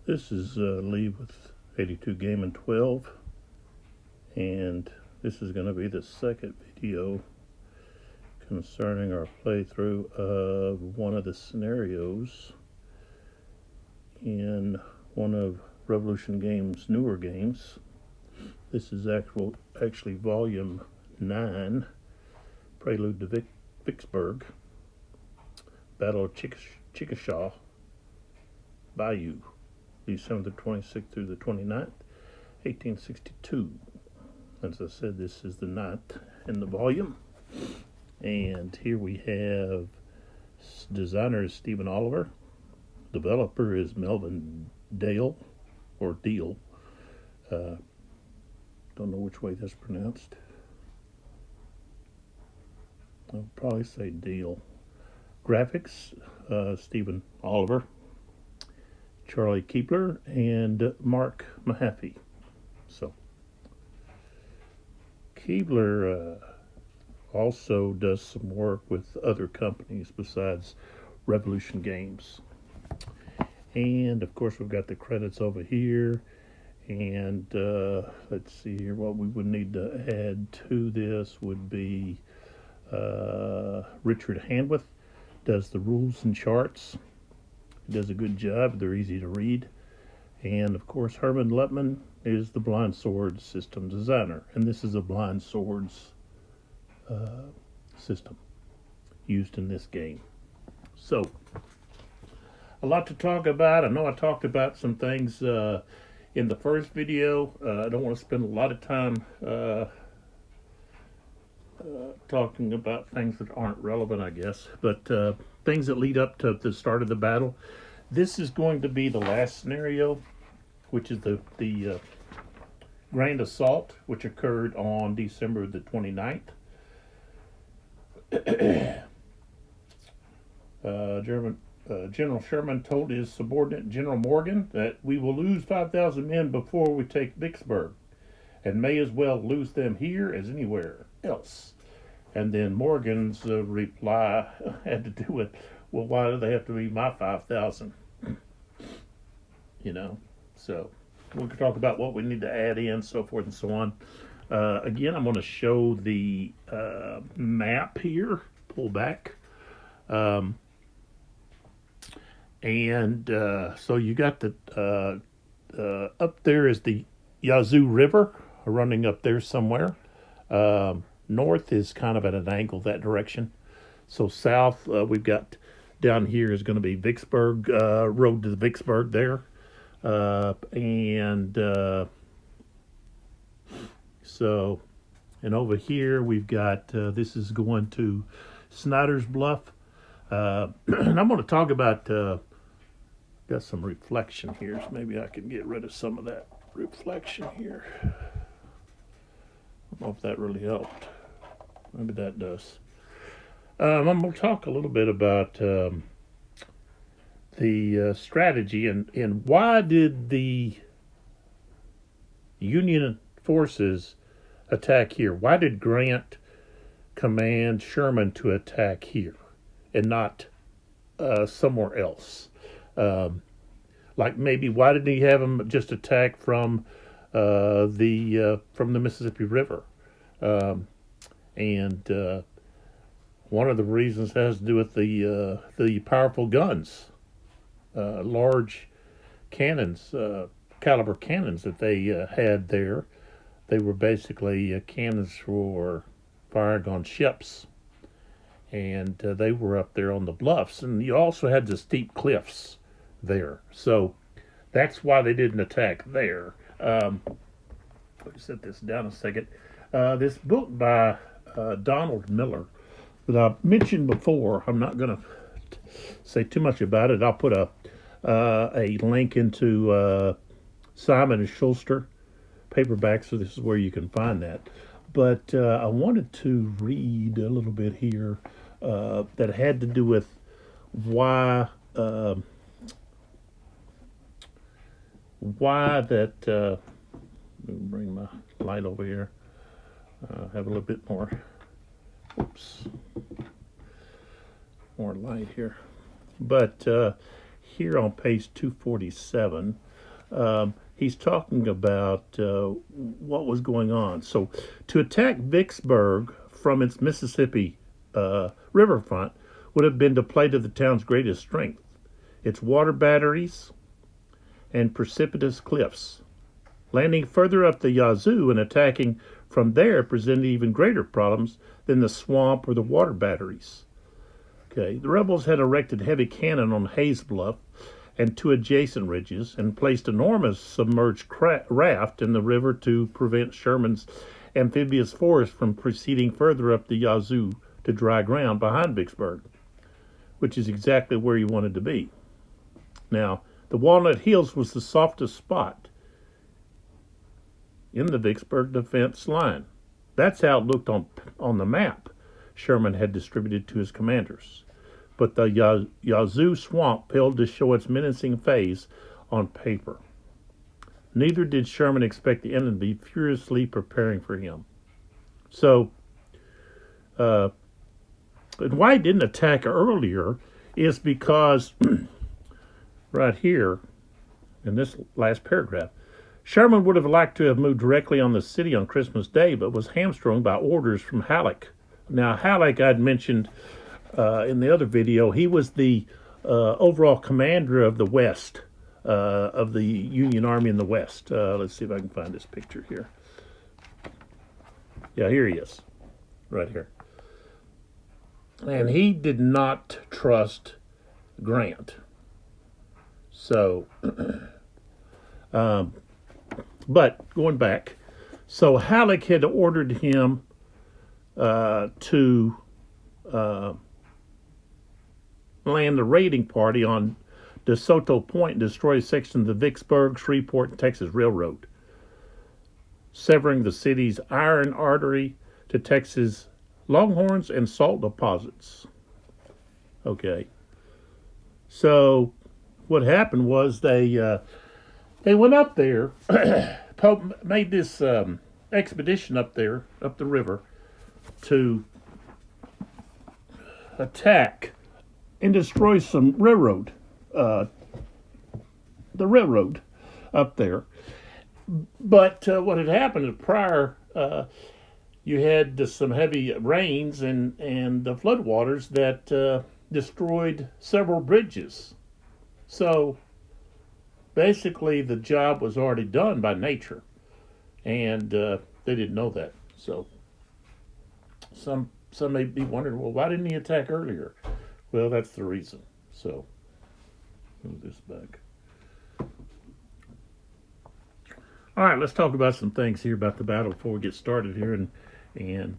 This is Lee with 82 Game and 12, and this is going to be the second video concerning our playthrough of one of the scenarios in one of Revolution Games' newer games. This is actually Volume 9, Prelude to Vicksburg, Battle of Chickasaw, Bayou, December the 26th through the 29th, 1862. As I said, this is the 9th in the volume. And here we have designer is Stephen Oliver. Developer is Melvin Dale, or Deal. Don't know which way that's pronounced. I'll probably say Deal. Graphics, Stephen Oliver, Charlie Keebler, and Mark Mahaffey. So, Keebler also does some work with other companies besides Revolution Games. And of course, we've got the credits over here. And let's see here, what we would need to add to this would be Richard Handwith does the rules and charts. He does a good job. They're easy to read. And of course, Herman Luttmann is the blind swords system designer. And this is a blind swords system used in this game. So, a lot to talk about. I know I talked about some things in the first video. I don't want to spend a lot of time talking about things that aren't relevant, I guess, but things that lead up to the start of the battle. This is going to be the last scenario, which is the Grand Assault, which occurred on December the 29th. General Sherman told his subordinate General Morgan that we will lose 5,000 men before we take Vicksburg, and may as well lose them here as anywhere else. And then Morgan's reply had to do with, well, why do they have to be my 5,000? So we can talk about what we need to add in, so forth and so on. Again, I'm going to show the map here, pull back. So you got the, up there is the Yazoo River running up there somewhere. North is kind of at an angle that direction. So south, we've got down here is going to be Vicksburg, road to the Vicksburg there. And over here we've got, this is going to Snyder's Bluff. And I'm going to talk about, got some reflection here, so maybe I can get rid of some of that reflection here. I don't know if that really helped. Maybe that does. I'm going to talk a little bit about the strategy and why did the Union forces attack here? Why did Grant command Sherman to attack here and not somewhere else? Like maybe why didn't he have them just attack from the Mississippi River? And one of the reasons has to do with the powerful guns, large cannons, caliber cannons that they had there. They were basically cannons for firing on ships, and they were up there on the bluffs. And you also had the steep cliffs there, so that's why they didn't attack there. Let me set this down a second. This book by Donald Miller that I mentioned before, I'm not going to say too much about it. I'll put a link into Simon and Schuster paperback, so this is where you can find that. But I wanted to read a little bit here that had to do with why that. Let me bring my light over here. Have a little bit more. More light here. But here on page 247, he's talking about what was going on. So, to attack Vicksburg from its Mississippi riverfront would have been to play to the town's greatest strength, its water batteries and precipitous cliffs. Landing further up the Yazoo and attacking from there presented even greater problems than the swamp or the water batteries. Okay, the rebels had erected heavy cannon on Hayes Bluff and two adjacent ridges and placed enormous submerged raft in the river to prevent Sherman's amphibious force from proceeding further up the Yazoo to dry ground behind Vicksburg, which is exactly where he wanted to be. Now, the Walnut Hills was the softest spot in the Vicksburg defense line. That's how it looked on the map Sherman had distributed to his commanders. But the Yazoo swamp failed to show its menacing phase on paper. Neither did Sherman expect the enemy to be furiously preparing for him. So, and why he didn't attack earlier is because right here in this last paragraph, Sherman would have liked to have moved directly on the city on Christmas Day, but was hamstrung by orders from Halleck. Now, Halleck, I'd mentioned in the other video, he was the overall commander of the West, of the Union Army in the West. Let's see if I can find this picture here. Yeah, here he is, right here. And he did not trust Grant. So, but going back, so Halleck had ordered him to land the raiding party on DeSoto Point and destroy sections of the Vicksburg, Shreveport, and Texas Railroad, severing the city's iron artery to Texas longhorns and salt deposits. Okay. So what happened was they went up there, Pope made this expedition up there, up the river, to attack and destroy some railroad, the railroad up there. But what had happened prior, you had some heavy rains and the floodwaters that destroyed several bridges. So basically the job was already done by nature, and they didn't know that. So some may be wondering, well, why didn't he attack earlier? Well, that's the reason. So move this back. All right, let's talk about some things here about the battle before we get started here, and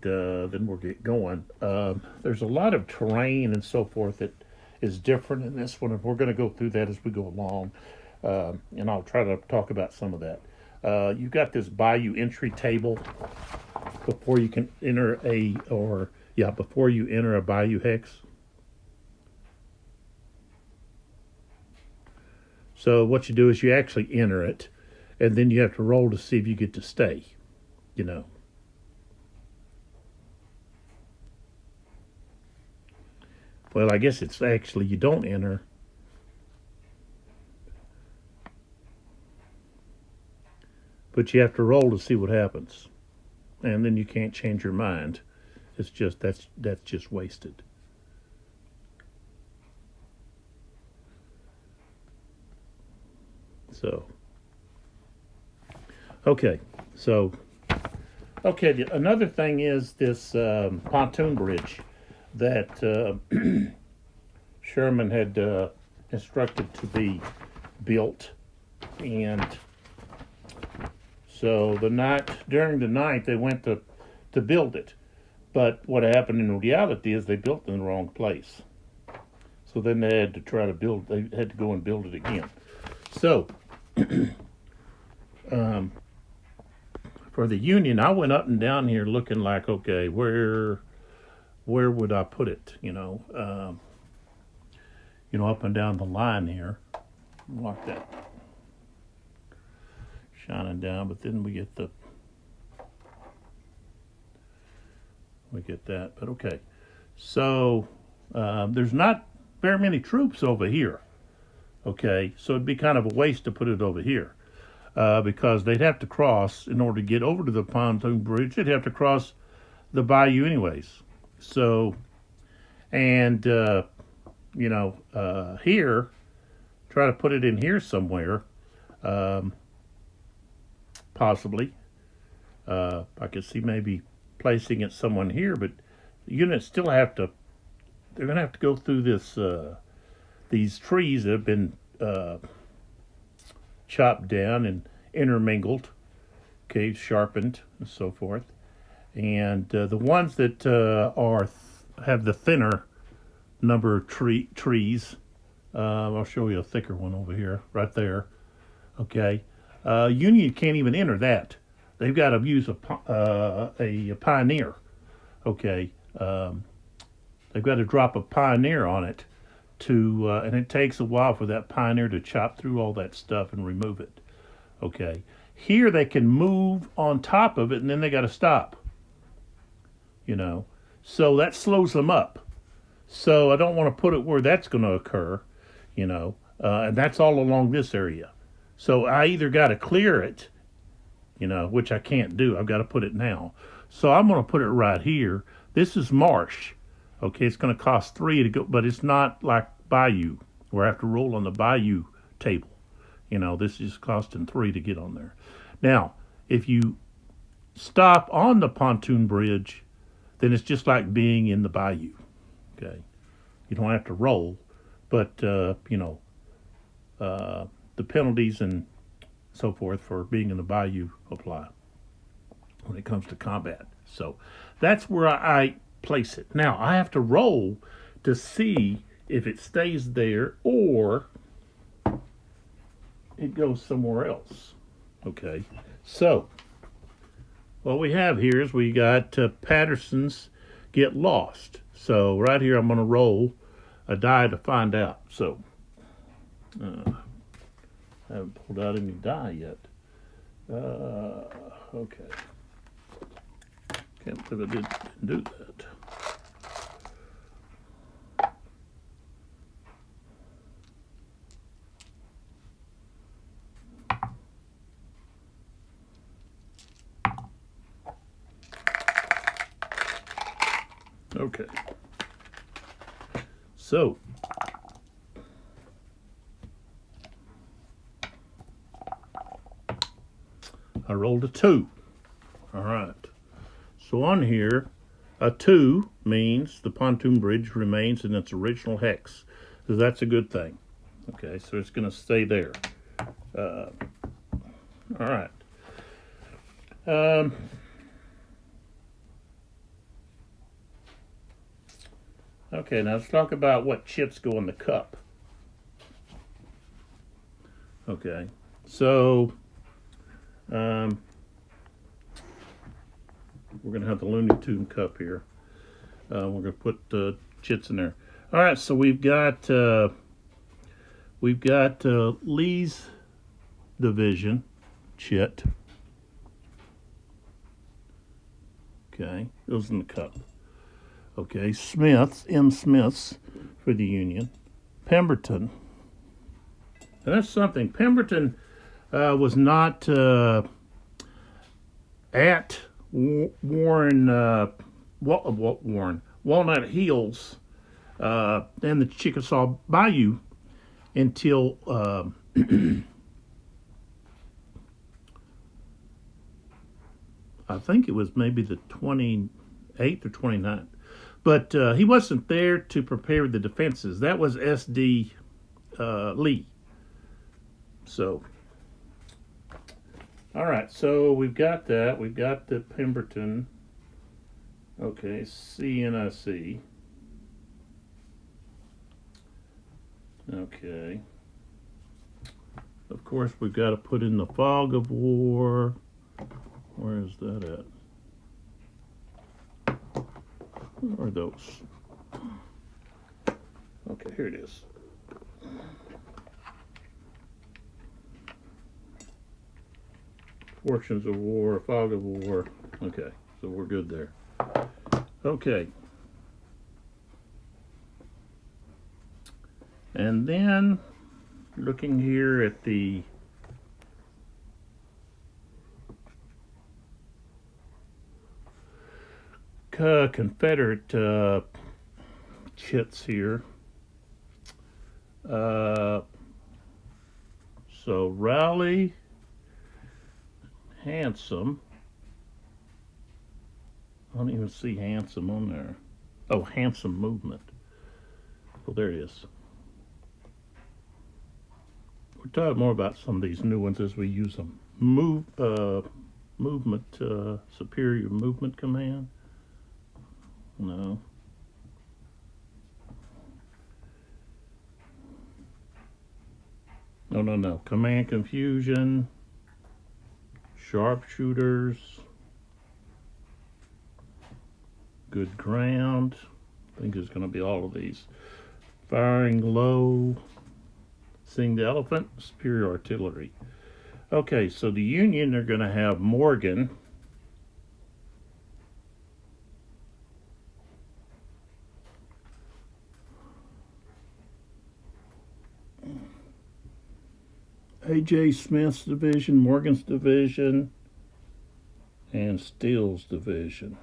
then we'll get going. There's a lot of terrain and so forth that is different in this one, and we're going to go through that as we go along, and I'll try to talk about some of that. You've got this Bayou entry table before you can enter before you enter a Bayou hex. So what you do is you actually enter it, and then you have to roll to see if you get to stay, you know. Well, I guess it's actually you don't enter. But you have to roll to see what happens. And then you can't change your mind. It's just, that's just wasted. So, okay, another thing is this pontoon bridge that Sherman had instructed to be built, and so during the night they went to build it, but what happened in reality is they built it in the wrong place. So then they had to go and build it again. So for the Union, I went up and down here looking like, okay, where would I put it? Up and down the line here, like that, shining down. But then we get that. But okay, so there's not very many troops over here. Okay, so it'd be kind of a waste to put it over here because they'd have to cross in order to get over to the pontoon bridge. They'd have to cross the bayou anyways. So, and here, try to put it in here somewhere, um, possibly. I could see maybe placing it someone here, but the units still have to. They're going to have to go through this these trees that have been chopped down and intermingled, okay, sharpened and so forth. And the ones that have the thinner number of trees, I'll show you a thicker one over here, right there. Okay, Union can't even enter that. They've got to use a Pioneer. Okay, they've got to drop a Pioneer on it and it takes a while for that Pioneer to chop through all that stuff and remove it. Okay, here they can move on top of it, and then they got to stop. So that slows them up. So I don't want to put it where that's going to occur, and that's all along this area. So I either got to clear it, which I can't do. I've got to put it now. So I'm going to put it right here. This is marsh. Okay, it's going to cost $3 to go, but it's not like Bayou, where I have to roll on the Bayou table. This is costing $3 to get on there. Now, if you stop on the pontoon bridge, then it's just like being in the bayou. Okay, you don't have to roll, but the penalties and so forth for being in the bayou apply when it comes to combat. So that's where I place it. Now I have to roll to see if it stays there or it goes somewhere else. Okay, so what we have here is we got Patterson's get lost. So right here I'm going to roll a die to find out. So I haven't pulled out any die yet. Okay. Can't believe I didn't do that. Okay. So I rolled a 2. All right. So on here, a 2 means the pontoon bridge remains in its original hex. So that's a good thing. Okay, so it's going to stay there. All right. Okay, now let's talk about what chips go in the cup. Okay, so we're going to have the Looney Tune cup here. We're going to put chits in there. All right, so we've got Lee's division chit. Okay, goes in the cup. Okay, Smith's for the Union. Pemberton. Now that's something. Pemberton was not at Walnut Hills and the Chickasaw Bayou until I think it was maybe the 28th or 29th. But he wasn't there to prepare the defenses. That was S.D. Lee. So, all right. So we've got that. We've got the Pemberton. Okay, CNIC. Okay. Of course, we've got to put in the fog of war. Where is that at? Where are those? Okay, here it is. Fortunes of war, fog of war. Okay, so we're good there. Okay. And then Looking here at the Confederate chits here. So Rally, Handsome. I don't even see Handsome on there. Oh, Handsome Movement. Well, there it is. We'll talk more about some of these new ones as we use them. Movement, Superior Movement Command. No. No. Command Confusion. Sharpshooters. Good Ground. I think there's going to be all of these. Firing Low. Seeing the Elephant. Superior Artillery. Okay, so the Union are going to have Morgan. A.J. Smith's division, Morgan's division, and Steele's division.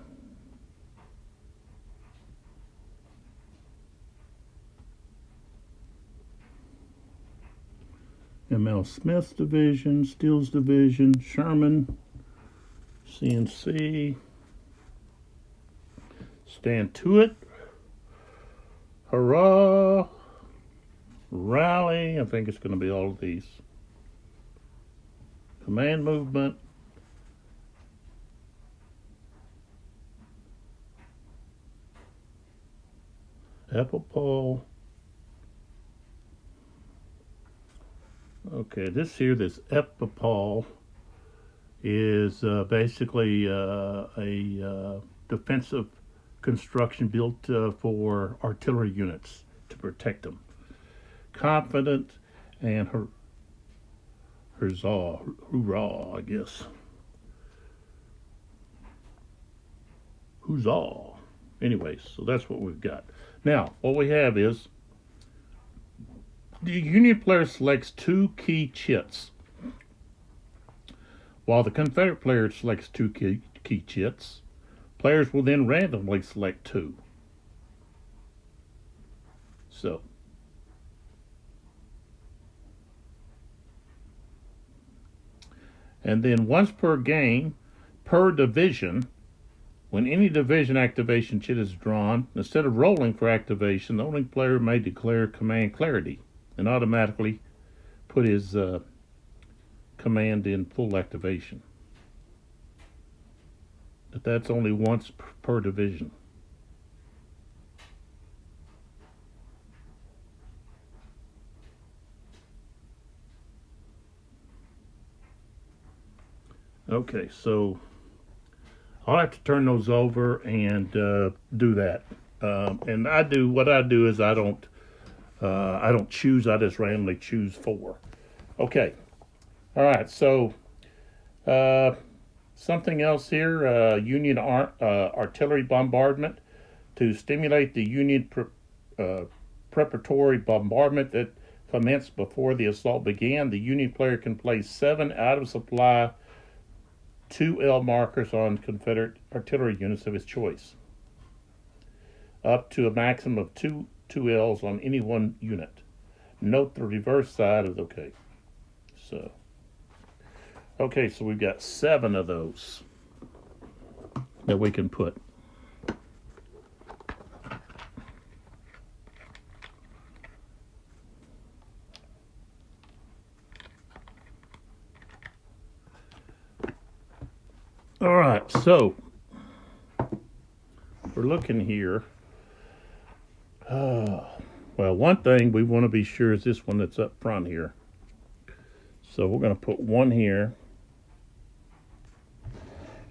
M.L. Smith's division, Steele's division, Sherman, CNC, Stand to It, Hurrah, Rally, I think it's going to be all of these. Command Movement, Epipole. Okay, this Epipole is basically a defensive construction built for artillery units to protect them. Confident and Huzzah, I guess. Huzzah. Anyways, so that's what we've got. Now, what we have is the Union player selects 2 key chits, while the Confederate player selects 2 key chits. Players will then randomly select 2. So, and then once per game, per division, when any division activation chit is drawn, instead of rolling for activation, the owning player may declare command clarity and automatically put his command in full activation. But that's only once per division. Okay, so I'll have to turn those over and do that. And what I do is I don't choose. I just randomly choose 4. Okay. All right. So something else here. Union artillery bombardment to stimulate the Union preparatory bombardment that commenced before the assault began. The Union player can place 7 out of supply 2L markers on Confederate artillery units of his choice, up to a maximum of 2 Ls on any one unit. Note the reverse side of so we've got 7 of those that we can put. All right, so we're looking here. Well, one thing we want to be sure is this one that's up front here. So we're going to put 1 here.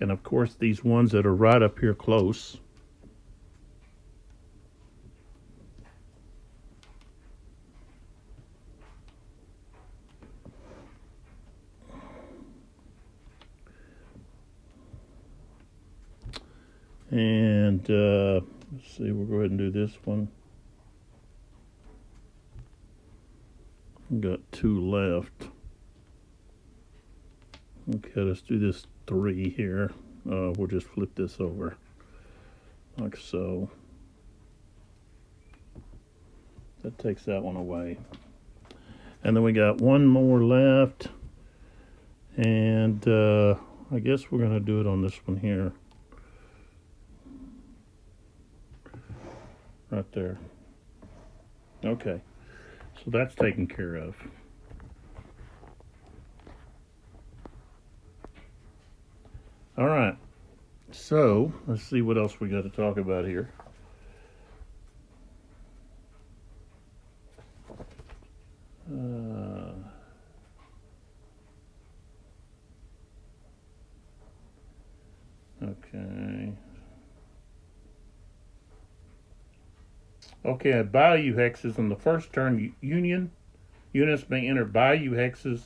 And of course, these ones that are right up here close. And let's see, we'll go ahead and do this one. Got 2 left. Okay, let's do this 3 here. We'll just flip this over like so. That takes that one away. And then we got 1 more left. And I guess we're going to do it on this one here. Right there. Okay. So that's taken care of. All right. So let's see what else we got to talk about here. Okay. Okay, at Bayou hexes on the first turn, units may enter Bayou hexes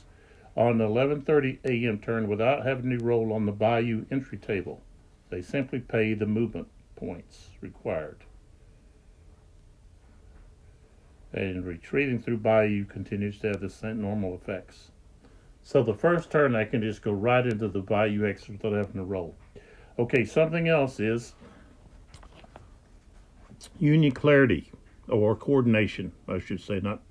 on the 11:30 a.m. turn without having to roll on the Bayou entry table. They simply pay the movement points required. And retreating through Bayou continues to have the same normal effects. So the first turn, I can just go right into the Bayou hexes without having to roll. Okay, something else is Union clarity, or coordination, I should say, not.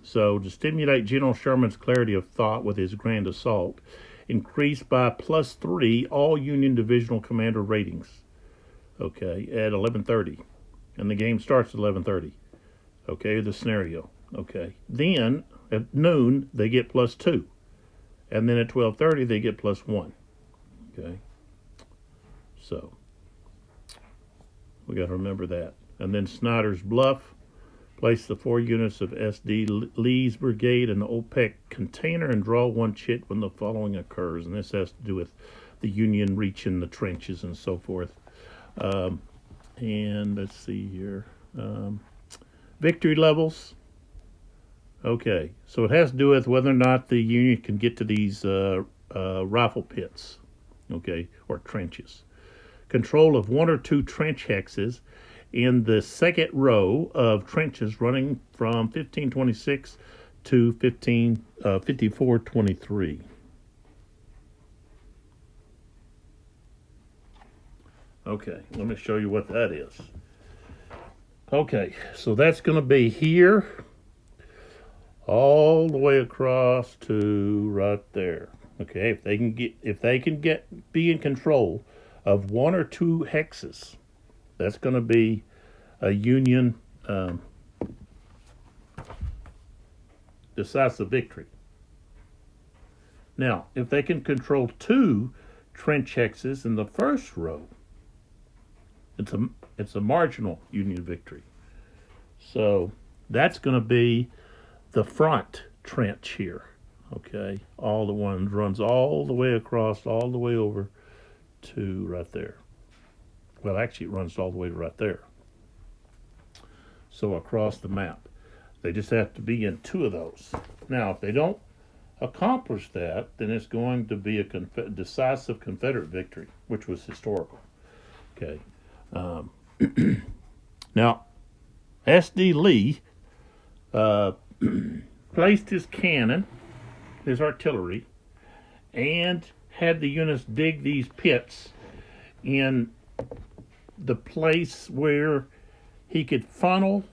So to stimulate General Sherman's clarity of thought with his grand assault, increased by +3 all Union divisional commander ratings. Okay, at 11:30, and the game starts at 11:30. Okay, the scenario. Okay, then at noon they get +2, and then at 12:30 they get +1. Okay, so we got to remember that. And then Snyder's Bluff, place the 4 units of S.D. Lee's brigade in the OPEC container and draw 1 chit when the following occurs. And this has to do with the Union reaching the trenches and so forth. And let's see here. Victory levels. Okay, so it has to do with whether or not the Union can get to these rifle pits, okay, or trenches. Control of 1 or 2 trench hexes in the second row of trenches running from 1526 to 5423. Okay, let me show you what that is. Okay, so that's going to be here all the way across to right there. Okay, if they can be in control of 1 or 2 hexes, that's going to be a Union decisive victory. Now, if they can control 2 trench hexes in the first row, it's a marginal Union victory. So that's going to be the front trench here. Okay, all the ones runs all the way across, all the way over to right there. Well, actually, it runs all the way to right there. So across the map, they just have to be in 2 of those. Now, if they don't accomplish that, then it's going to be a decisive Confederate victory, which was historical. Okay. Now, S.D. Lee placed his cannon, his artillery, and had the units dig these pits in the place where he could funnel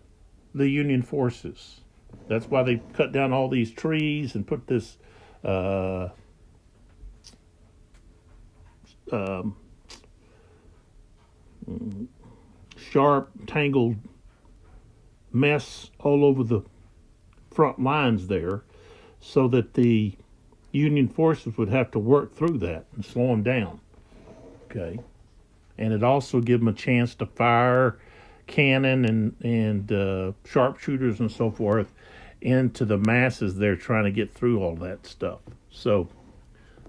the Union forces. That's why they cut down all these trees and put this sharp, tangled mess all over the front lines there, so that the Union forces would have to work through that and slow them down. Okay, and it also give them a chance to fire cannon and sharpshooters and so forth into the masses they're trying to get through all that stuff. So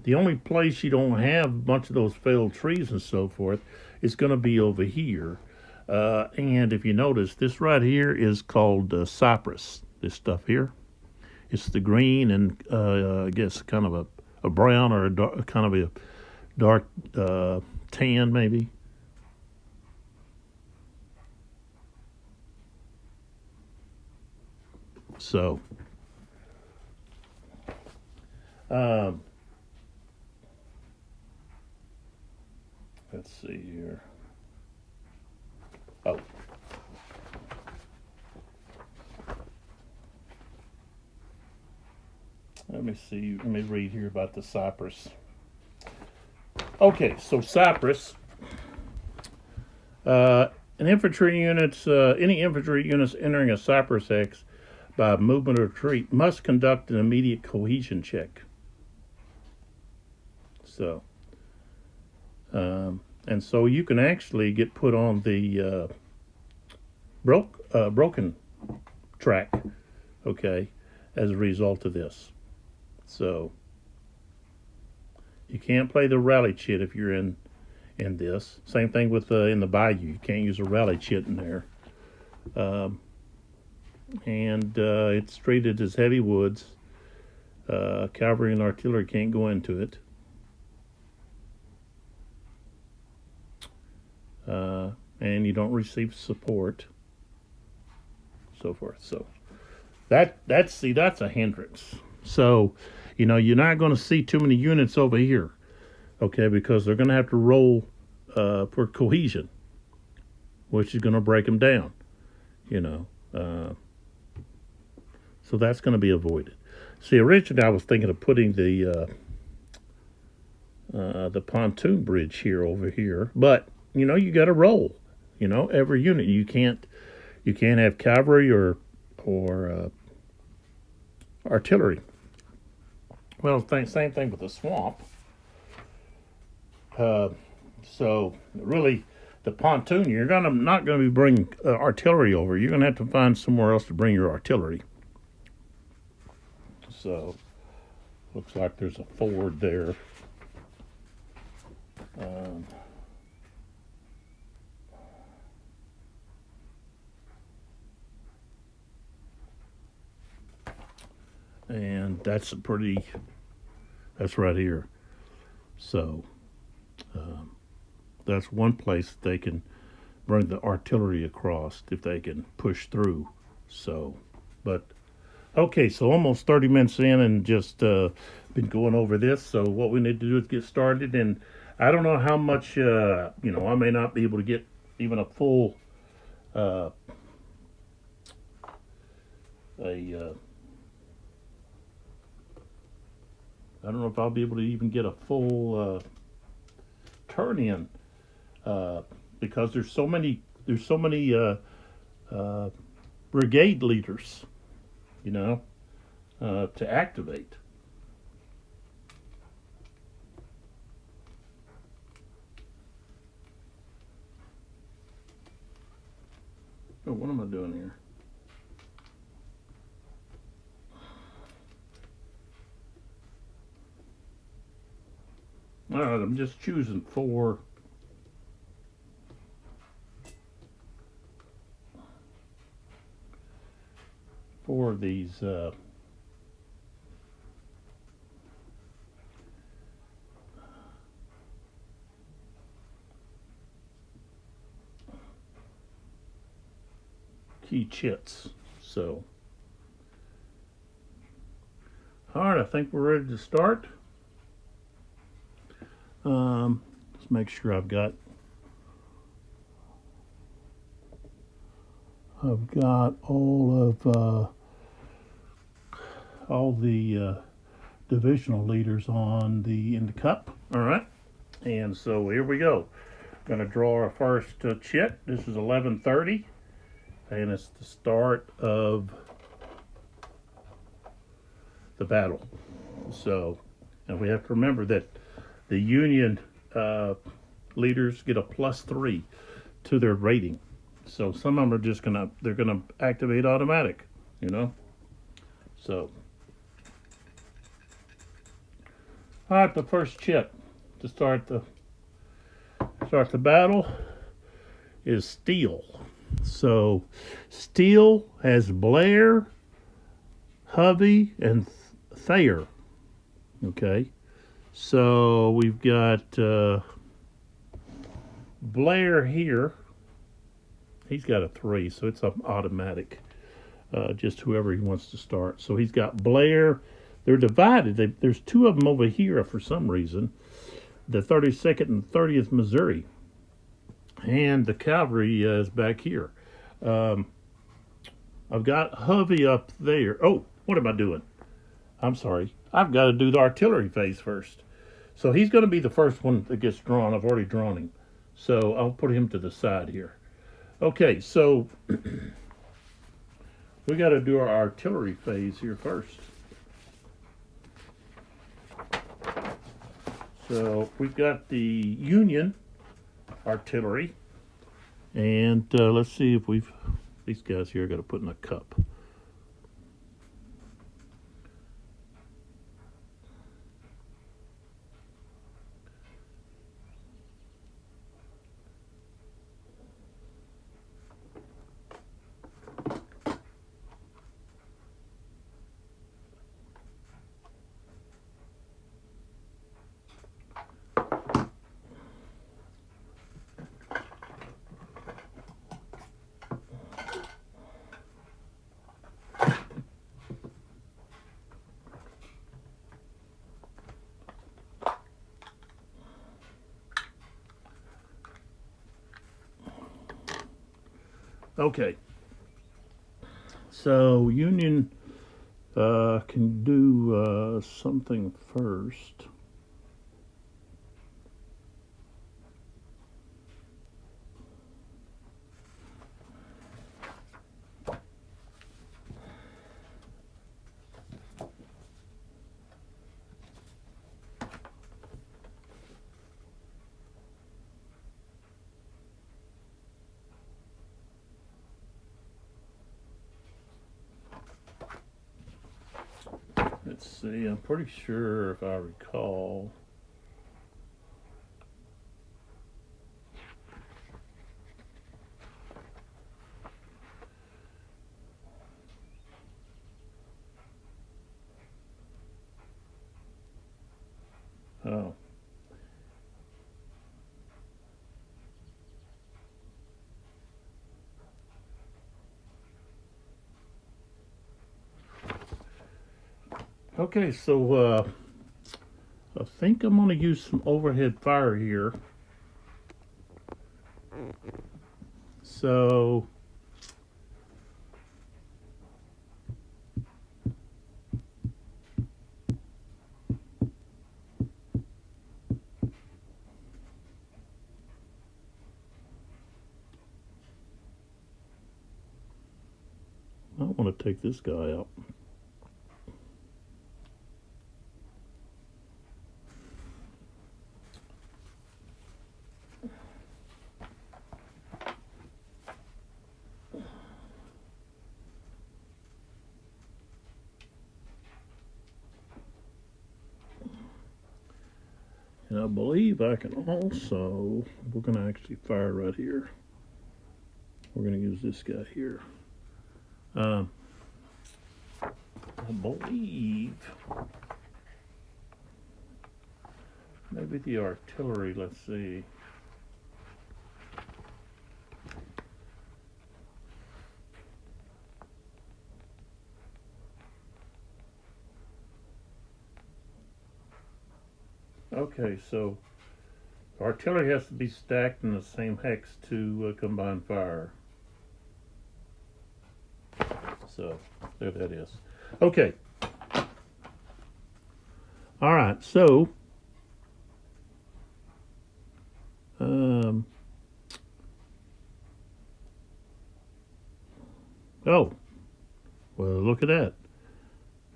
the only place you don't have a bunch of those failed trees and so forth is going to be over here. And if you notice, this right here is called cypress, this stuff here. It's the green and I guess kind of a brown or kind of a dark tan maybe. So, um, let's see here. Oh. Let me see. Let me read here about the cypress. Okay, so cypress. Any infantry units entering a cypress X by movement or retreat must conduct an immediate cohesion check. So, and so you can actually get put on the broken track, okay, as a result of this. So you can't play the rally chit if you're in this. Same thing with in the Bayou. You can't use a rally chit in there. And it's treated as heavy woods. Cavalry and artillery can't go into it. And you don't receive support, so forth. So that's a hindrance. So, you're not going to see too many units over here, okay, because they're going to have to roll for cohesion, which is going to break them down, So that's going to be avoided. See, originally I was thinking of putting the pontoon bridge here over here, but you got to roll. Every unit. You can't have cavalry or artillery. Well, same thing with the swamp. So really, the pontoon, you're not going to be bringing artillery over. You're going to have to find somewhere else to bring your artillery. So looks like there's a ford there. And that's right here. So that's one place that they can bring the artillery across if they can push through. So, but okay, so almost 30 minutes in and just been going over this. So what we need to do is get started. And I don't know how much, I may not be able to get even a full I don't know if I'll be able to even get a full turn in because there's so many brigade leaders, to activate. Oh, what am I doing here? All right, I'm just choosing four of these key chits. So, all right, I think we're ready to start. Let's make sure I've got all the divisional leaders in the cup. All right, and so here we go. Going to draw our first chit. This is 11:30, and it's the start of the battle. So, and we have to remember that the Union leaders get a +3 to their rating. So some of them are they're gonna activate automatic, So, all right, the first chit to start the battle is Steel. So, Steel has Blair, Hovey, and Thayer. Okay, so we've got Blair here. He's got a 3, so it's automatic. just whoever he wants to start. So he's got Blair. They're divided. There's two of them over here for some reason. The 32nd and 30th Missouri, and the cavalry is back here. I've got Hovey up there. Oh, what am I doing? I'm sorry. I've got to do the artillery phase first. So he's going to be the first one that gets drawn. I've already drawn him. So I'll put him to the side here. Okay, so we got to do our artillery phase here first. So we've got the Union artillery. And let's see if these guys here got to put in a cup. Okay, so Union can do something first. Let's see, I'm pretty sure if I recall. Oh. Okay, so I think I'm going to use some overhead fire here. So I want to take this guy out. And I believe I can also, we're going to actually fire right here. We're going to use this guy here. I believe maybe the artillery, let's see. Okay, so artillery has to be stacked in the same hex to combine fire. So there that is. Okay. All right. So oh, well, look at that.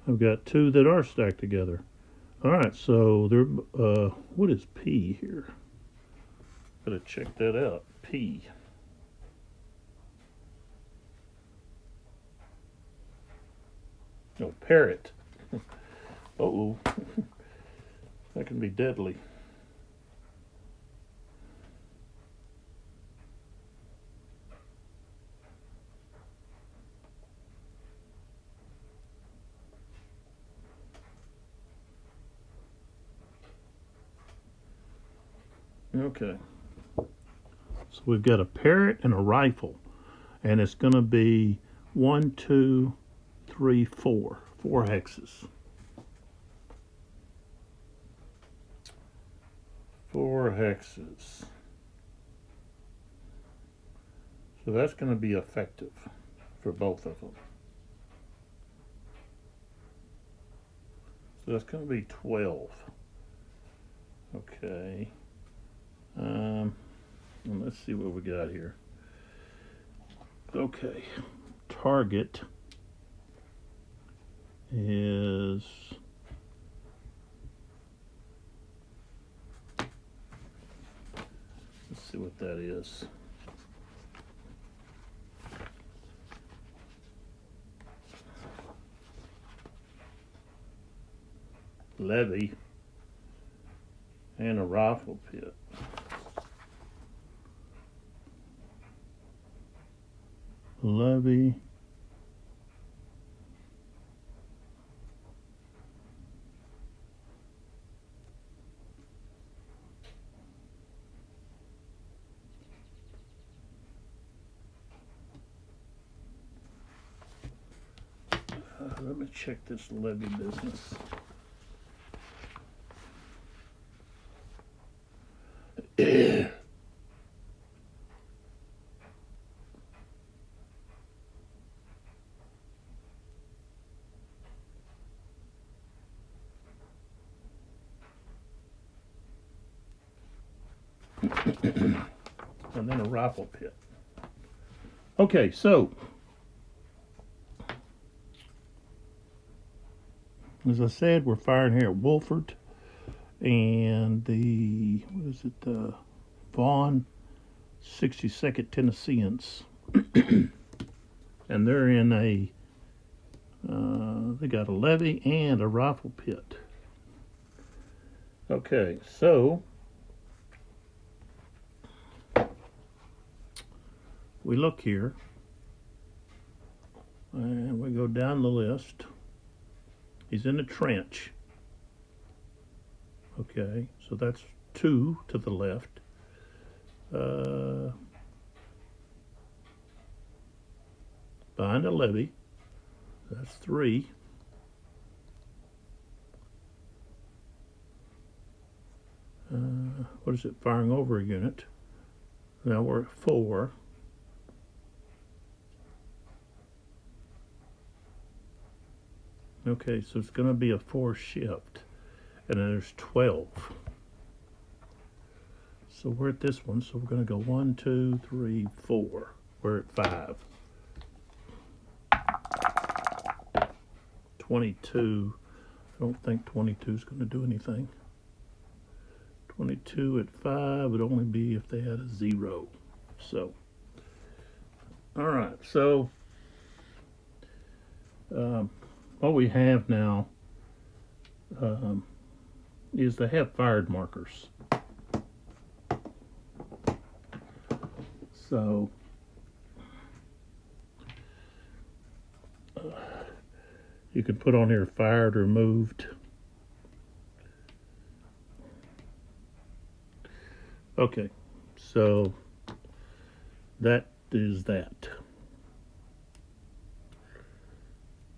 I've got two that are stacked together. All right. So there. What is P here? Gotta check that out. P. No, parrot. Uh-oh. That can be deadly. Okay. So we've got a parrot and a rifle. And it's going to be 1, 2, 3, 4. 4 hexes. 4 hexes. So that's going to be effective for both of them. So that's going to be 12. Okay. And let's see what we got here. Okay. Target is let's see what that is. Levee and a rifle pit. Levee let me check this levee business. And then a rifle pit. Okay, so as I said, we're firing here at Wolford and the Vaughn 62nd Tennesseans, and they're in a they got a levee and a rifle pit. Okay, so we look here and we go down the list. He's in a trench. Okay, so that's 2 to the left. Behind a levee, that's 3. What is it? Firing over a unit. Now we're at 4. Okay, so it's going to be a 4 shift, and then there's 12. So we're at this one, so we're going to go 1, 2, 3, 4. We're at 5. 22. I don't think 22 is going to do anything. 22 at 5 would only be if they had a 0. So, all right. So, what we have now is they have fired markers. So, you can put on here fired or moved. Okay, so that is that.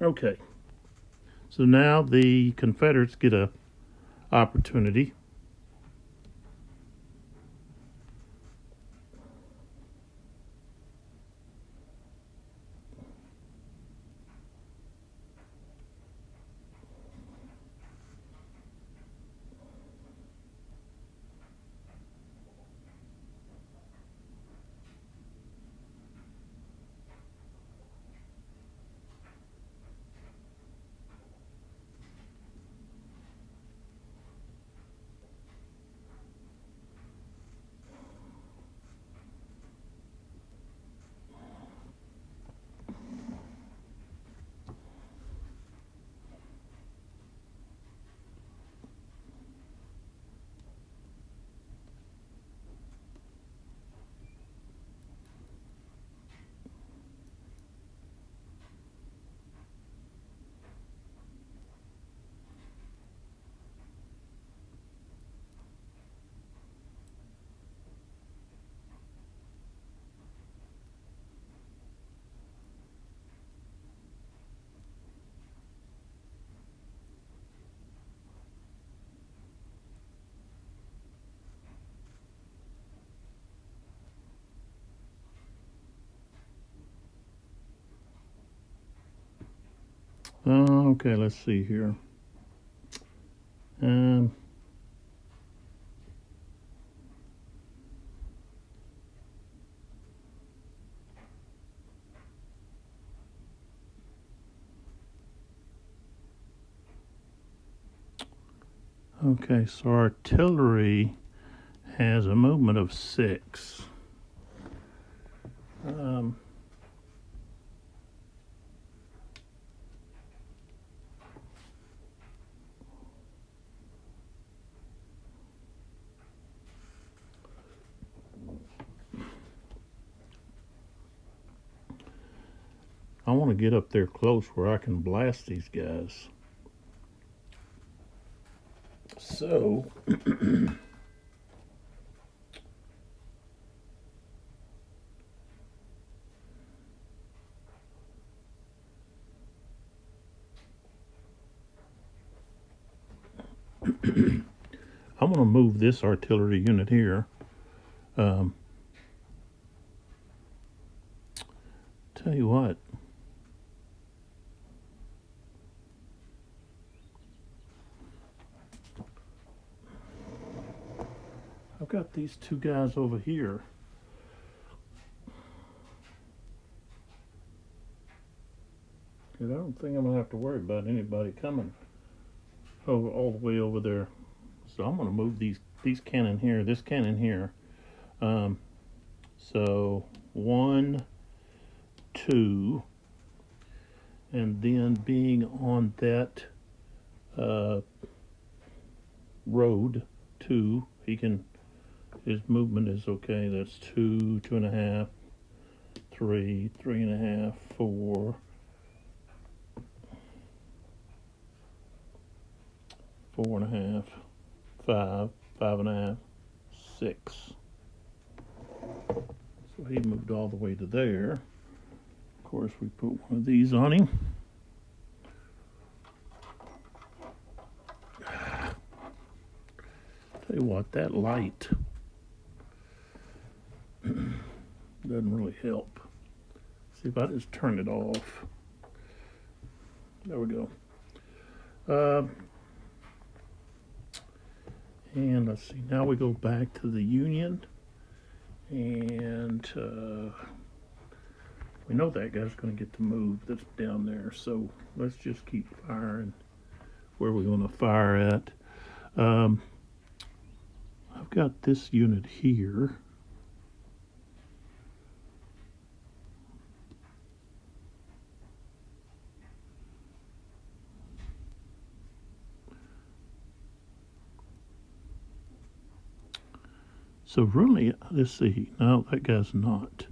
Okay, so now the Confederates get a opportunity. Okay, let's see here. Okay, so artillery has a movement of 6. I want to get up there close where I can blast these guys. So, I'm going to move this artillery unit here. Tell you what. I've got these 2 guys over here. And I don't think I'm going to have to worry about anybody coming all the way over there. So I'm going to move these cannon here, this cannon here. So 1, 2, and then being on that road 2, his movement is okay. That's 2, 2.5, 3, 3.5, 4, 4.5, 5, 5.5, 6. So he moved all the way to there. Of course, we put one of these on him. Tell you what, that light doesn't really help. See if I just turn it off. There we go. And let's see, now we go back to the Union, and we know that guy's going to get the move that's down there, so let's just keep firing where we're going to fire at. I've got this unit here. So really, let's see. No, that guy's not.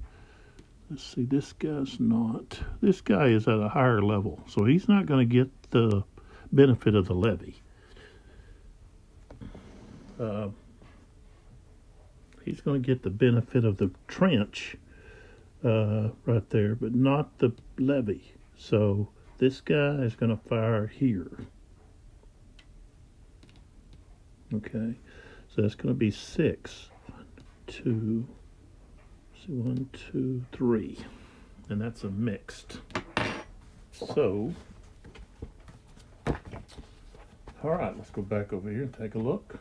Let's see, this guy's not. This guy is at a higher level, so he's not going to get the benefit of the levee. He's going to get the benefit of the trench right there, but not the levee. So this guy is going to fire here. Okay, so that's going to be 6. 2, 1, 2, 3, and that's a mixed. So, all right, let's go back over here and take a look.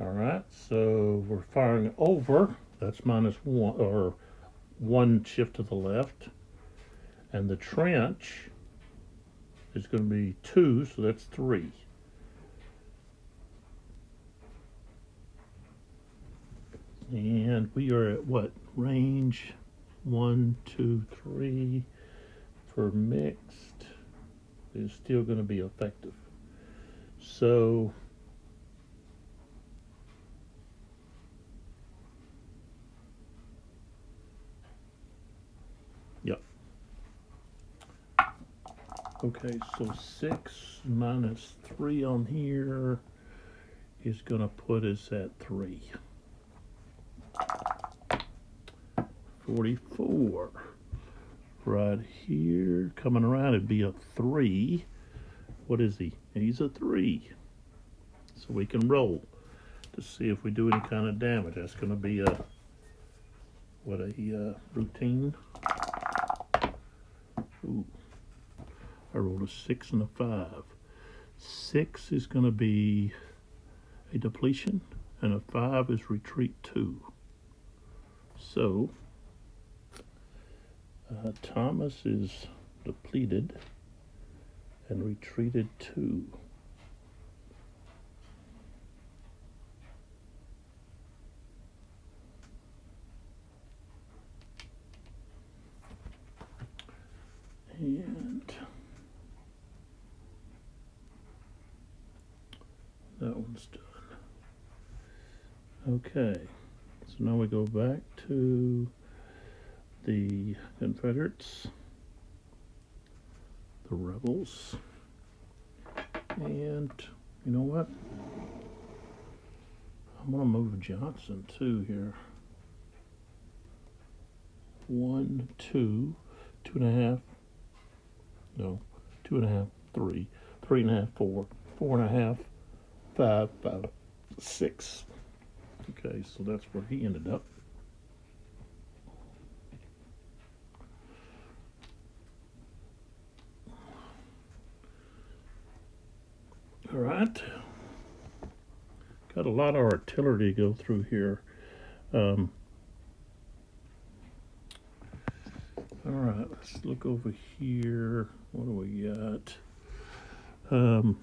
All right, so we're firing over. That's -1, or 1 shift to the left, and the trench is going to be 2, so that's 3. And we are at what? Range 1, 2, 3 for mixed is still going to be effective. So yep. Okay, so 6 minus 3 on here is going to put us at 3. 44. Right here, coming around, it'd be a 3. What is he? He's a 3. So we can roll to see if we do any kind of damage. That's going to be a routine. Ooh. I rolled a 6 and a 5. 6 is going to be a depletion, and a 5 is retreat 2. So, Thomas is depleted and retreated 2. And that one's done. Okay, so now we go back to the Confederates, the rebels, and you know what? I'm gonna move Johnson too here. 1, 2, 2.5. No, 2.5, 3, 3.5, 4, 4.5, 5, 5, 6. Okay, so that's where he ended up. All right. Got a lot of artillery to go through here. All right, let's look over here. What do we got? All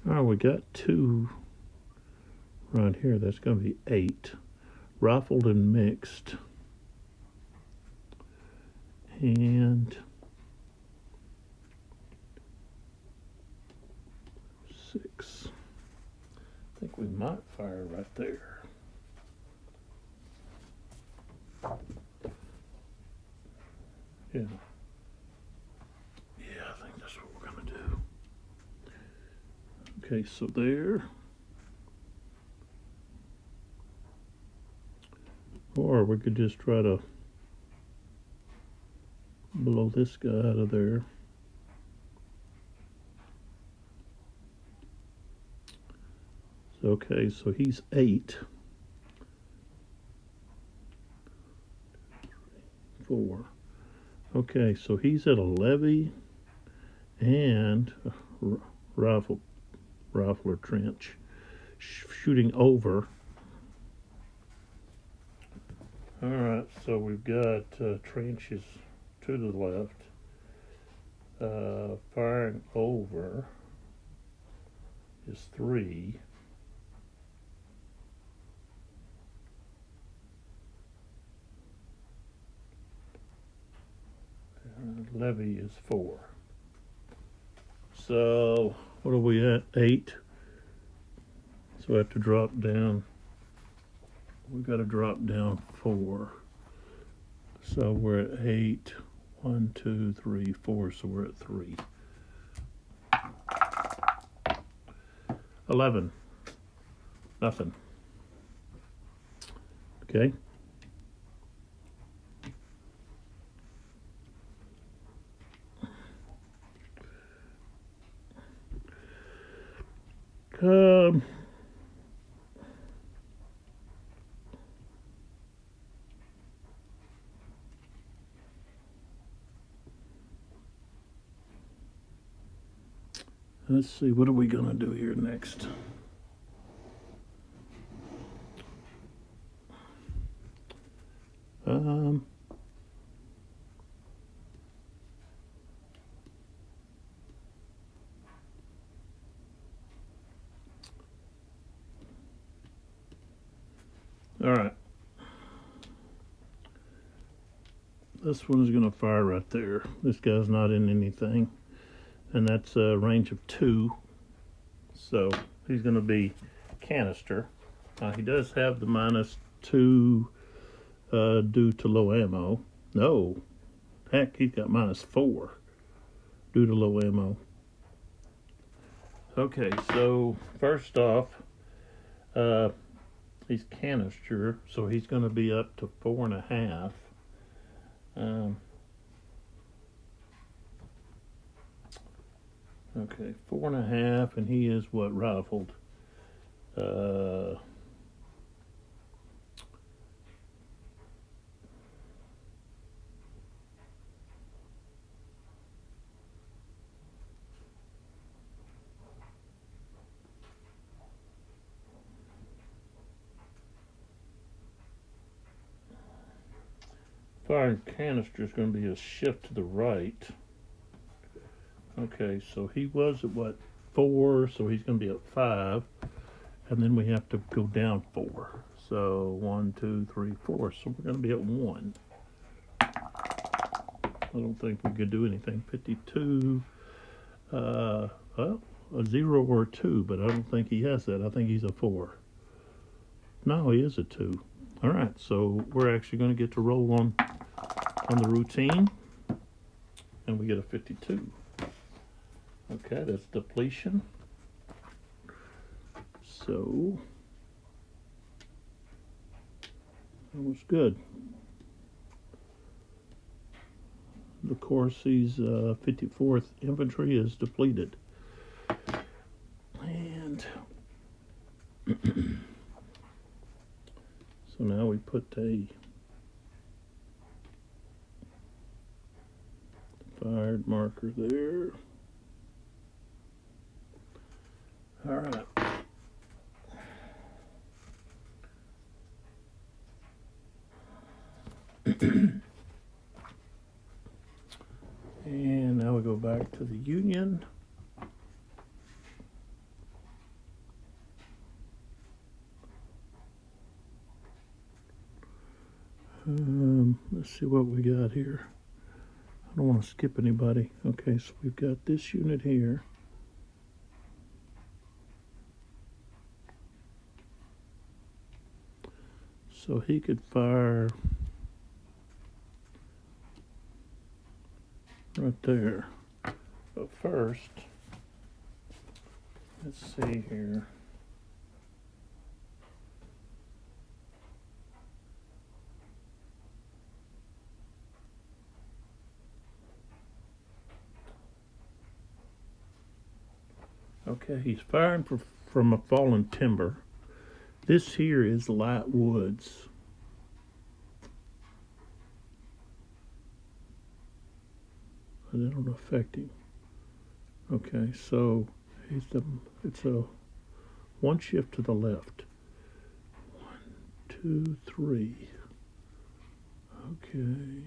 right, we got 2 right here. That's going to be 8. Rifled and mixed. And 6. I think we might fire right there. Yeah. Yeah, I think that's what we're going to do. Okay, so there. Or we could just try to blow this guy out of there. Okay, so he's 8. 4. Okay, so he's at a levee and a rifler trench shooting over. All right, so we've got trenches to the left, firing over is 3. Levy is 4. So what are we at? 8. So I have to drop down. We've got to drop down 4. So we're at 8. 1, 2, 3, 4. So we're at 3. 11. Nothing. Okay. Let's see, what are we going to do here next? All right. This one is going to fire right there. This guy's not in anything. And that's a range of 2. So he's going to be canister. He does have the -2 due to low ammo. No. Heck, he's got -4 due to low ammo. Okay, so first off, he's canister, so he's going to be up to 4.5. Okay, 4.5, and he is what, rifled? Uh, Firing canister is going to be a shift to the right. Okay, so he was at what, 4, so he's going to be at 5, and then we have to go down 4. So 1, 2, 3, 4. So we're going to be at 1. I don't think we could do anything. 52. Well, a 0 or a 2, but I don't think he has that. I think he's a 4. No, he is a 2. All right, so we're actually going to get to roll on the routine, and we get a 52. Okay, that's depletion. So that was good. Of course, he's 54th Infantry is depleted. And so now we put a fired marker there. All right. And now we go back to the Union. Let's see what we got here. I don't want to skip anybody. Okay, so we've got this unit here. So he could fire right there. But first, let's see here. Okay, he's firing from a fallen timber. This here is light woods. And it'll affect him. Okay, so it's a one shift to the left. 1, 2, 3. Okay. And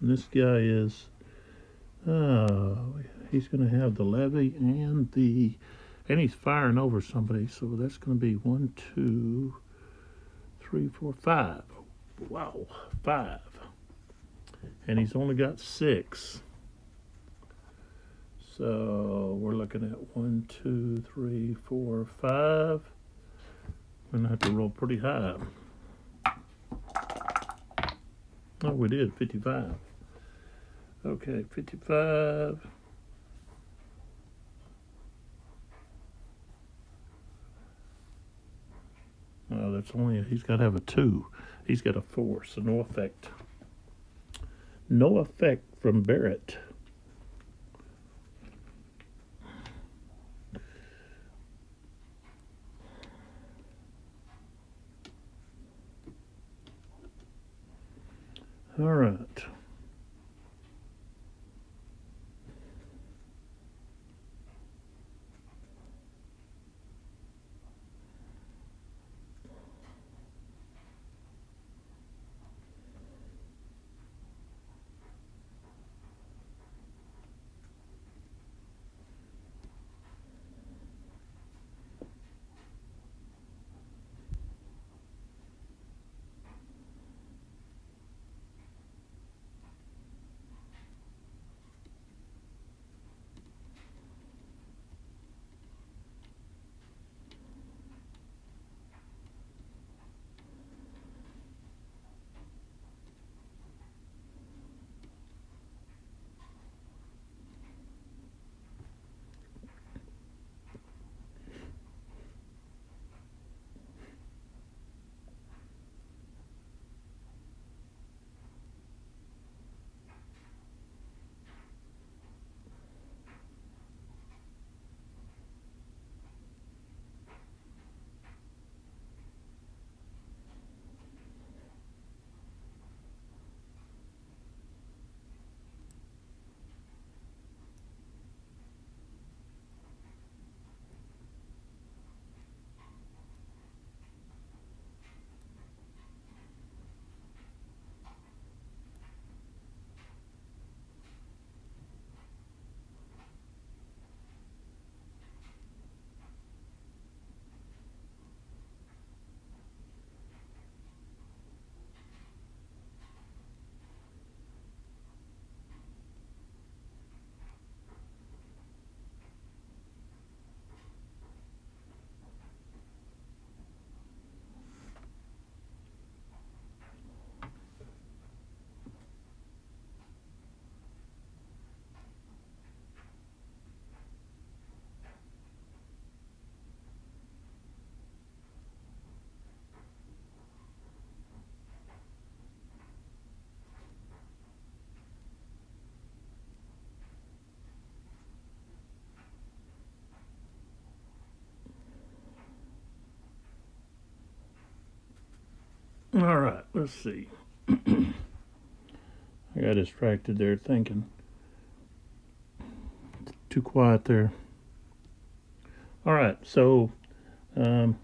this guy is he's going to have the levy and he's firing over somebody, so that's going to be 1, 2, 3, 4, 5. Wow, 5. And he's only got 6. So we're looking at 1, 2, 3, 4, 5. We're gonna have to roll pretty high. Oh, we did 55. Okay, 55. Oh, that's only he's got to have a 2. He's got a 4, so no effect. No effect from Barrett. All right. All right, let's see. I got distracted there thinking. Too quiet there. All right, so they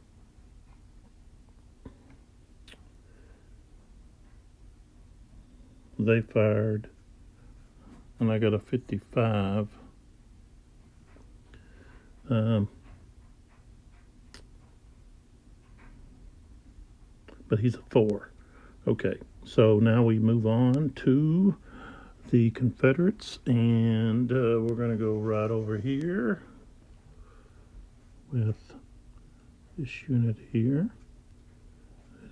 fired, and I got a 55. But he's a 4. Okay, so now we move on to the Confederates, and we're going to go right over here with this unit here.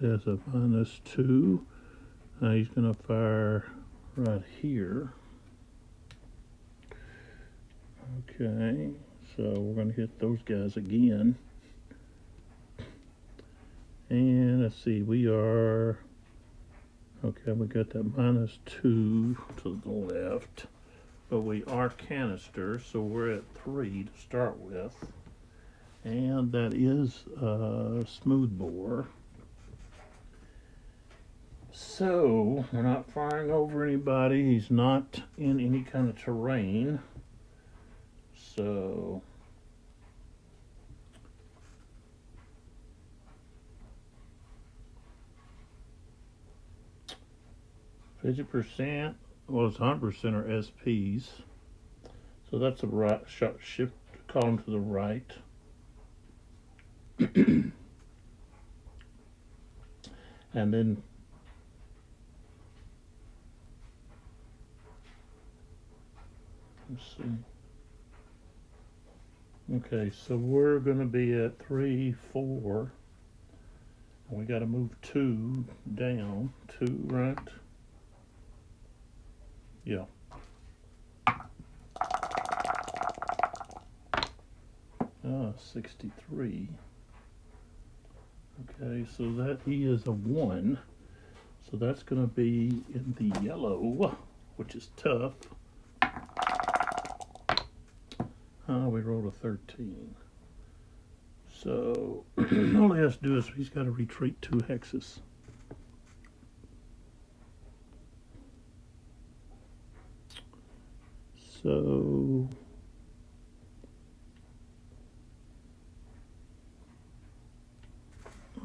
It has a -2. He's going to fire right here. Okay, so we're going to hit those guys again. And let's see, we are, okay, we got that -2 to the left, but we are canister, so we're at 3 to start with. And that is smooth bore. So we're not firing over anybody. He's not in any kind of terrain. So 50%, well, it's 100% are SPs. So that's a right shot, shift column to the right. And then let's see. Okay, so we're going to be at 3, 4. And we got to move 2 down. 2, right? Yeah. Ah, 63. Okay, so that he is a 1. So that's going to be in the yellow, which is tough. We rolled a 13. So all he has to do is he's got to retreat 2 hexes. So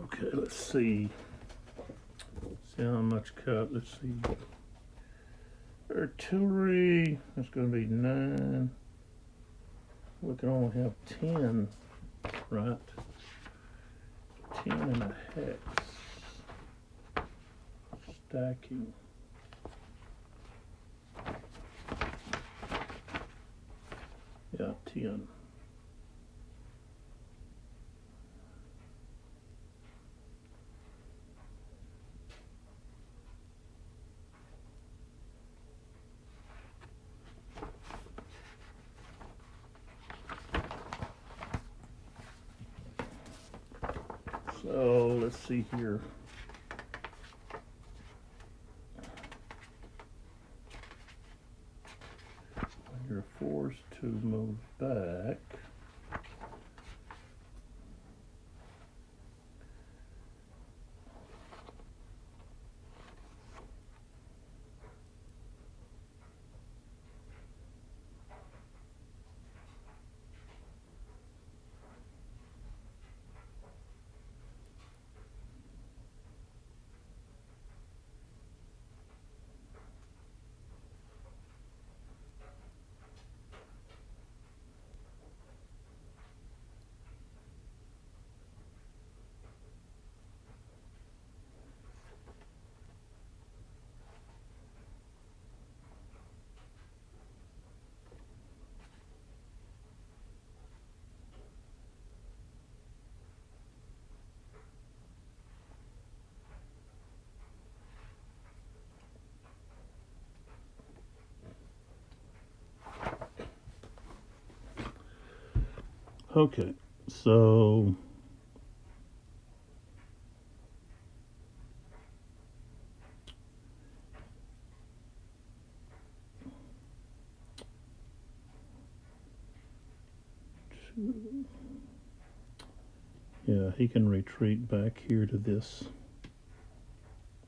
okay, let's see. See how much cut. Let's see. Artillery, that's going to be 9. We can only have 10, right? 10 and a hex. Stacking. Yeah, 10. So let's see here. You're forced to move back. Okay, so yeah, he can retreat back here to this.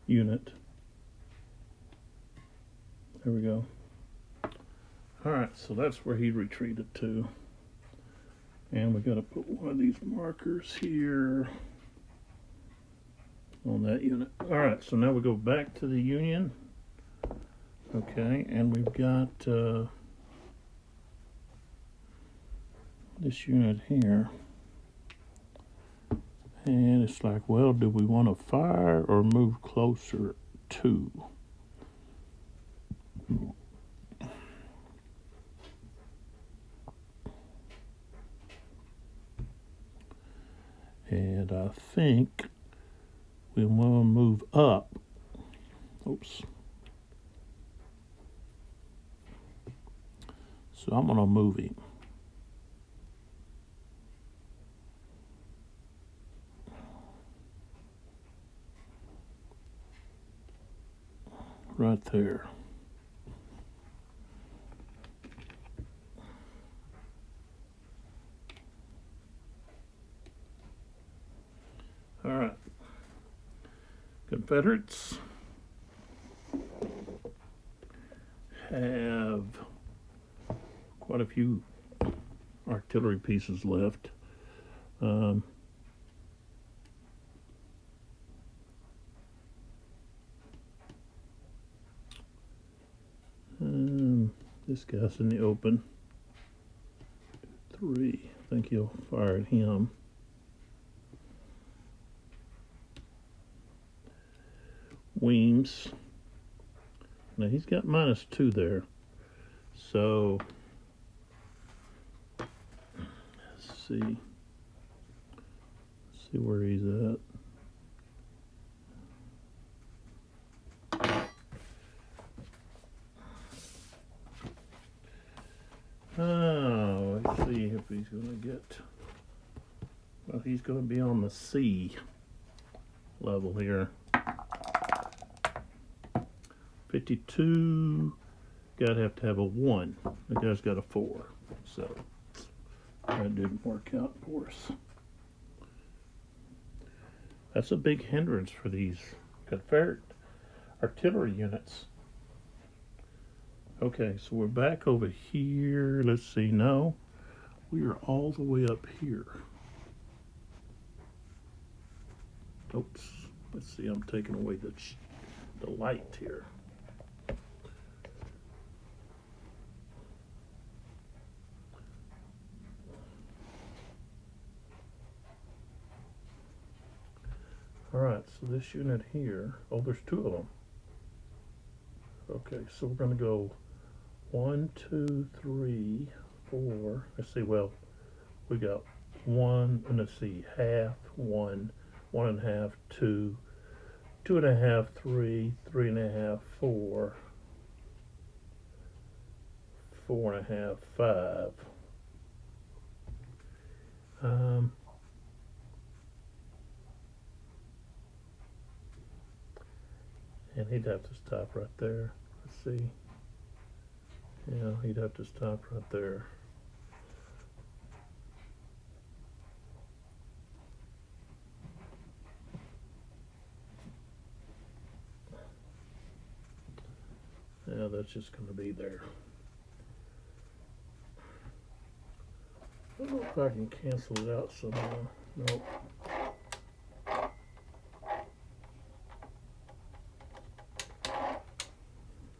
unit. There we go. Alright, so that's where he retreated to. And we got to put one of these markers here on that unit. Alright, so now we go back to the Union. Okay, and we've got this unit here. And it's like, well, do we want to fire or move closer to? And I think we want to move up. Oops. So I'm going to move him. Right there. All right. Confederates have quite a few artillery pieces left. This guy's in the open. 3. I think he'll fire at him. Weems. Now he's got -2 there. So let's see. Let's see where he's at. Oh, let's see if he's going to get. Well, he's going to be on the C level here. 52. Gotta have to have a 1. The guy's got a 4. So that didn't work out for us. That's a big hindrance for these Confederate artillery units. Okay, so we're back over here. Let's see. No, we are all the way up here. Oops. Let's see. I'm taking away the light here. All right. So this unit here. Oh, there's 2 of them. Okay, so we're going to go 1, 2, 3, 4. Let's see, well, we got 1, and let's see, half, 1, 1.5, 2, 2.5, 3, 3.5, 4, 4.5, 5. And he'd have to stop right there. Let's see. Yeah, he'd have to stop right there. Yeah, that's just going to be there. I don't know if I can cancel it out somehow. Nope.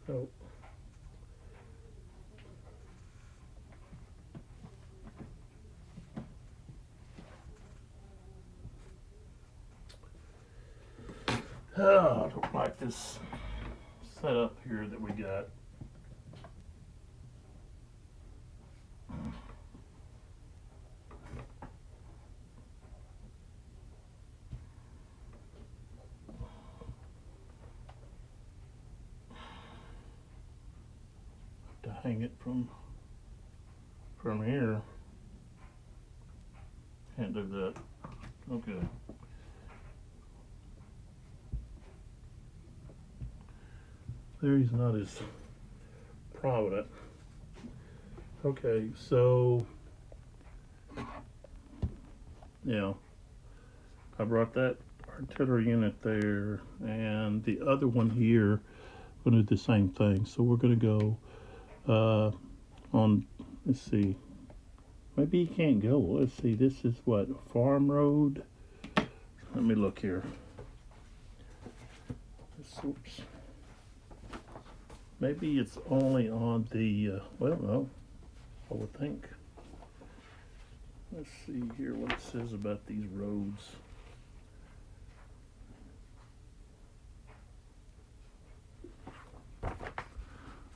Nope. Oh, I don't like this setup here that we got. To hang it from here. Can't do that. Okay. There, he's not as prominent. Okay, so yeah, I brought that artillery unit there, and the other one here, we're going to do the same thing. So we're going to go on, let's see, maybe you can't go. Let's see, this is what, Farm Road? Let me look here. Oops. Maybe it's only on the, well, no, I would think. Let's see here what it says about these roads.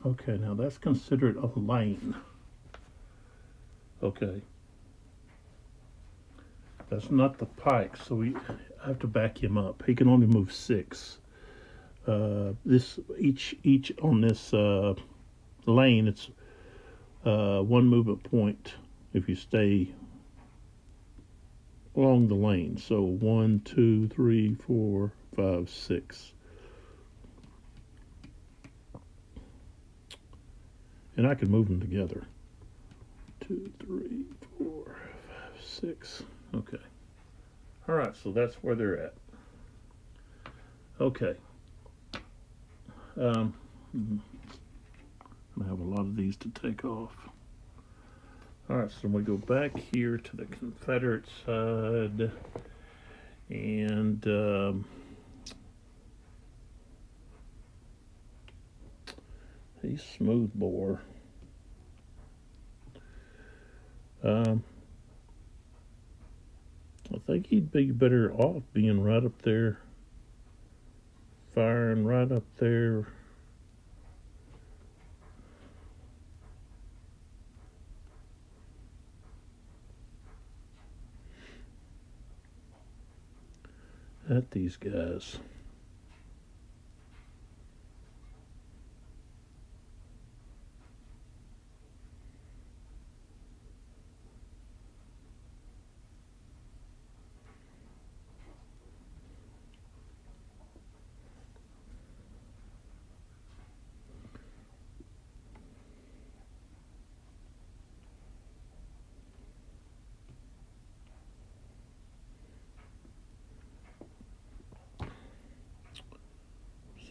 Okay, now that's considered a lane. Okay. That's not the pike, so I have to back him up. He can only move 6. This each on this lane, it's 1 movement point if you stay along the lane. So 1, 2, 3, 4, 5, 6. And I can move them together. 2, 3, 4, 5, 6. Okay. All right, so that's where they're at. Okay. I'm gonna have a lot of these to take off. All right, so we go back here to the Confederate side, and he's smoothbore. I think he'd be better off being right up there, firing right up there. At these guys.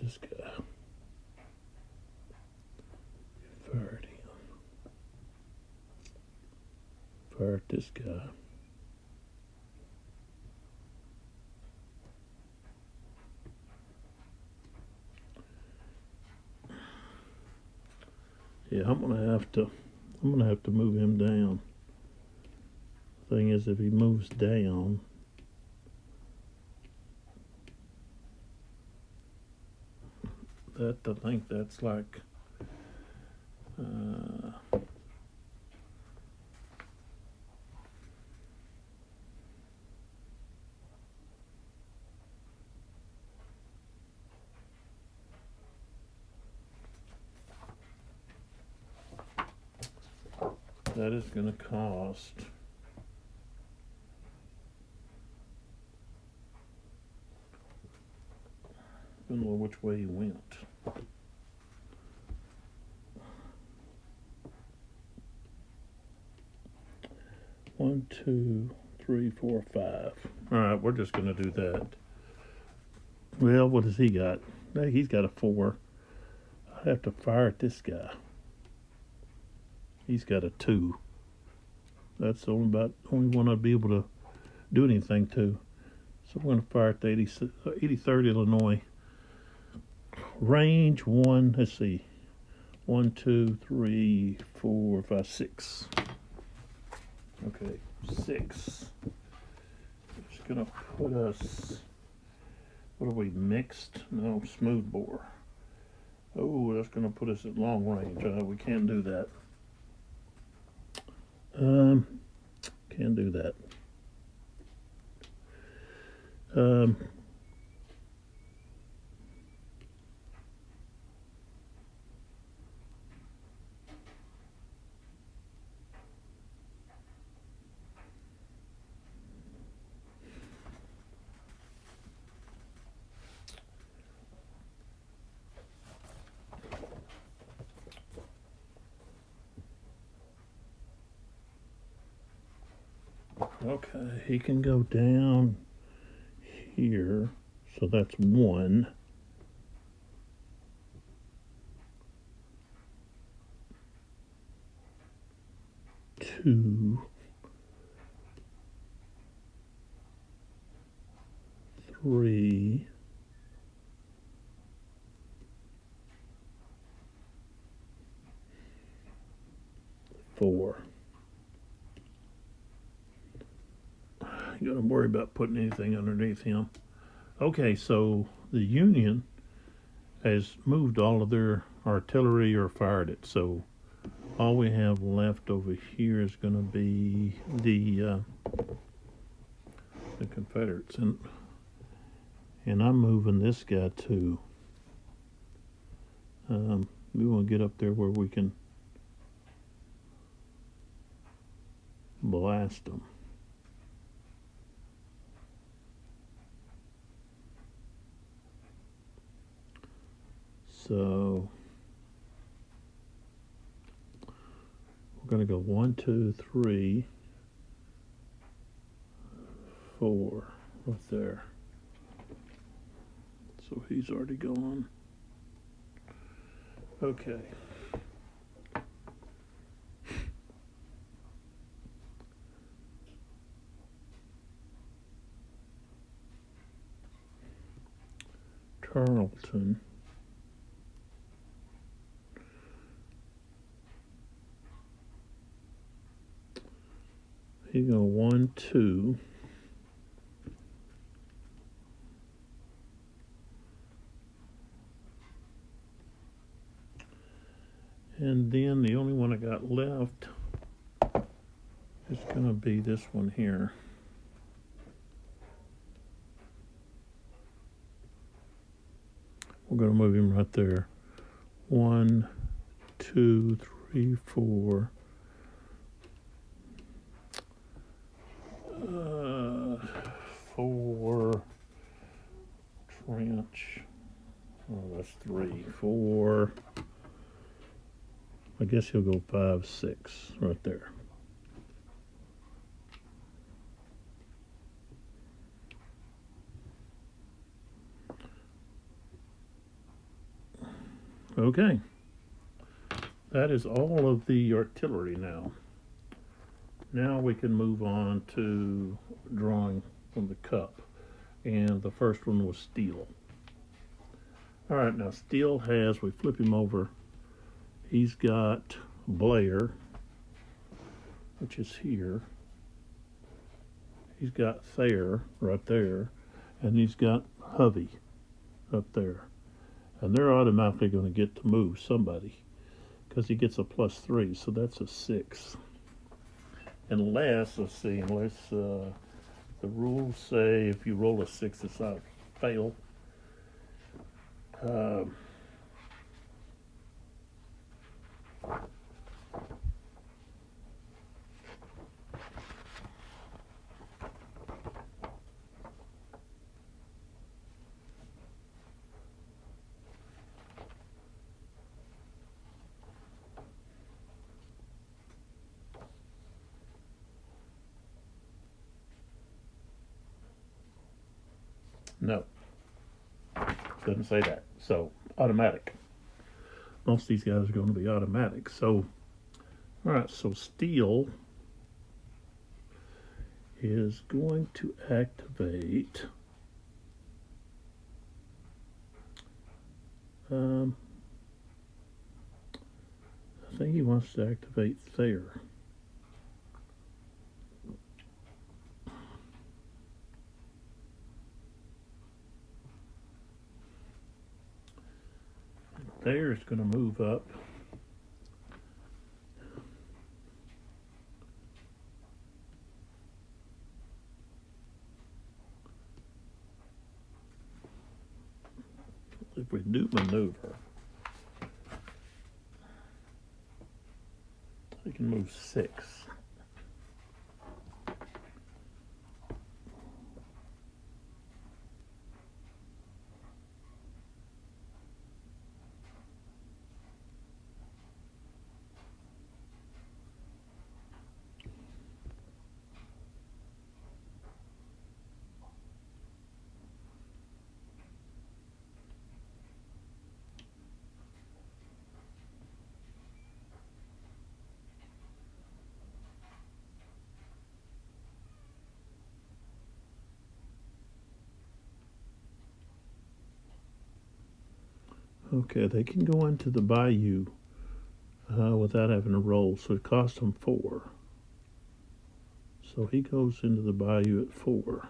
This guy. Fired him. Fired this guy. Yeah, I'm gonna have to move him down. Thing is, if he moves down, I think that's like that is going to cost. I don't know which way he went. One, 2, 3, 4, 5. All right, we're just going to do that. Well, what has he got? Hey, he's got a 4. I have to fire at this guy. He's got a 2. That's the only one I'd be able to do anything to. So I'm going to fire at the 83rd Illinois. Range 1. Let's see. 1, 2, 3, 4, 5, 6. Okay, 6. It's gonna put us. What are we, mixed? No, smoothbore. Oh, that's gonna put us at long range. We can't do that. Can't do that. Okay, he can go down here. So that's 1. 2, 3, 4. You gotta worry about putting anything underneath him. Okay, so the Union has moved all of their artillery or fired it. So all we have left over here is going to be the Confederates, and I'm moving this guy too. We want to get up there where we can blast them. So we're going to go 1, 2, 3, 4 right there. So he's already gone. Okay. Tarleton. He go 1, 2. And then the only one I got left is going to be this one here. We're going to move him right there. 1, 2, 3, 4. 4 trench. Oh, that's 3, 4. I guess he'll go 5, 6 right there. Okay. That is all of the artillery now. Now we can move on to drawing from the cup. And the first one was Steele. All right, now Steele has, we flip him over, he's got Blair, which is here. He's got Thayer right there. And he's got Hovey up there. And they're automatically going to get to move somebody because he gets a +3, so that's a 6. Unless, let's see, the rules say if you roll a 6, it's not a fail. No, doesn't say that. So automatic. Most of these guys are going to be automatic. So, all right. So Steele is going to activate. I think he wants to activate Thayer. Thayer's going to move up. If we do maneuver, we can move 6. Okay, they can go into the Bayou without having to roll, so it costs him 4. So he goes into the Bayou at 4.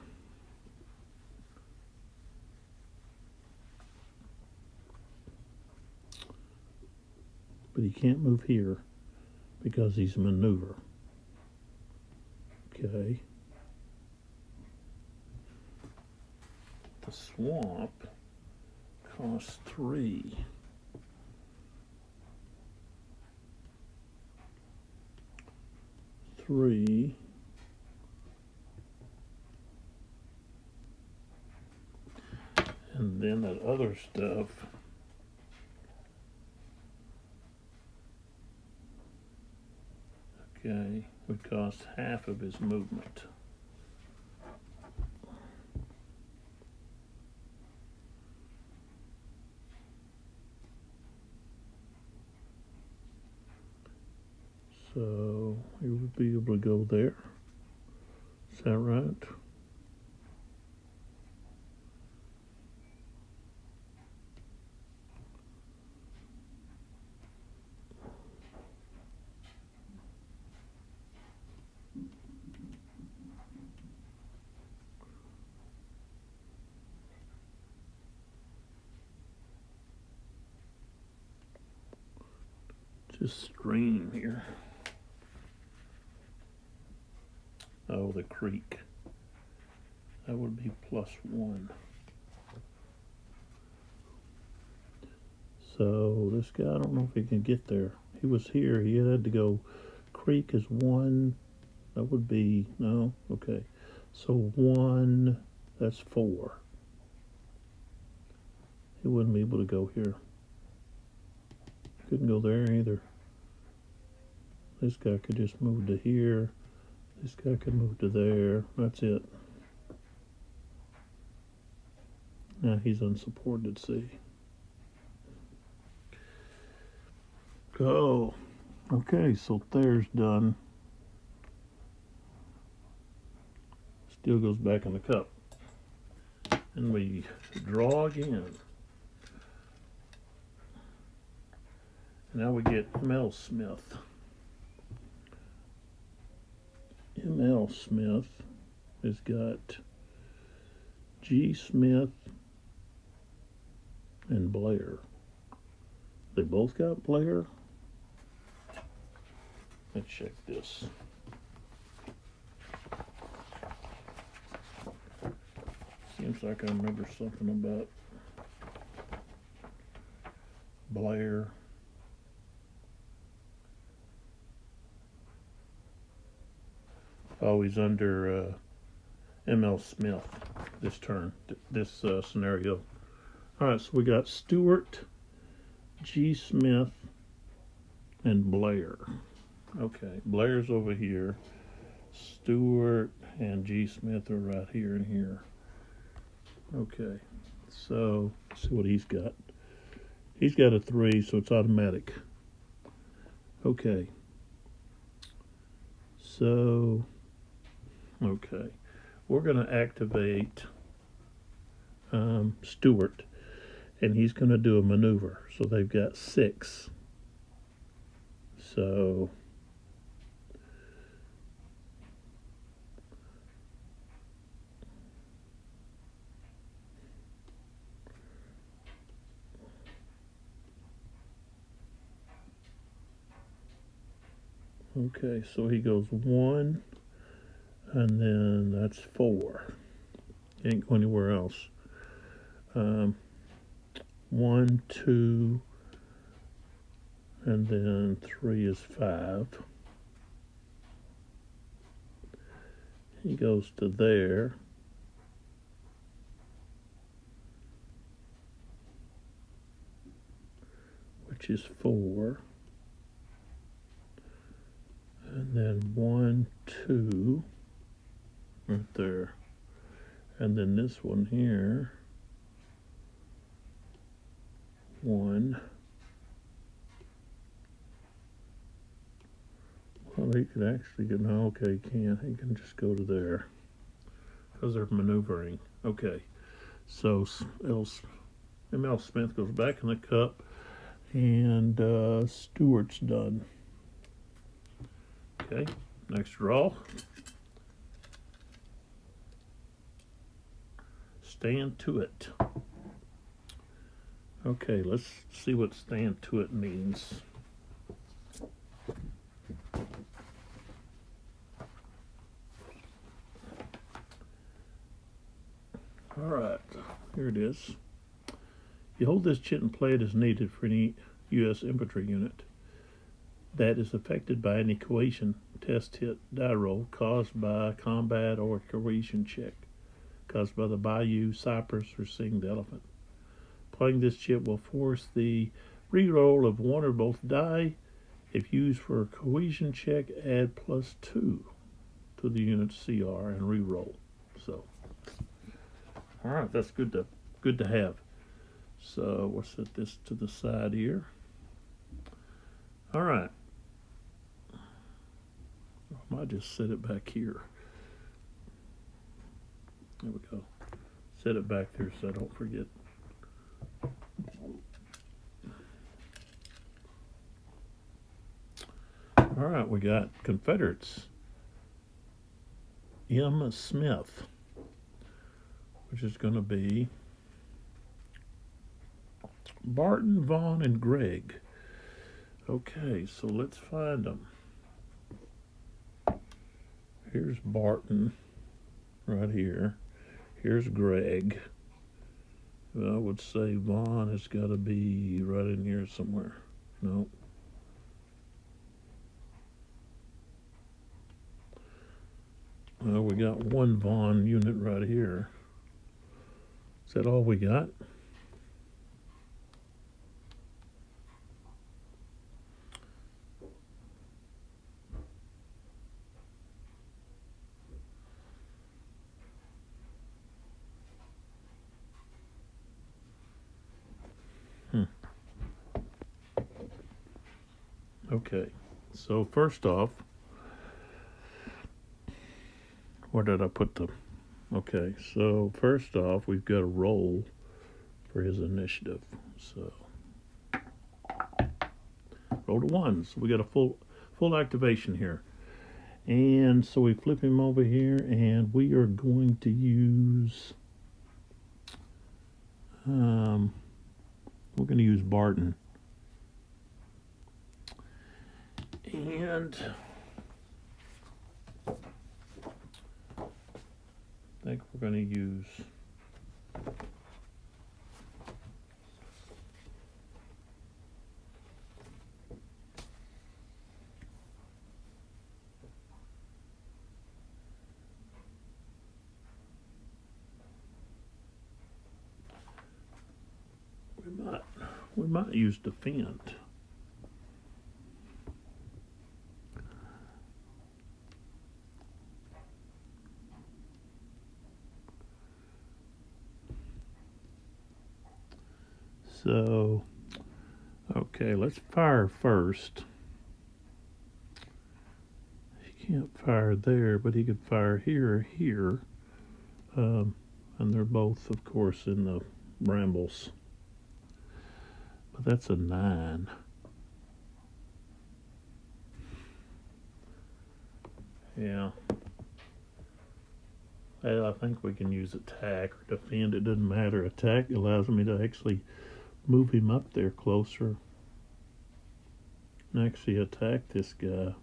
But he can't move here because he's a maneuver. Okay. The swamp costs 3. And then that other stuff would cost half of his movement. So he would be able to go there. Is that right? Just stream here. Oh, the creek. That would be +1. So this guy, I don't know if he can get there. He was here. He had to go. Creek is 1. That would be, no, okay. So 1, that's 4. He wouldn't be able to go here. Couldn't go there either. This guy could just move to here. This guy could move to there. That's it. Now he's unsupported, see. Oh, okay, so there's done. Still goes back in the cup. And we draw again. Now we get M.L. Smith. M.L. Smith has got G. Smith and Blair. They both got Blair? Let's check this. Seems like I remember something about Blair. Oh, he's under M.L. Smith this turn, this scenario. All right, so we got Stewart, G. Smith, and Blair. Okay, Blair's over here. Stewart and G. Smith are right here and here. Okay, so let's see what he's got. He's got a 3, so it's automatic. Okay. So, okay, we're going to activate Stewart, and he's going to do a maneuver. So they've got 6. So okay, so he goes 1, and then that's 4. Ain't go anywhere else. 1, 2, and then 3 is 5. He goes to there. Which is 4. And then 1, 2, right there. And then this one here, 1. Well, he could actually get, no, okay, he can't. He can just go to there because they're maneuvering. Okay, so else M.L. Smith goes back in the cup, and Stewart's done. Okay, next draw. Stand to it. Okay, let's see what stand to it means. All right, here it is. You hold this chit and play it as needed for any U.S. infantry unit that is affected by any cohesion test hit die roll caused by combat or cohesion check caused by the Bayou, Cypress, or Sing the Elephant. Playing this chit will force the re-roll of one or both die. If used for a cohesion check, add +2 to the unit's CR and re-roll. So, all right, that's good to have. So we'll set this to the side here. All right. I might just set it back here. There we go. Set it back there so I don't forget. All right, we got Confederates. M. Smith, which is going to be Barton, Vaughn, and Gregg. Okay, so let's find them. Here's Barton right here. Here's Gregg. I would say Vaughn has got to be right in here somewhere. No. Well, we got one Vaughn unit right here. Is that all we got? Okay, so first off, where did I put them? Okay, so first off, we've got a roll for his initiative. So roll to 1. So we got a full activation here. And so we flip him over here, and we are going to use we're going to use Barton. And I think we're going to use we might use defend. So, okay, let's fire first. He can't fire there, but he could fire here or here. And they're both, of course, in the brambles. But that's a 9. Yeah. I think we can use attack or defend. It doesn't matter. Attack allows me to actually move him up there closer and actually attack this guy.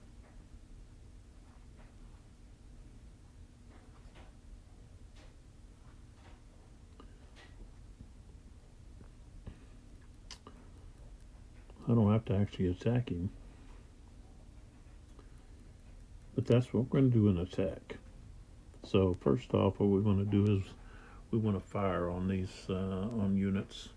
I don't have to actually attack him. But that's what we're going to do, an attack. So first off, what we want to do is we want to fire on these on units.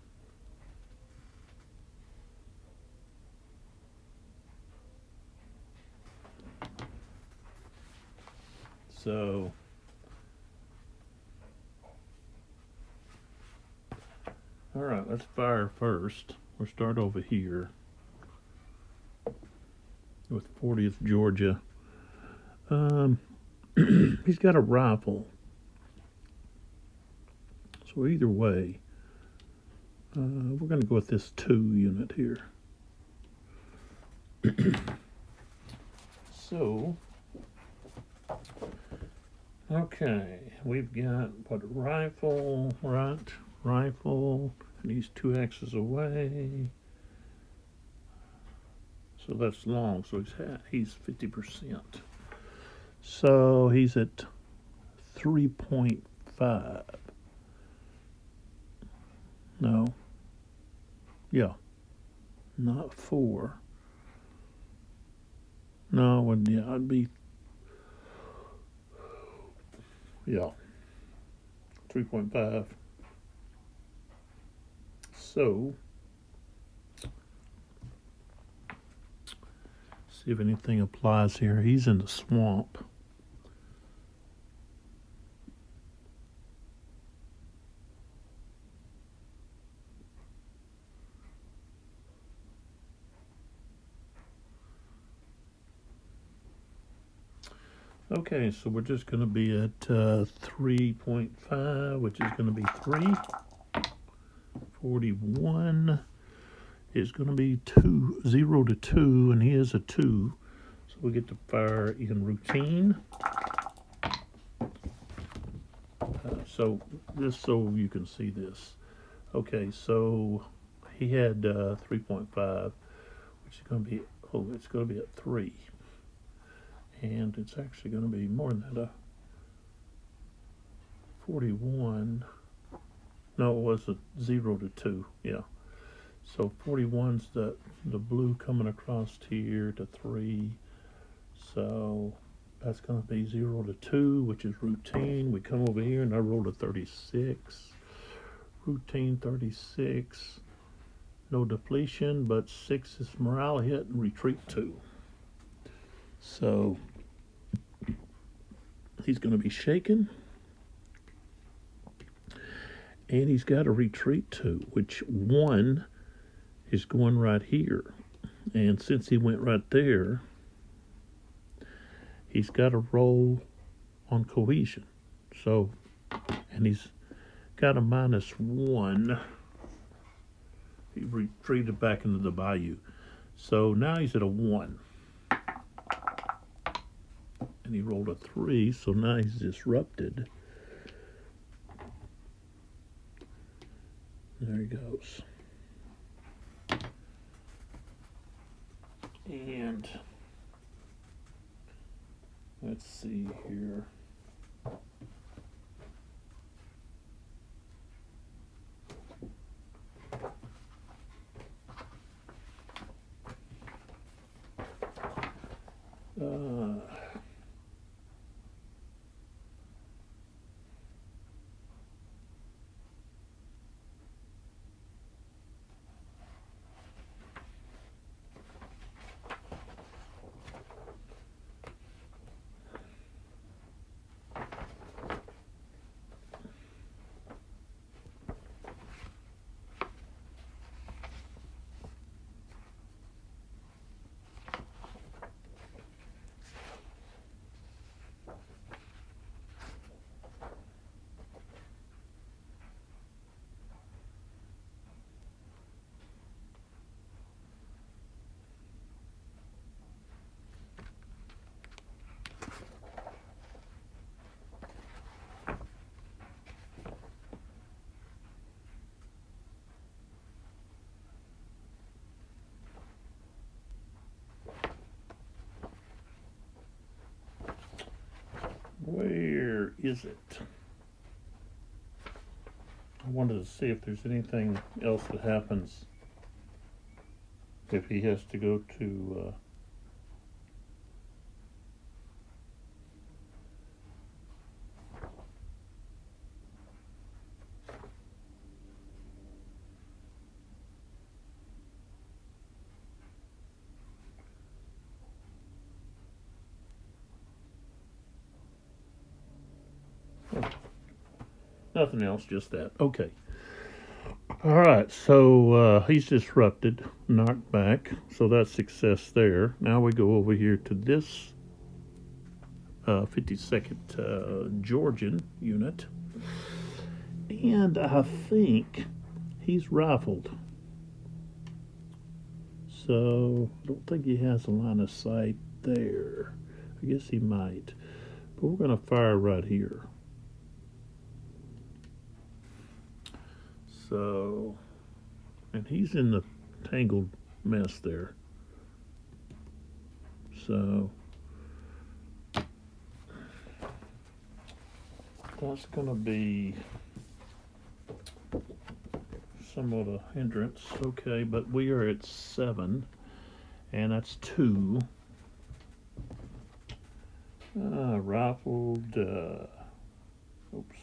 So all right, let's fire first. We'll start over here with 40th Georgia. He's got a rifle. So either way, We're going to go with this 2 unit here. So, okay, we've got what, rifle, right? Rifle, and he's 2 axes away. So that's long, so he's 50%. So he's at 3.5. No. Yeah. Not 4. No, yeah, I'd be, yeah, 3.5. So, see if anything applies here. He's in the swamp. Okay, so we're just going to be at 3.5, which is going to be 3. 41 is going to be 0 to 2, and he is a 2. So we get to fire in routine. So you can see this. Okay, so he had 3.5, which is going to be, it's going to be at 3. And it's actually going to be more than that. 41. No, it was a 0 to 2. Yeah. So 41's the blue coming across here to 3. So that's going to be 0 to 2, which is routine. We come over here and I rolled a 36. Routine 36. No depletion, but 6 is morale hit and retreat 2. So he's going to be shaken. And he's got a retreat 2, which 1 is going right here. And since he went right there, he's got a roll on cohesion. So, and he's got a -1. He retreated back into the Bayou. So now he's at a 1. And he rolled a 3, so now he's disrupted. There he goes. And let's see here. Where is it? I wanted to see if there's anything else that happens if he has to go to nothing else, just that. Okay. All right, so he's disrupted, knocked back, so that's success there. Now we go over here to this 52nd Georgian unit, and I think He's rifled. So I don't think he has a line of sight there. I guess he might. But we're going to fire right here. So, and he's in the tangled mess there. So that's going to be somewhat a hindrance. Okay, but we are at 7, and that's 2. Rifled. Oops.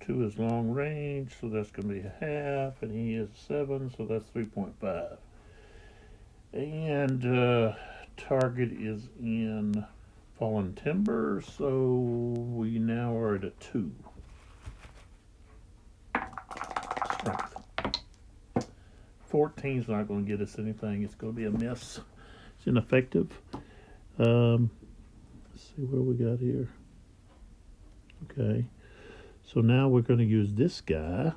2 is long range, so that's going to be a half, and he is 7, so that's 3.5. And target is in fallen timber, so we now are at a 2. Strength. 14 is not going to get us anything. It's going to be a miss. It's ineffective. Let's see what we got here. Okay. So now we're going to use this guy.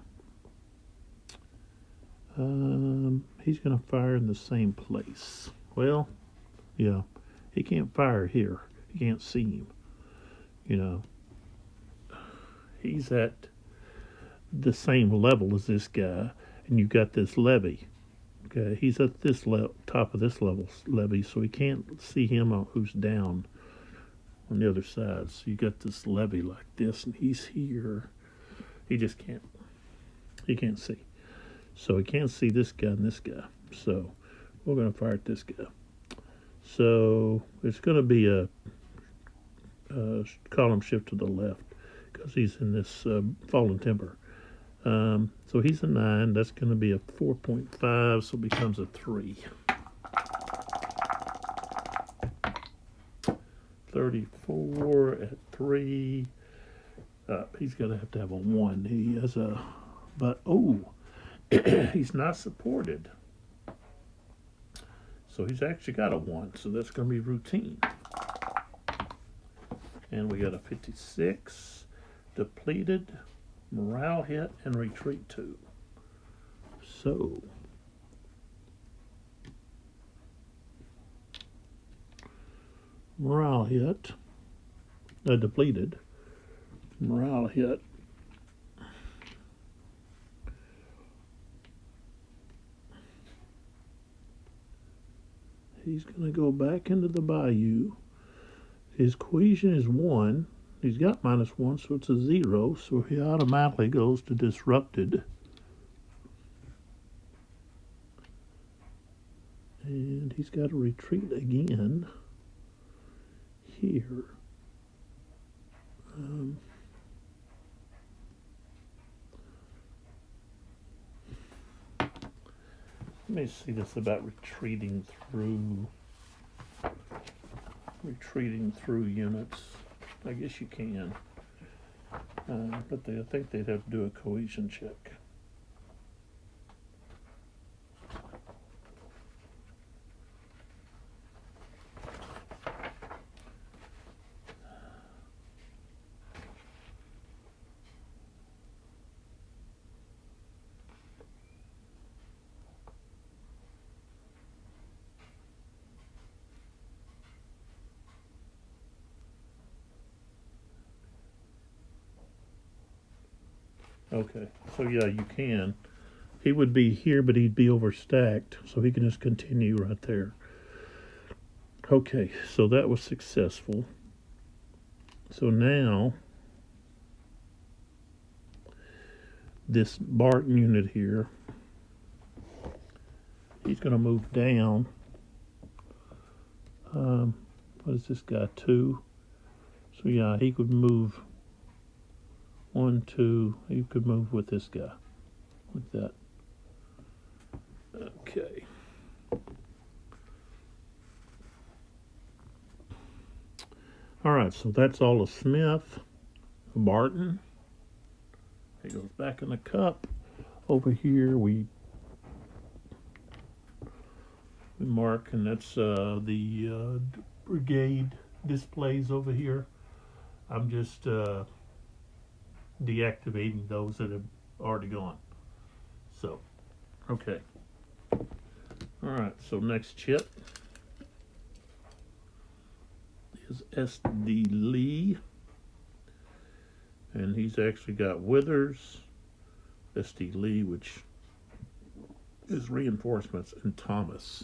He's going to fire in the same place. Well, yeah, he can't fire here. You can't see him. You know, he's at the same level as this guy, and you've got this levee. Okay, he's at this top of this levee, so he can't see him who's down on the other side. So you got this levee like this, and he's here. He just can't. He can't see. So he can't see this guy and this guy. So we're going to fire at this guy. So it's going to be a column shift to the left because he's in this fallen timber. So he's a 9. That's going to be a 4.5, so it becomes a 3. 34 at 3. He's going to have a 1. He has a, but he's not supported. So he's actually got a 1, so that's going to be routine. And we got a 56, depleted, morale hit, and retreat 2. So morale hit, depleted, morale hit. He's going to go back into the Bayou. His cohesion is 1. He's got -1, so it's a 0. So he automatically goes to disrupted. And he's got to retreat again here. Let me see this about retreating through units. I guess you can, but I think they'd have to do a cohesion check. Okay, so yeah, you can. He would be here, but he'd be overstacked, so he can just continue right there. Okay, so that was successful. So now, this Barton unit here, he's going to move down. What is this guy, 2? So yeah, he could move 1, 2. You could move with this guy, like that. Okay. All right, so that's all of Smith. Barton. He goes back in the cup. Over here, we mark, and that's the brigade displays over here. I'm just deactivating those that have already gone. So, okay. Alright, so next chip is SD Lee. And he's actually got Withers, SD Lee, which is reinforcements, and Thomas.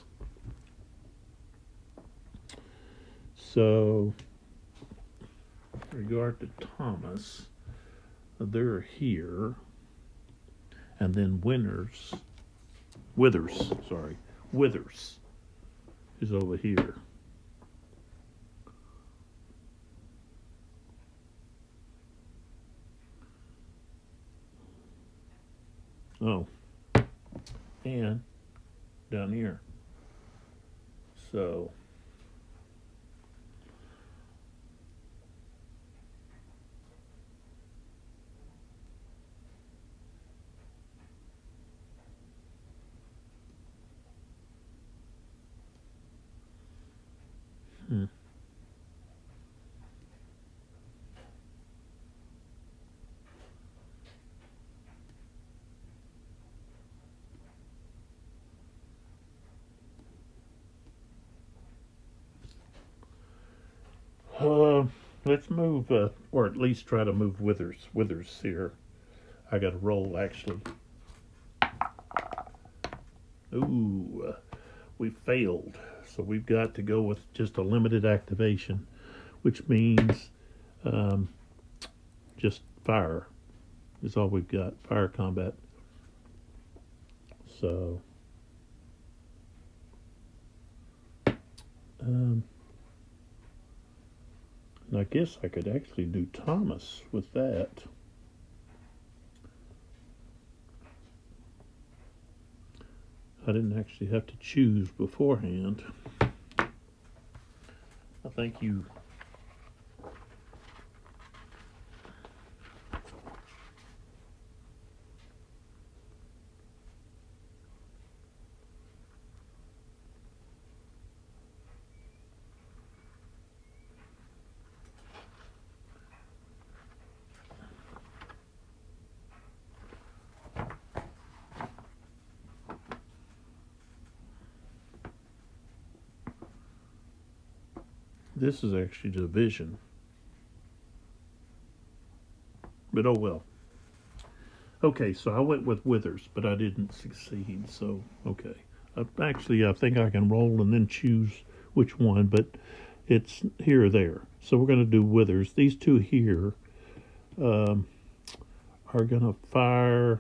So, in regard to Thomas, they're here, and then Withers is over here. Oh, and down here. So, let's move, or at least try to move Withers here. I got to roll, actually. Ooh, we failed. So we've got to go with just a limited activation, which means just fire is all we've got. Fire combat. So, I guess I could actually do Thomas with that. I didn't actually have to choose beforehand. I think you this is actually division. But oh well. Okay, so I went with Withers, but I didn't succeed, so okay. Actually, I think I can roll and then choose which one, but it's here or there. So we're going to do Withers. These two here are going to fire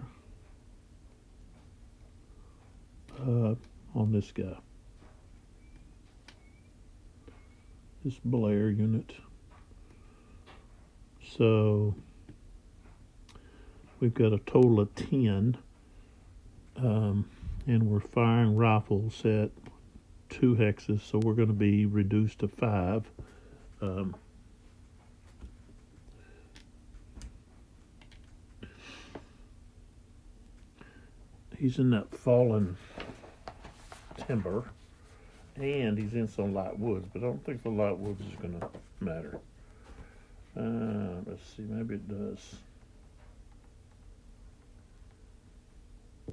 on this guy. This Blair unit. So we've got a total of 10, and we're firing rifles at 2 hexes, so we're going to be reduced to 5. He's in that fallen timber, and he's in some light woods, but I don't think the light woods is going to matter. Let's see, maybe it does.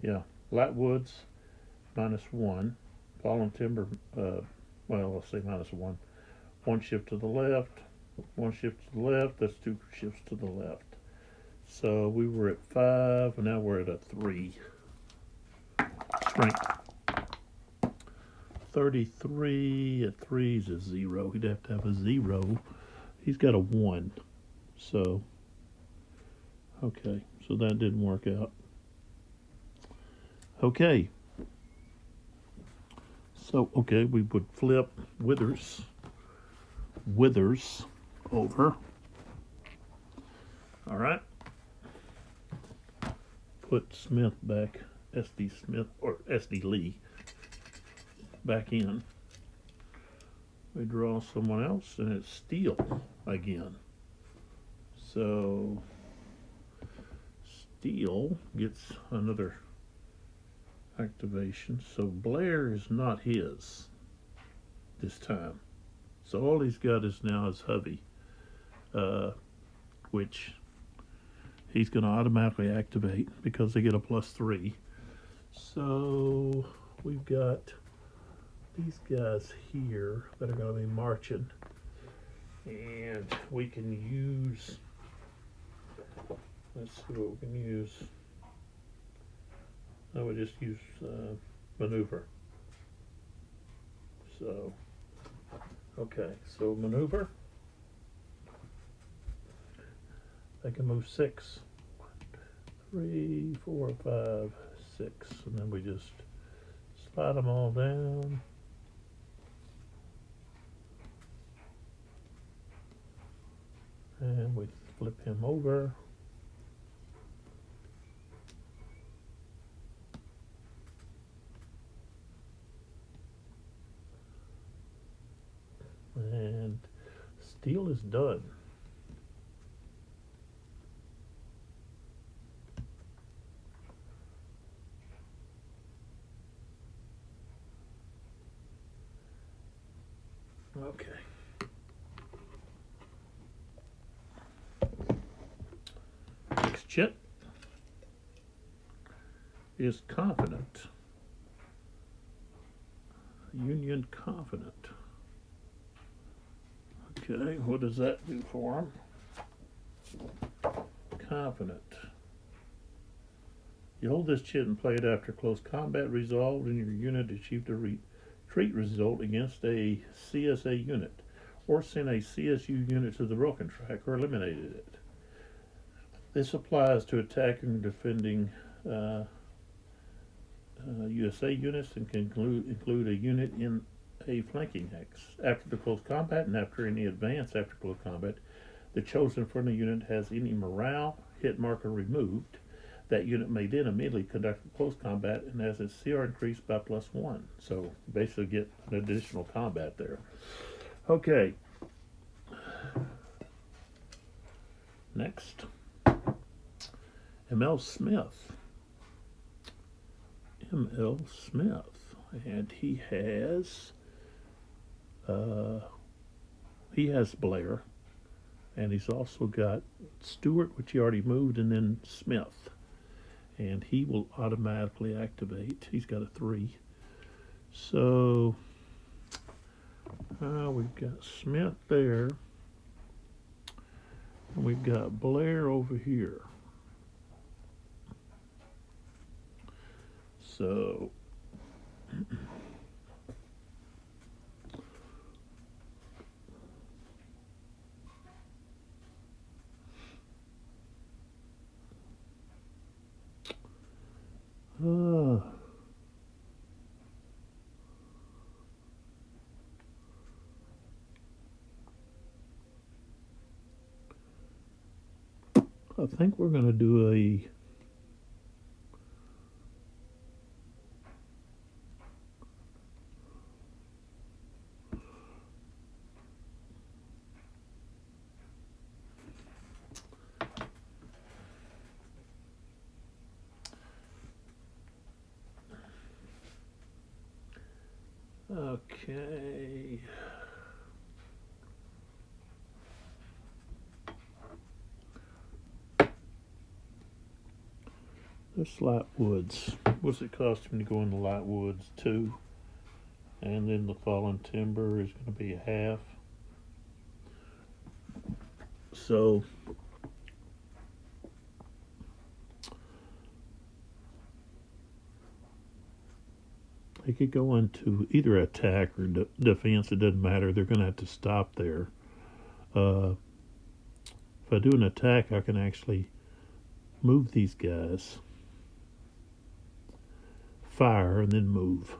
Yeah, light woods, -1. Fallen timber, well, let's say -1. 1 shift to the left, 1 shift to the left, that's 2 shifts to the left. So we were at 5, and now we're at a 3. Strength. 33 at 3 is a 0. He'd have to have a 0. He's got a 1. So, okay. So that didn't work out. Okay. So, okay, we would flip Withers over. All right. Put Smith back, SD Smith, or SD Lee, back in. We draw someone else, and it's Steele again. So Steele gets another activation. So Blair is not his this time. So all he's got is now his hubby, which he's going to automatically activate because they get a +3. So we've got these guys here that are going to be marching, and we can use, let's see what we can use. I would just use maneuver. So, okay, so maneuver. They can move 6, 3, 4, 5, 6, and then we just slide them all down. And we flip him over. And steel is done. Okay. Next chit is confident. Union confident. Okay, what does that do for him? Confident. You hold this chit and play it after close combat resolved, and your unit achieved a retreat result against a CSA unit, or sent a CSU unit to the broken track, or eliminated it. This applies to attacking and defending USA units, and can include a unit in a flanking hex. After the close combat and after any advance after close combat, the chosen friendly unit has any morale hit marker removed. That unit may then immediately conduct close combat and has its CR increased by +1. So basically get an additional combat there. Okay. Next. M.L. Smith. M.L. Smith. And he has Blair, and he's also got Stewart, which he already moved, and then Smith, and he will automatically activate. He's got a 3. So we've got Smith there, and we've got Blair over here. So I think we're going to do a okay. This light woods. What's it cost him to go in the light woods? 2. And then the fallen timber is going to be a half. So they could go into either attack or defense. It doesn't matter. They're going to have to stop there. If I do an attack, I can actually move these guys, fire, and then move.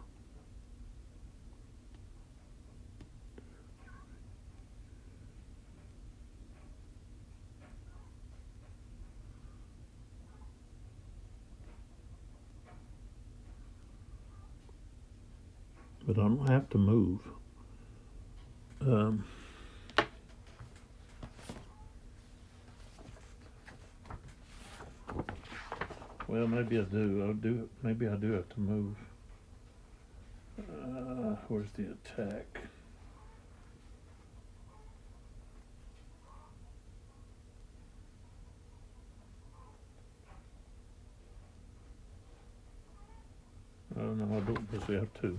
But I don't have to move. Well, maybe I do. Maybe I do have to move. Where's the attack? no, I don't guess we have two.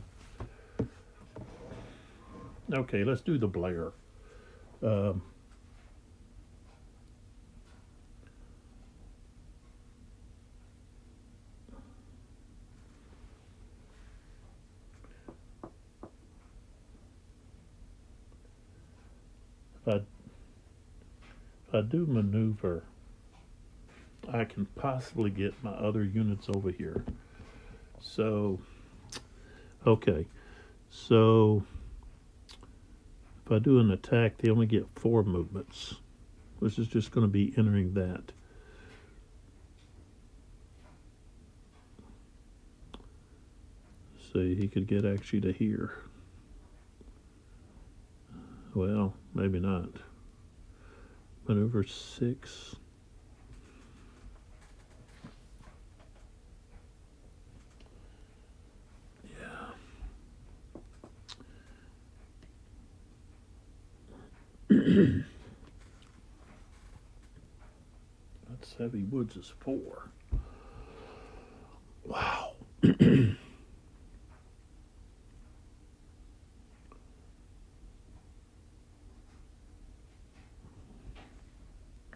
Okay, let's do the Blair. Um, if I do maneuver, I can possibly get my other units over here. So, okay. So, if I do an attack, they only get 4 movements, which is just going to be entering that. See, he could get actually to here. Well, maybe not. Maneuver 6. That's Heavy Woods is 4. Wow.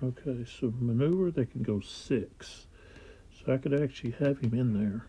Okay, so maneuver, they can go 6. So I could actually have him in there.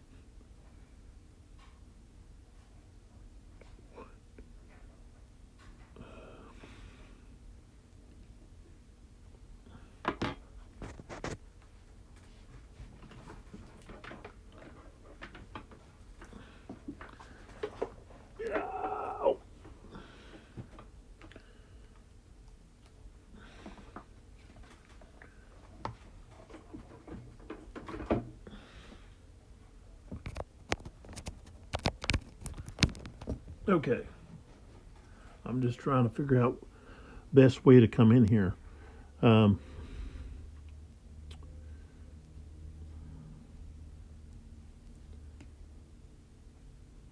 Okay. I'm just trying to figure out best way to come in here.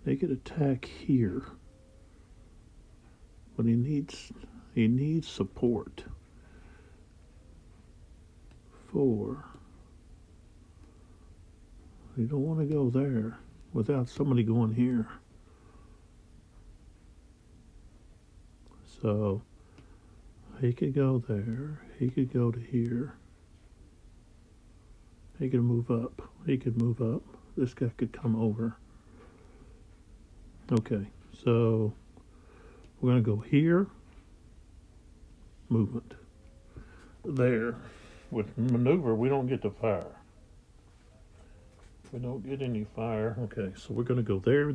They could attack here, but he needs support. 4. You don't want to go there without somebody going here. So he could go there. He could go to here. He could move up. He could move up. This guy could come over. Okay, so we're going to go here. Movement. There. With maneuver, we don't get to fire. We don't get any fire. Okay, so we're going to go there.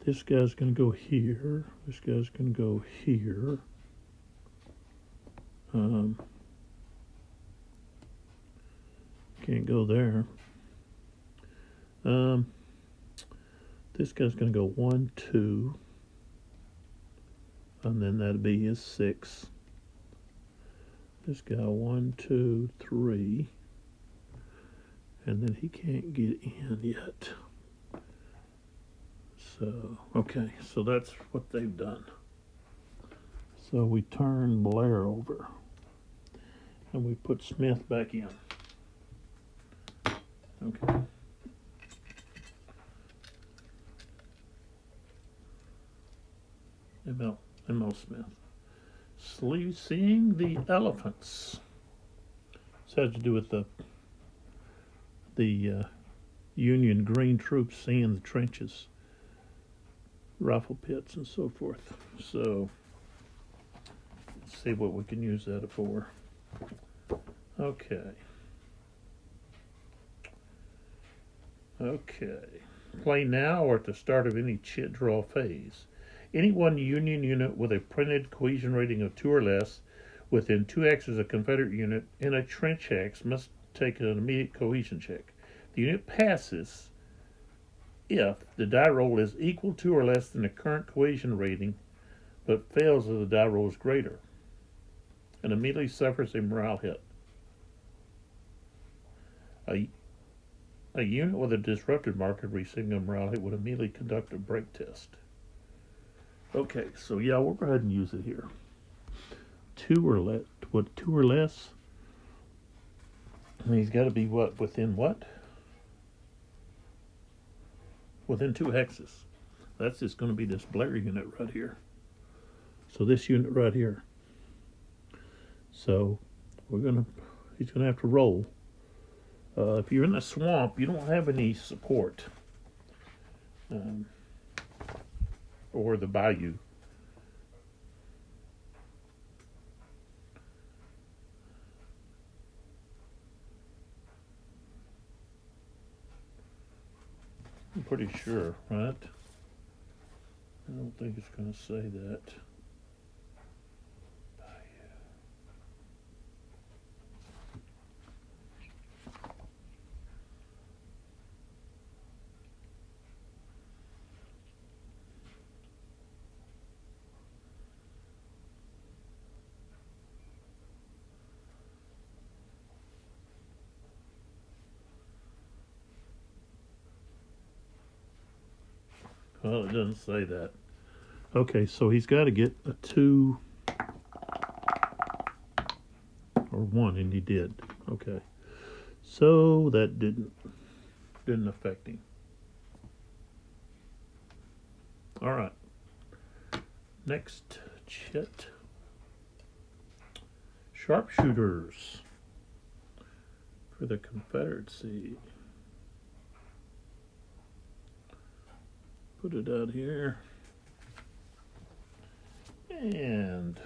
This guy's going to go here. This guy's going to go here. Can't go there. This guy's going to go 1, 2. And then that'd be his 6. This guy 1, 2, 3. And then he can't get in yet. So, okay, so that's what they've done. So we turn Blair over. And we put Smith back in. Okay. M.L. Smith. Seeing the elephants. This has to do with the Union Green troops seeing the trenches, rifle pits, and so forth. So, let's see what we can use that for. Okay. Play now or at the start of any chit draw phase. Any one Union unit with a printed cohesion rating of 2 or less within 2x of a Confederate unit in a trench X must take an immediate cohesion check. The unit passes if the die roll is equal to or less than the current cohesion rating, but fails if the die roll is greater, and immediately suffers a morale hit. A unit with a disrupted marker receiving a morale hit would immediately conduct a break test. Okay, so yeah, we'll go ahead and use it here. 2 or less. What, 2 or less? I mean, he's got to be what? Within what? within 2 hexes. That's just going to be this Blair unit right here. So this unit right here. So he's gonna have to roll. If you're in the swamp, you don't have any support, or the bayou. I'm pretty sure, right? I don't think it's gonna say that. Well, it doesn't say that. Okay, so he's got to get a 2 or 1, and he did. Okay, so that didn't affect him. All right. Next, Chet. Sharpshooters for the Confederacy. Put it out here. And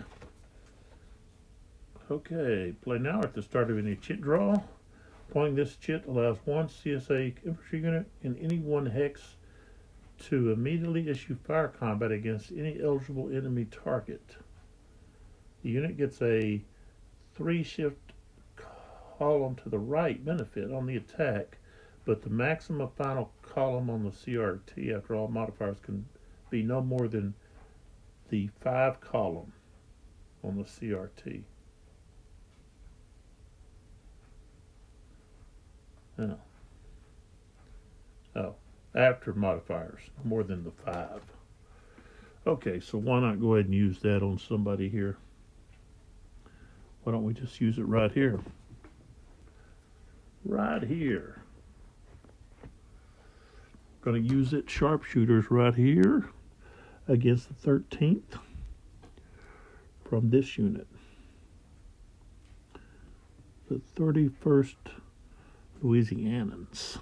okay, play now at the start of any chit draw. Playing this chit allows one CSA infantry unit in any 1 hex to immediately issue fire combat against any eligible enemy target. The unit gets a 3 shift column to the right benefit on the attack, but the maximum final column on the CRT after all modifiers can be no more than the 5 column on the CRT. Oh, after modifiers, more than the 5. Okay, so why not go ahead and use that on somebody here? Why don't we just use it right here? Right here. Going to use it sharpshooters right here against the 13th from this unit. The 31st Louisianans.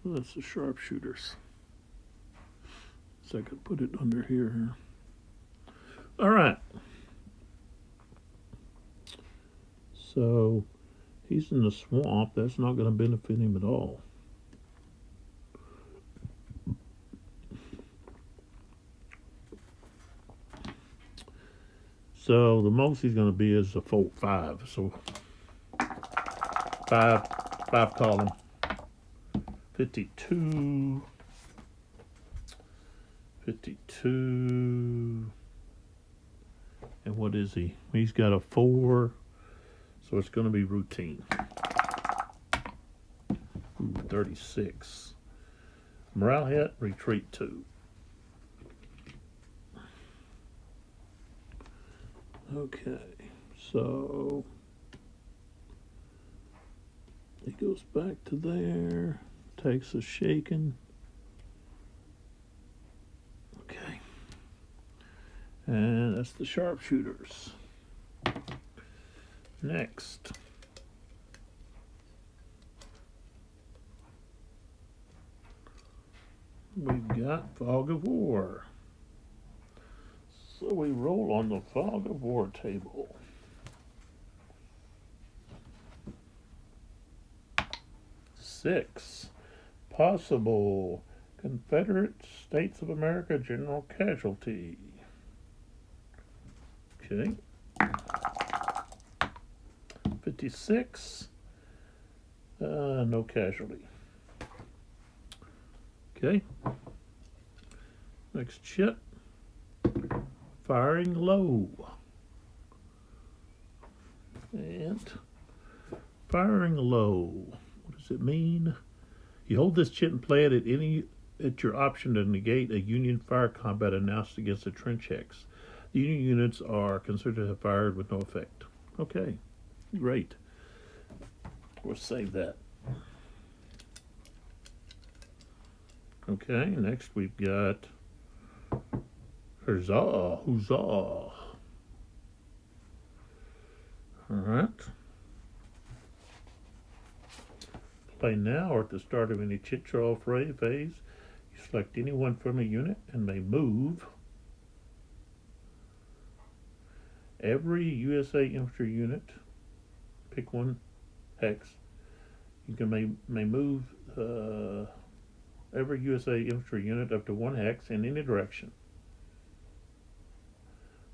That's the sharpshooters. So I could put it under here. All right. So he's in the swamp. That's not going to benefit him at all. So the most he's going to be is a 5. So 5 column. 52. And what is he? He's got a 4. So it's going to be routine. 36. Morale hit, retreat 2. Okay, so he goes back to there, takes a shaking. Okay, and that's the sharpshooters. Next, we've got Fog of War. So we roll on the Fog of War table. Six, possible Confederate States of America general casualty. Okay. 56, no casualty. Okay. Next chit. Firing low. And firing low. What does it mean? You hold this chit and play it at your option to negate a Union fire combat announced against a trench hex. The Union units are considered to have fired with no effect. Okay, great. We'll save that. Okay, next we've got Huzzah, Huzzah. All right. Play now or at the start of any Chickasaw phase. You select any one from a unit and may move every USA infantry unit. Pick one hex. You can may move every USA infantry unit up to one hex in any direction.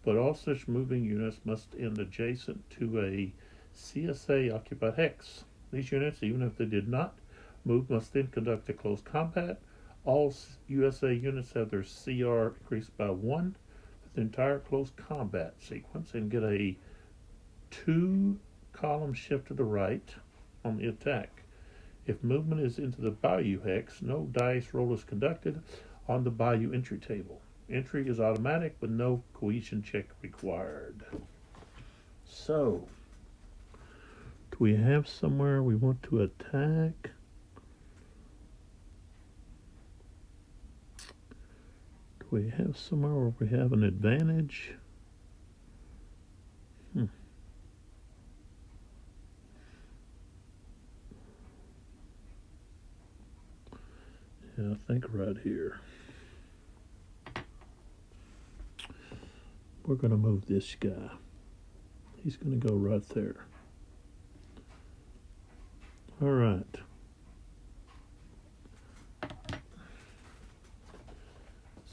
But all such moving units must end adjacent to a CSA occupied hex. These units, even if they did not move, must then conduct a close combat. All USA units have their CR increased by 1 for the entire close combat sequence and get a 2-column shift to the right on the attack. If movement is into the Bayou hex, no dice roll is conducted on the Bayou entry table. Entry is automatic, but no cohesion check required. So, do we have somewhere we want to attack? Do we have somewhere where we have an advantage? Yeah, I think right here. We're going to move this guy. He's going to go right there. All right.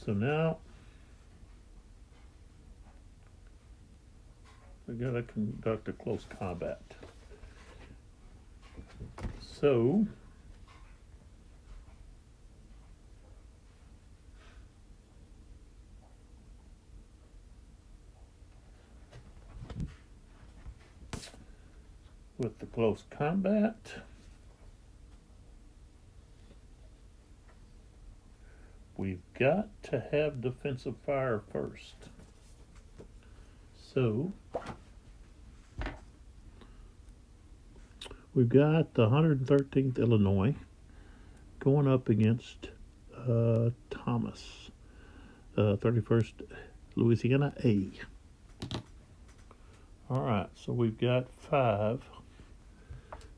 So now we got to conduct a close combat. So with the close combat, we've got to have defensive fire first. So we've got the 113th Illinois going up against Thomas, 31st Louisiana A. All right, so we've got 5.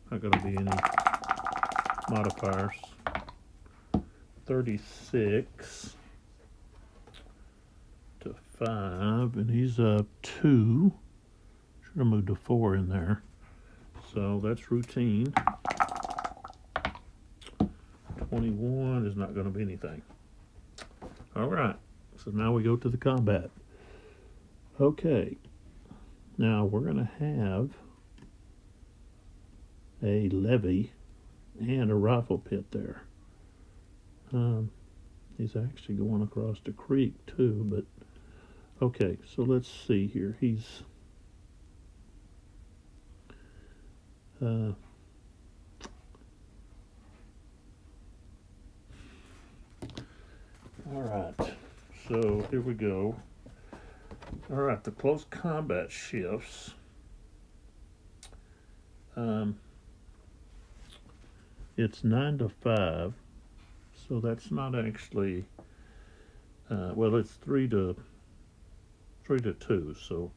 Not going to be any modifiers. 36 to 5, and he's up 2. Should have moved a 4 in there. So that's routine. 21 is not going to be anything. All right, so now we go to the combat. Okay, now we're going to have a levee and a rifle pit there. He's actually going across the creek too, but okay, so let's see here. He's all right, so here we go. All right, the close combat shifts. It's 9 to 5, so that's not actually. Well, it's 3 to 2. So,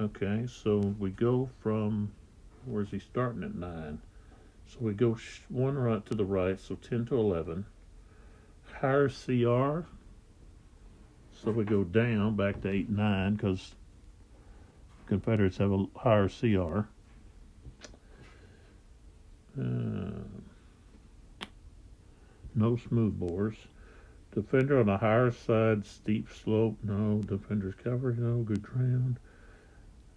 okay, so we go from where's he starting at 9? So we go one right to the right, so 10 to 11. Higher CR. So we go down back to 8, 9 because Confederates have a higher CR. No smooth bores. Defender on the higher side, steep slope, no. Defender's cover, no. Good ground.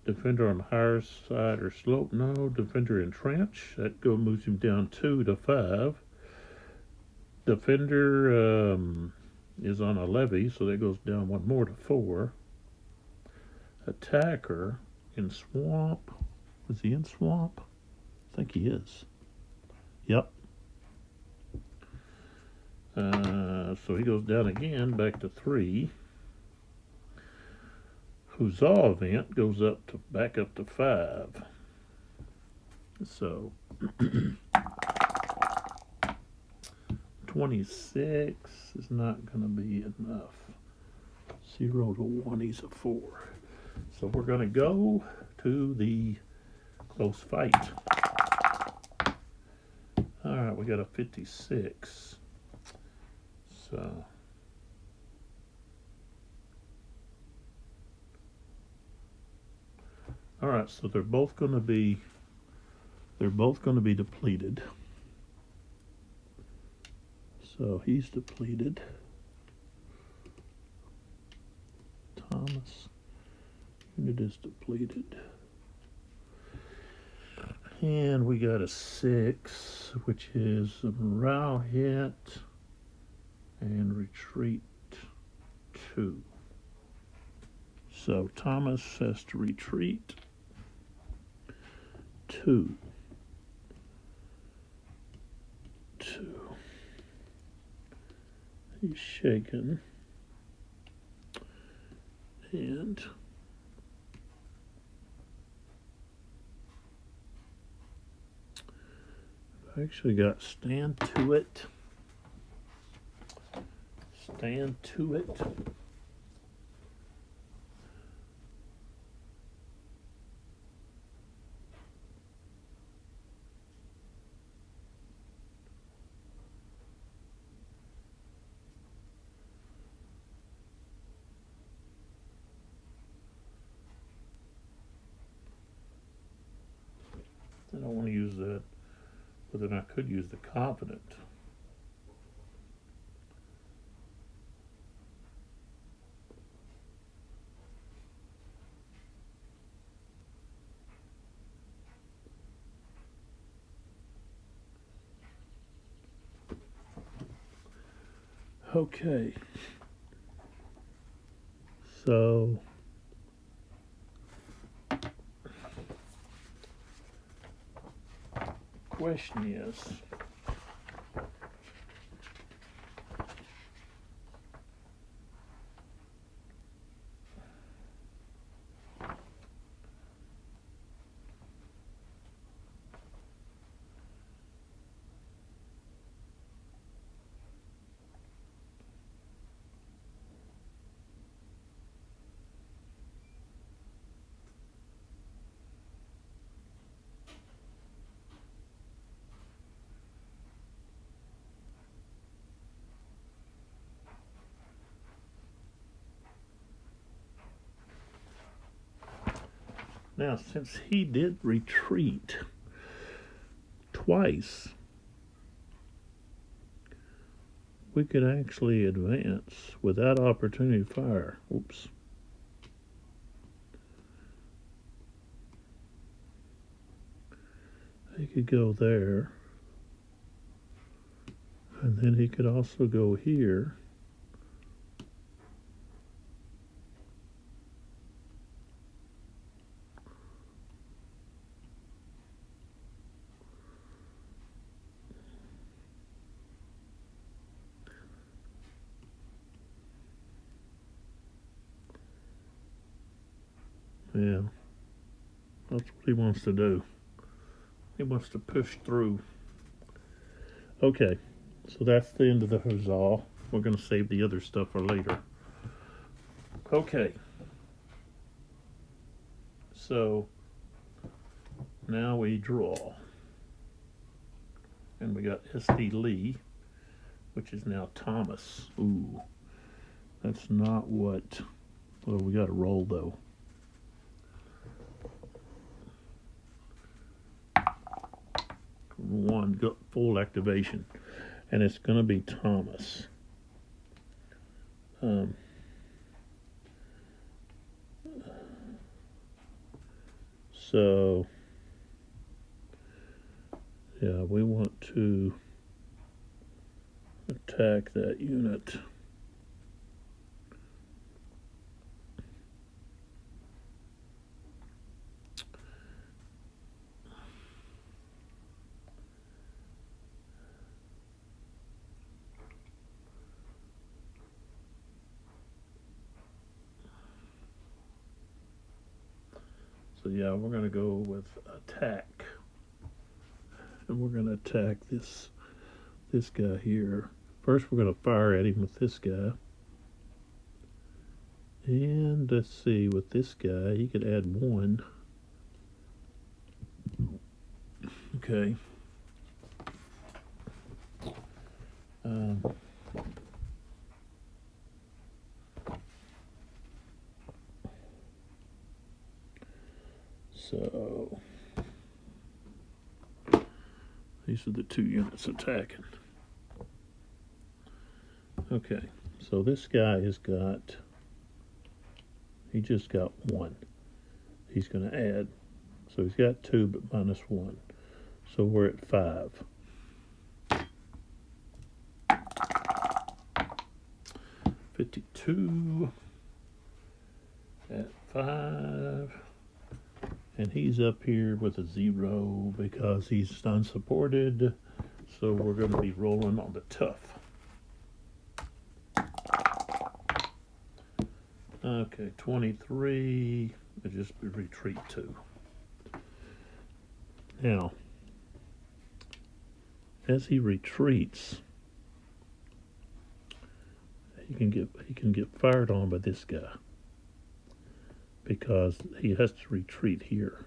Defender on the higher side or slope, no. Defender in trench, that moves him down 2 to 5. Defender is on a levee, so that goes down 1 more to 4. Attacker in swamp. Is he in swamp? I think he is. Yep. So he goes down again, back to 3. Huzzah event goes back up to 5. So 26 is not going to be enough. 0 to 1 is a 4. So we're going to go to the close fight. All right, we got a 56. So all right, so they're both going to be depleted. So he's depleted. Thomas unit is depleted. And we got a 6, which is a morale hit and retreat 2. So Thomas has to retreat 2. He's shaken. And I actually got stand to it. Stand to it. I don't want to use that, but then I could use the confident. Okay. So question is, now since he did retreat twice, we could actually advance without opportunity fire. Oops. He could go there, and then he could also go here. Yeah, that's what he wants to do. He wants to push through. Okay, so that's the end of the huzzah. We're going to save the other stuff for later. Okay, so now we draw. And we got S.D. Lee, which is now Thomas. Ooh, that's not what... Well, we got to roll, though. One, full activation. And it's going to be Thomas. So, yeah, we want to attack that unit. So yeah, we're going to go with attack. And we're going to attack this guy here. First, we're going to fire at him with this guy. And let's see, with this guy, he could add 1. Okay. So these are the 2 units attacking. Okay, so this guy he just got 1. He's going to add, so he's got 2 but -1. So we're at 5. $52 at 5. And he's up here with a 0 because he's unsupported. So we're going to be rolling on the tough. Okay, 23. It'll just be retreat 2. Now, as he retreats, he can get fired on by this guy because he has to retreat here.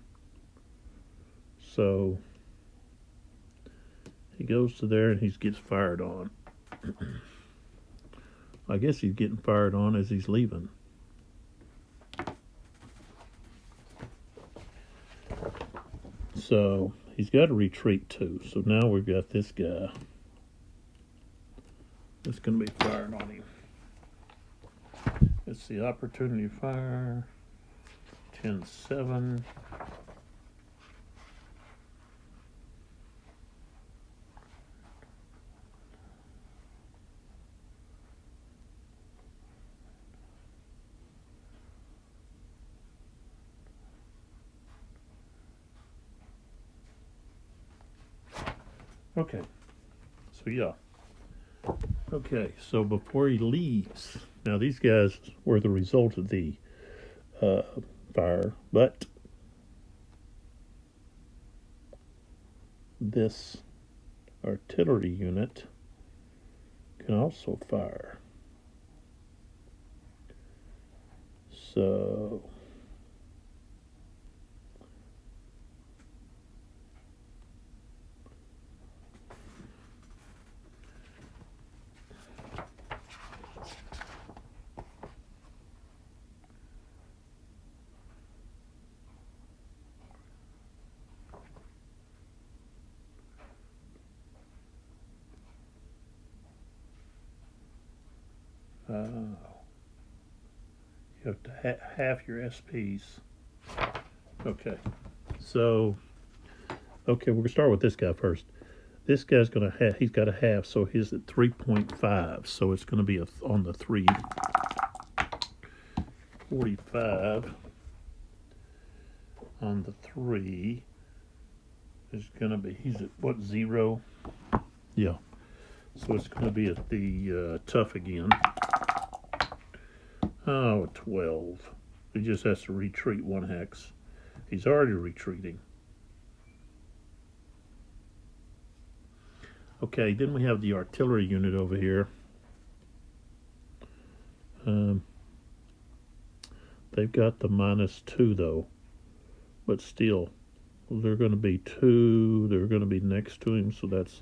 So he goes to there and he gets fired on. I guess he's getting fired on as he's leaving. So he's got to retreat too. So now we've got this guy that's going to be firing on him. It's the opportunity fire. 10-7. Okay, so yeah. Okay, so before he leaves, now these guys were the result of the fire, but this artillery unit can also fire. So you have to half your SPs. Okay, so okay, we're gonna start with this guy first. This guy's gonna have, he's got a half, so he's at 3.5. So it's gonna be on the 345 on the 3 is gonna be, he's at what, 0? Yeah. So it's gonna be at the tough again. Oh, 12. He just has to retreat 1 hex. He's already retreating. Okay, then we have the artillery unit over here. They've got the -2 though, but still, they're going to be 2. They're going to be next to him, so that's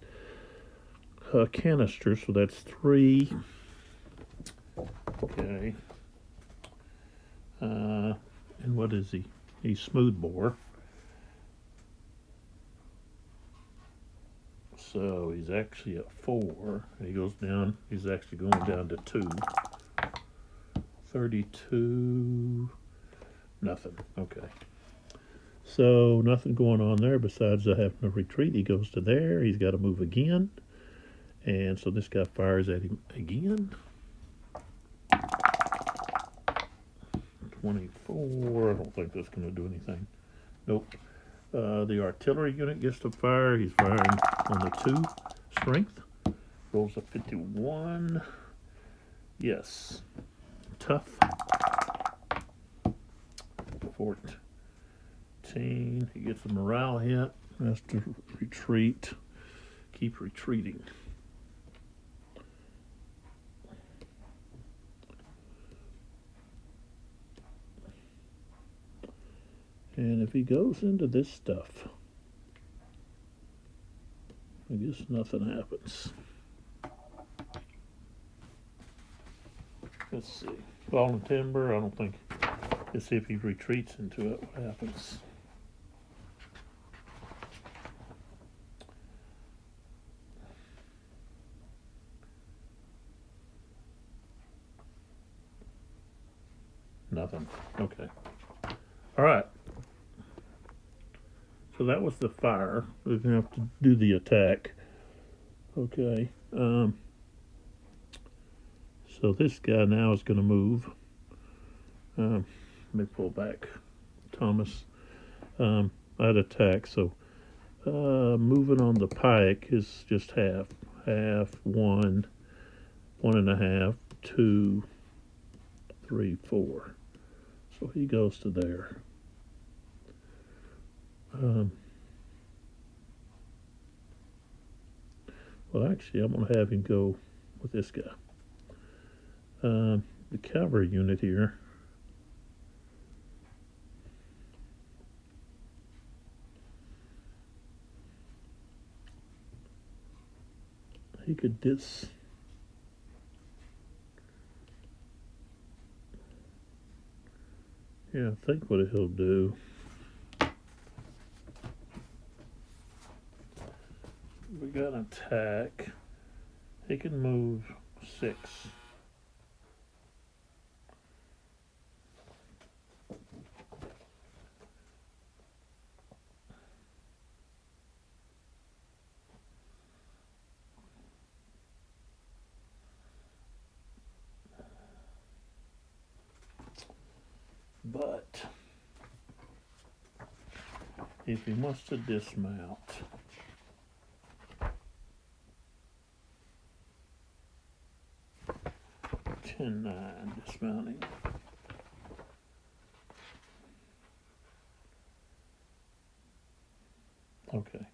a canister, so that's 3. Okay. And what is he? He's smoothbore. So he's actually at 4. He goes down. He's actually going down to 2. 32. Nothing. Okay. So nothing going on there besides having to retreat. He goes to there. He's got to move again. And so this guy fires at him again. 24. I don't think that's going to do anything. Nope. The artillery unit gets to fire. He's firing on the 2 strength. Rolls up 51. Yes. Tough. 14. He gets a morale hit. Has to retreat. Keep retreating. And if he goes into this stuff, I guess nothing happens. Let's see. Fallen timber, I don't think. Let's see if he retreats into it, what happens. Nothing. Okay. All right. So that was the fire. We're going to have to do the attack. Okay. So this guy now is going to move. Let me pull back. Thomas. I'd attack. So moving on the pike is just half. Half, 1, 1.5, 2, 3, 4. So he goes to there. Well, actually, I'm going to have him go with this guy. The cavalry unit here. He could Yeah, I think what he'll do. We got an attack. He can move 6. But if he wants to dismount, dismounting. Okay.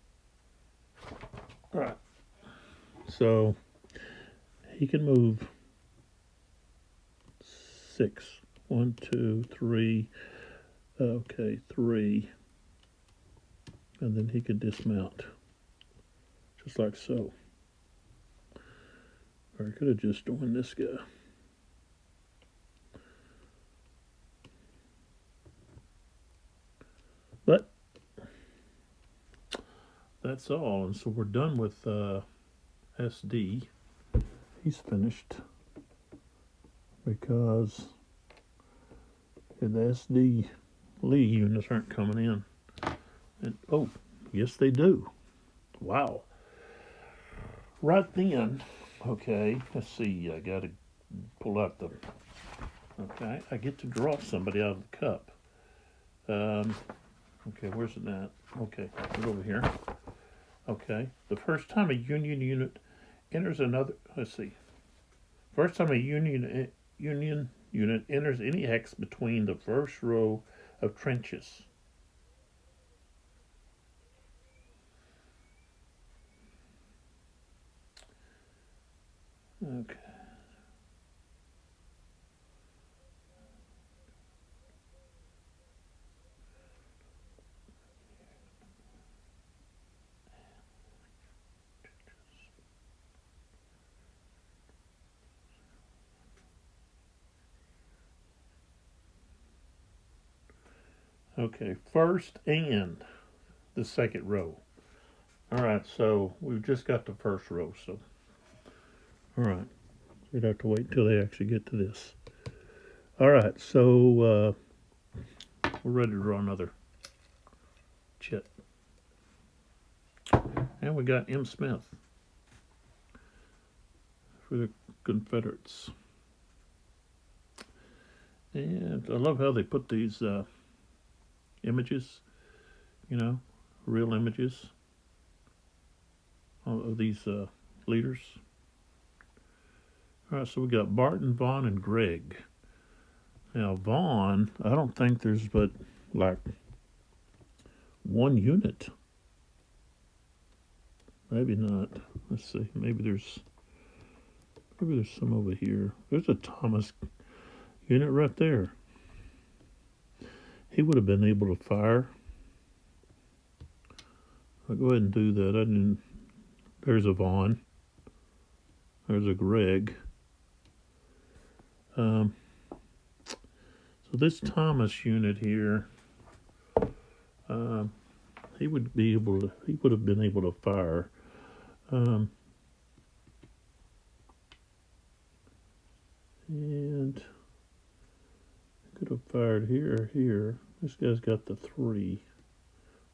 All right. So he can move 6. 1, 2, 3. Okay, 3. And then he could dismount. Just like so. Or he could have just joined this guy. But that's all. And so we're done with SD. He's finished. Because the SD Lee units aren't coming in. And oh, yes they do. Wow. Right then, okay, let's see, I gotta pull out the, okay, I get to draw somebody out of the cup. Okay, where's it at? Okay, it's over here. Okay, the first time a Union unit enters another, let's see. First time a Union unit enters any hex between the first row of trenches. Okay. Okay, first and the second row. All right, so we've just got the first row, so. All right, we'd have to wait until they actually get to this. All right, so we're ready to draw another chit. And we got M. Smith for the Confederates. And I love how they put these images, real images of these leaders. All right, so we got Barton, Vaughn, and Gregg. Now, Vaughn, I don't think there's but like one unit. Maybe not. Let's see. Maybe there's some over here. There's a Thomas unit right there. he would have been able to fire. I'll go ahead and do that. I didn't. There's a Vaughn. There's a Greg. So this Thomas unit here, he would be able to. He would have been able to fire. And could have fired here. This guy's got the 3.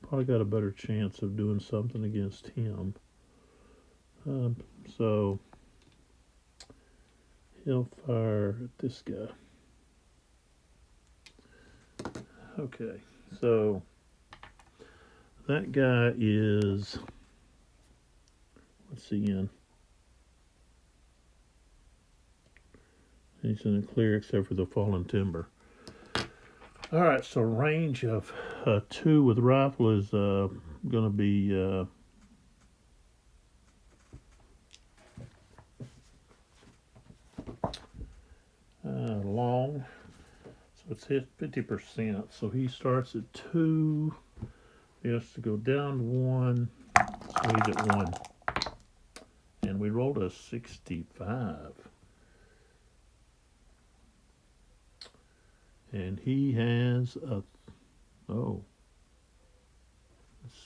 Probably got a better chance of doing something against him. So he'll fire at this guy. Okay, so that guy is, what's he in? He's in the clear except for the fallen timber. All right, so range of 2 with rifle is going to be long. So it's hit 50%. So he starts at 2. He has to go down 1. So he's at 1. And we rolled a 65. And he has a, let's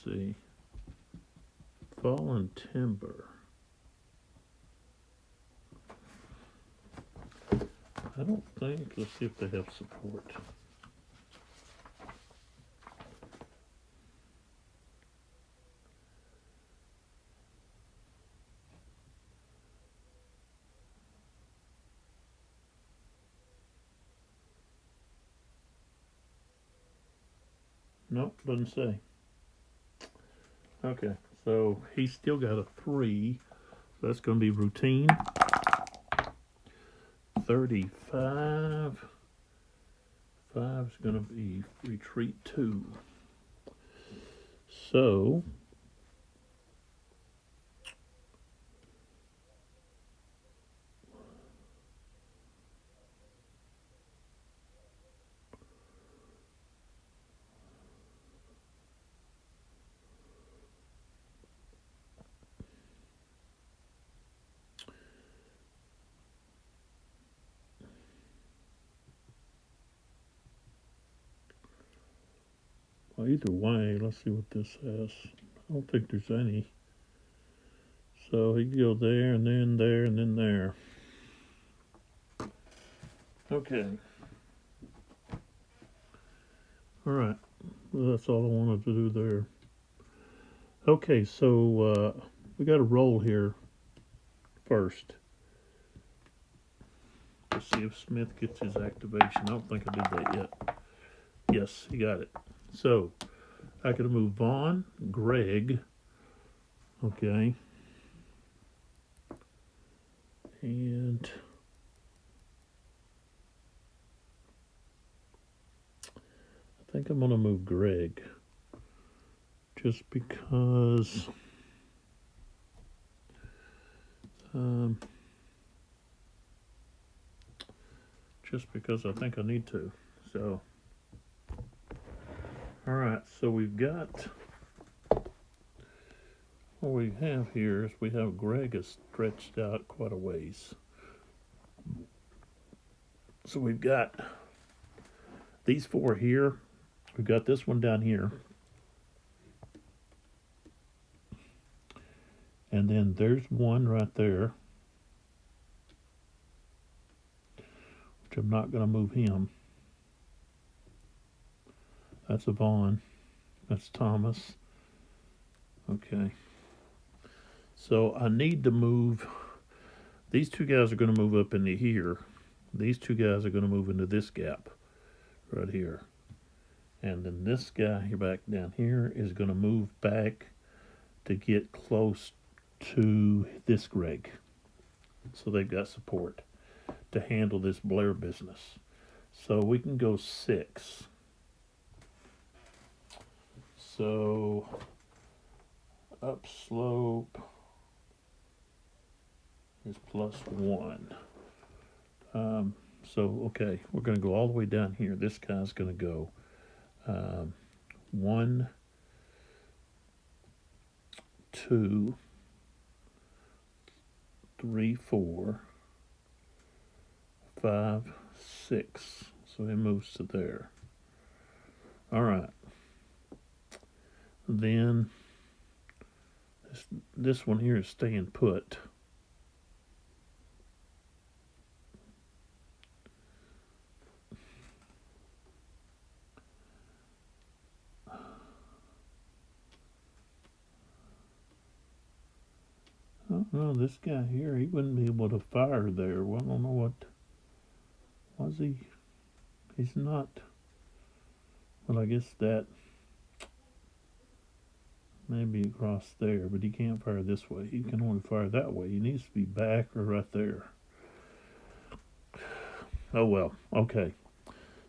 see, fallen timber. I don't think, let's see if they have support. Nope, doesn't say. Okay, so he's still got a 3. So that's going to be routine. 35. 5 is going to be retreat 2. So well, either way, let's see what this has. I don't think there's any. So he can go there and then there and then there. Okay. All right. Well, that's all I wanted to do there. Okay, so we got a roll here first. Let's see if Smith gets his activation. I don't think I did that yet. Yes, he got it. So I could move Vaughn, Greg. Okay. And I think I'm going to move Greg. Just because I think I need to. So, all right. So we've got, what we have here is we have Greg is stretched out quite a ways. So we've got these 4 here. We've got this one down here. And then there's one right there, which I'm not going to move him. That's a Vaughn. That's Thomas. Okay. So I need to move. These 2 guys are going to move up into here. These 2 guys are going to move into this gap right here. And then this guy here back down here is going to move back to get close to this Greg. So they've got support to handle this Blair business. So we can go 6. So upslope is +1. So, okay, we're going to go all the way down here. This guy's going to go 1, 2, 3, 4, 5, 6. So it moves to there. All right. Then this one here is staying put. Oh, no, this guy here, he wouldn't be able to fire there. Well, I don't know what. Was he? He's not. Well, I guess that maybe across there, but he can't fire this way. He can only fire that way. He needs to be back or right there. Oh, well. Okay.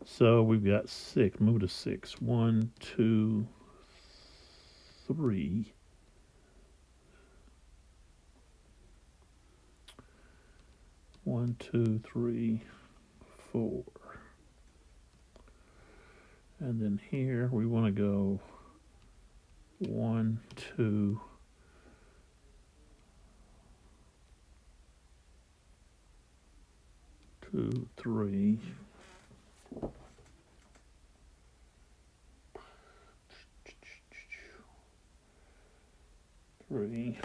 So we've got 6. Move to 6. 1, 2, 3. 1, 2, 3, 4. And then here we want to go 1, 2, 2, 3. 3,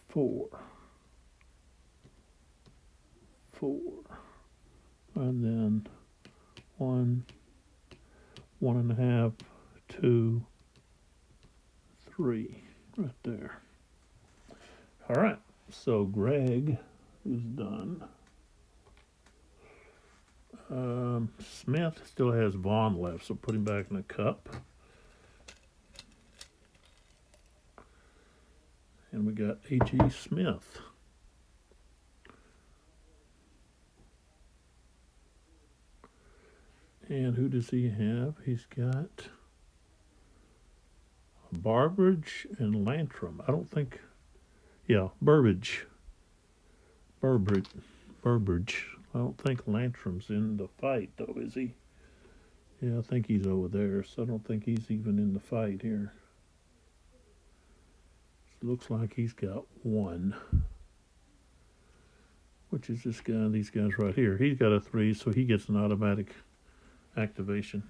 4, 4, and then 1, 1.5, 2, 3, right there. All right, so Greg is done. Smith still has Vaughn left, so put him back in the cup. And we got A.G. Smith. And who does he have? He's got Barbridge and Lantrum. I don't think, yeah, Burbridge. I don't think Lantrum's in the fight, though, is he? Yeah, I think he's over there, so I don't think he's even in the fight here. Looks like he's got 1, which is this guy, these guys right here. He's got a 3, so he gets an automatic activation.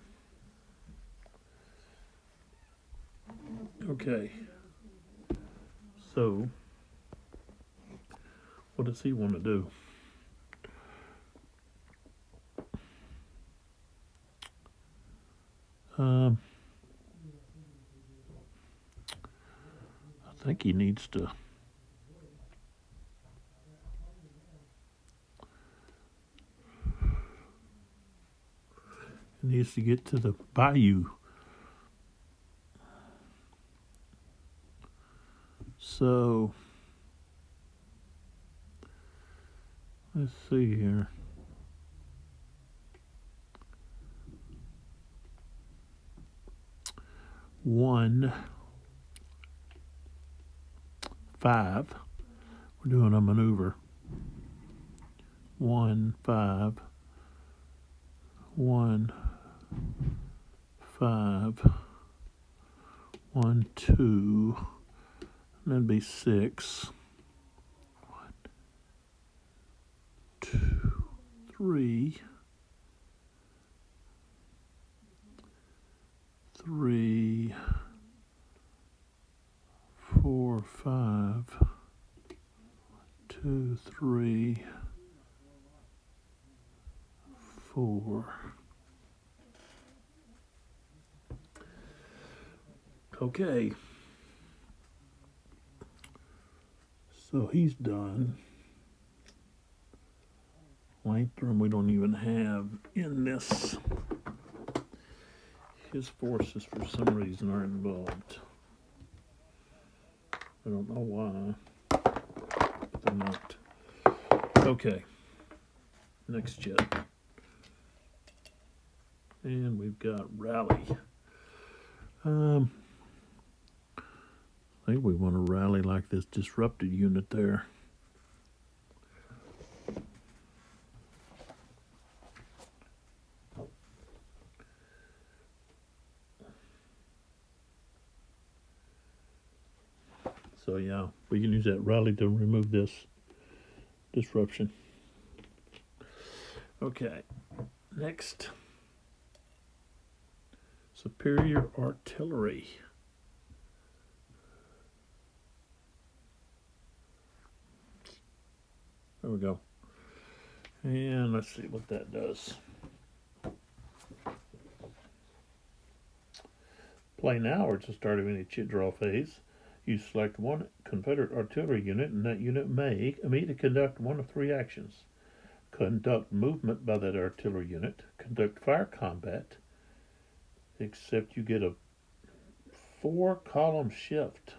Okay. So, what does he want to do? I think he needs to get to the Bayou. So let's see here. One, 5. We're doing a maneuver. 1, 5. 1, 5. 1, 2. And that'd be 6. 1, 2, 3. 3, 4, 5. 2, 3, 4. Okay. So he's done. Lantrum we don't even have in this. His forces for some reason are involved. I don't know why, but they're not. Okay. Next jet. And we've got Rally. I think we want to rally like this disrupted unit there. So yeah, we can use that rally to remove this disruption. Okay, next, superior artillery. There we go. And let's see what that does. Play now or at the start of any chit draw phase. You select one Confederate artillery unit, and that unit may immediately conduct one of three actions. Conduct movement by that artillery unit, conduct fire combat, except you get a 4-column shift.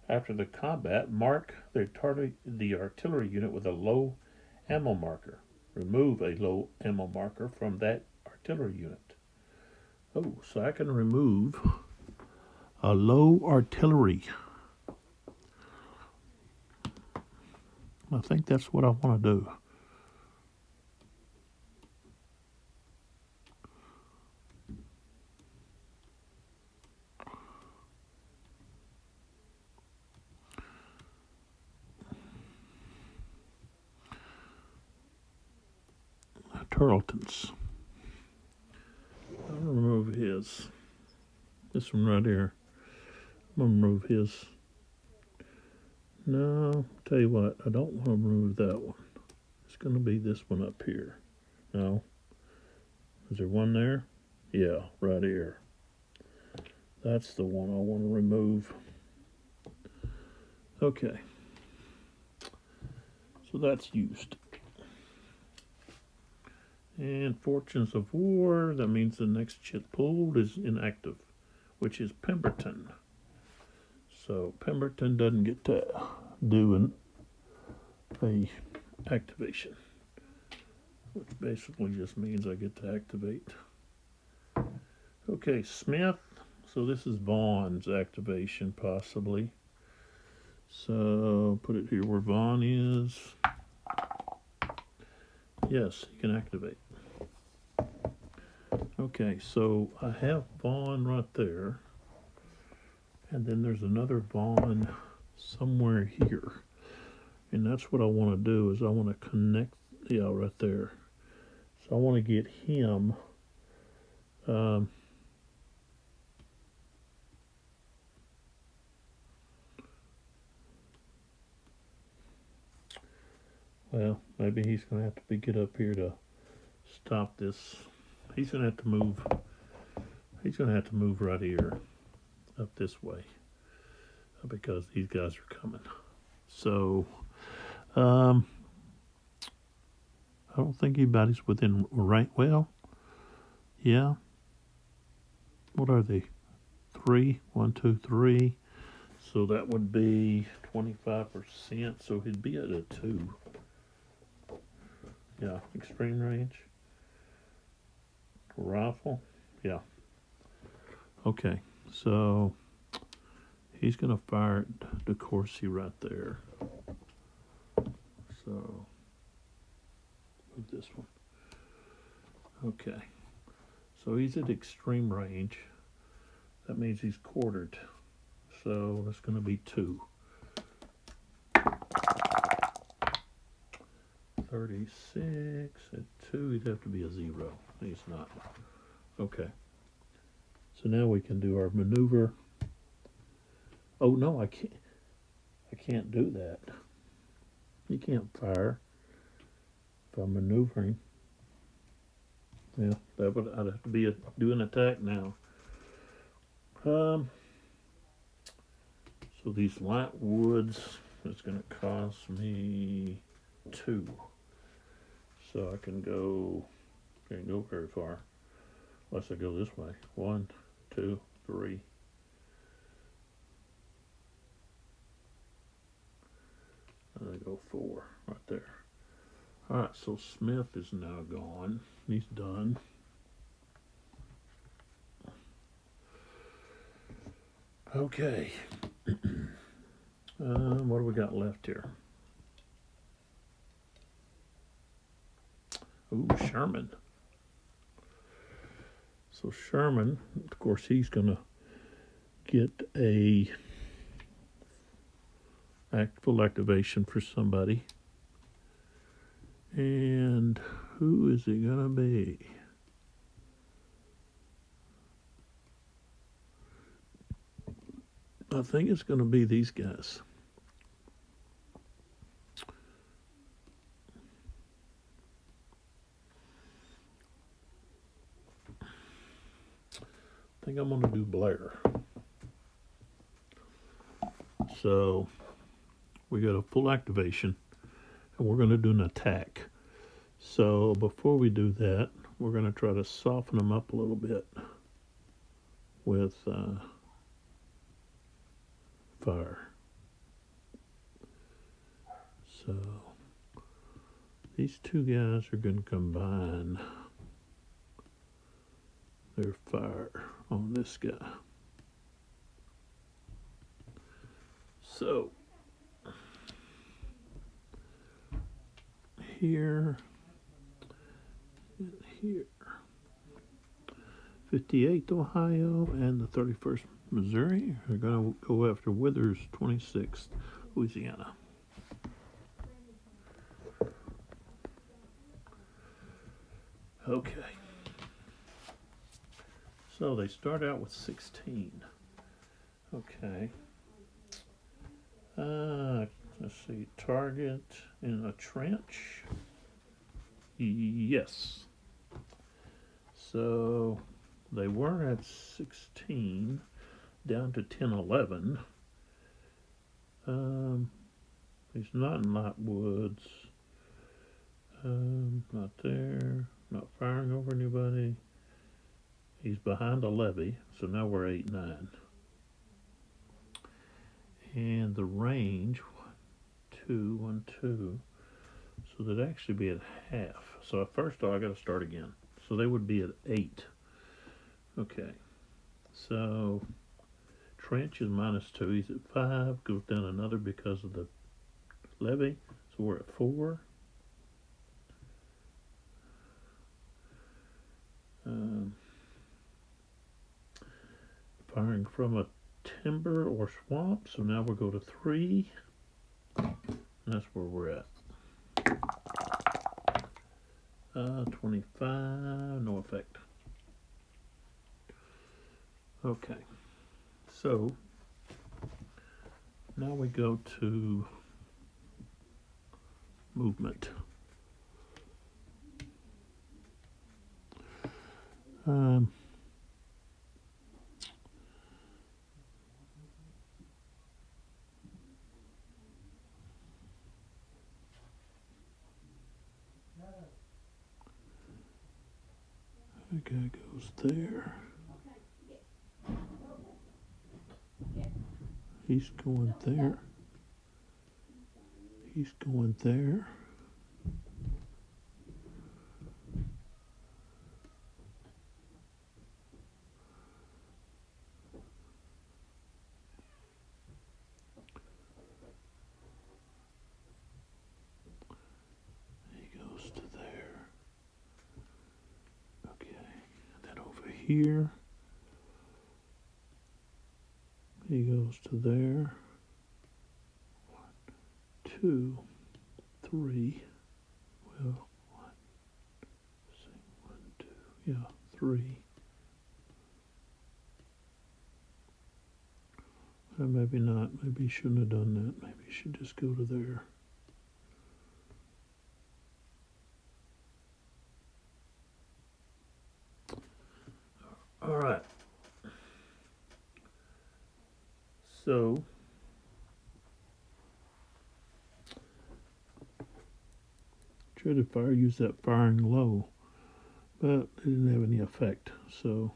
After the combat, mark the artillery unit with a low ammo marker. Remove a low ammo marker from that artillery unit. Oh, so I can remove a low artillery. I think that's what I want to do. Tarleton's. I'll remove his. This one right here. I'm going to remove his. No, tell you what, I don't want to remove that one. It's going to be this one up here. No. Is there one there? Yeah, right here. That's the one I want to remove. Okay. So that's used. And Fortunes of War, that means the next chit pulled is inactive, which is Pemberton. So Pemberton doesn't get to do a activation, which basically just means I get to activate. Okay, Smith. So this is Vaughn's activation, possibly. So put it here where Vaughn is. Yes, he can activate. Okay, so I have Vaughn right there. And then there's another Vaughn somewhere here. And that's what I want to do is I want to connect, yeah, right there. So I want to get him well, maybe he's going to have to get up here to stop this. He's going to have to move. He's going to have to move right here, up this way, because these guys are coming. So, I don't think anybody's within rank. Well, yeah. What are they? 3, 1, 2, 3. So that would be 25%. So he'd be at a 2. Yeah, extreme range. Rifle. Yeah. Okay, so he's going to fire at DeCourcy right there. So move this one. Okay, so he's at extreme range. That means he's quartered. So that's going to be 2. 36 at 2, he'd have to be a 0. He's not. Okay. So now we can do our maneuver. Oh no, I can't do that. You can't fire if I'm maneuvering. Yeah, I'd have to be do an attack now. So these light woods is going to cost me 2. So I can't go very far unless I go this way. 1, 2, 3. And I go 4 right there. All right, so Smith is now gone. He's done. Okay. What do we got left here? Ooh, Sherman. So Sherman, of course, he's going to get a full activation for somebody. And who is it gonna be? I think it's gonna be these guys. I think I'm gonna do Blair. So we got a full activation, and we're gonna do an attack. So before we do that, we're gonna try to soften them up a little bit with fire. So these two guys are gonna combine their fire on this guy. So here and here, 58th Ohio and the 31st Missouri are going to go after Withers, 26th Louisiana. Okay. So they start out with 16. Okay. Let's see. Target in a trench. Yes. So they were at 16, down to 10, 11. He's not in Light Woods. Not there. Not firing over anybody. He's behind a levee, so now we're 8, 9. And the range, 1, 2. So they'd actually be at half. So first off, I got to start again. So they would be at 8. Okay. So trench is -2. He's at 5. Goes down another because of the levee. So we're at 4. Firing from a timber or swamp. So now we'll go to 3. And that's where we're at. 25, no effect. Okay, so now we go to movement. The guy goes there. He's going there. He's going there. He goes to there. Okay, then over here. He goes to there. 1, 2, 3. Well, 1, 2, yeah, 3. Maybe not. Maybe he shouldn't have done that. Maybe he should just go to there. All right. So tried to use that firing low, but it didn't have any effect. So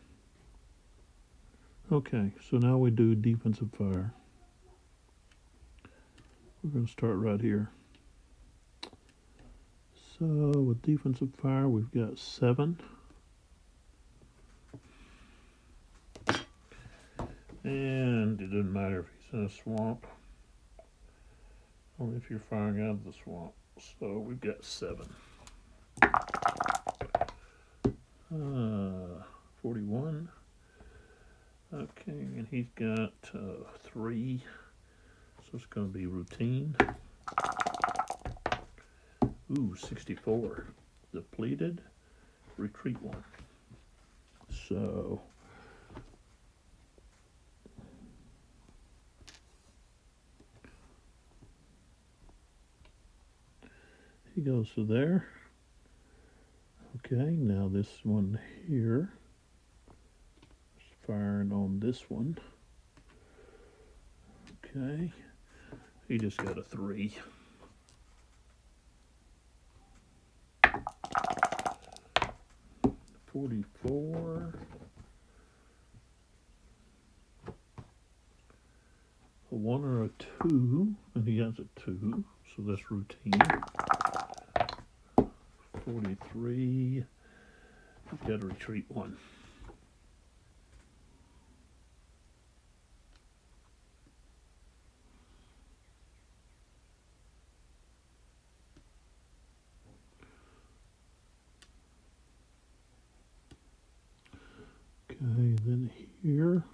okay, so now we do defensive fire. We're going to start right here. So with defensive fire, we've got 7. And it doesn't matter if he's in a swamp or if you're firing out of the swamp. So we've got 7. 41. Okay, and he's got 3. So So it's going to be routine. Ooh, 64. Depleted. Retreat 1. So he goes to there. Okay, now this one here is firing on this one. Okay, he just got a 3. .44. A 1 or a 2, and he has a 2, so that's routine. 43. He's got to retreat 1. Okay, then here.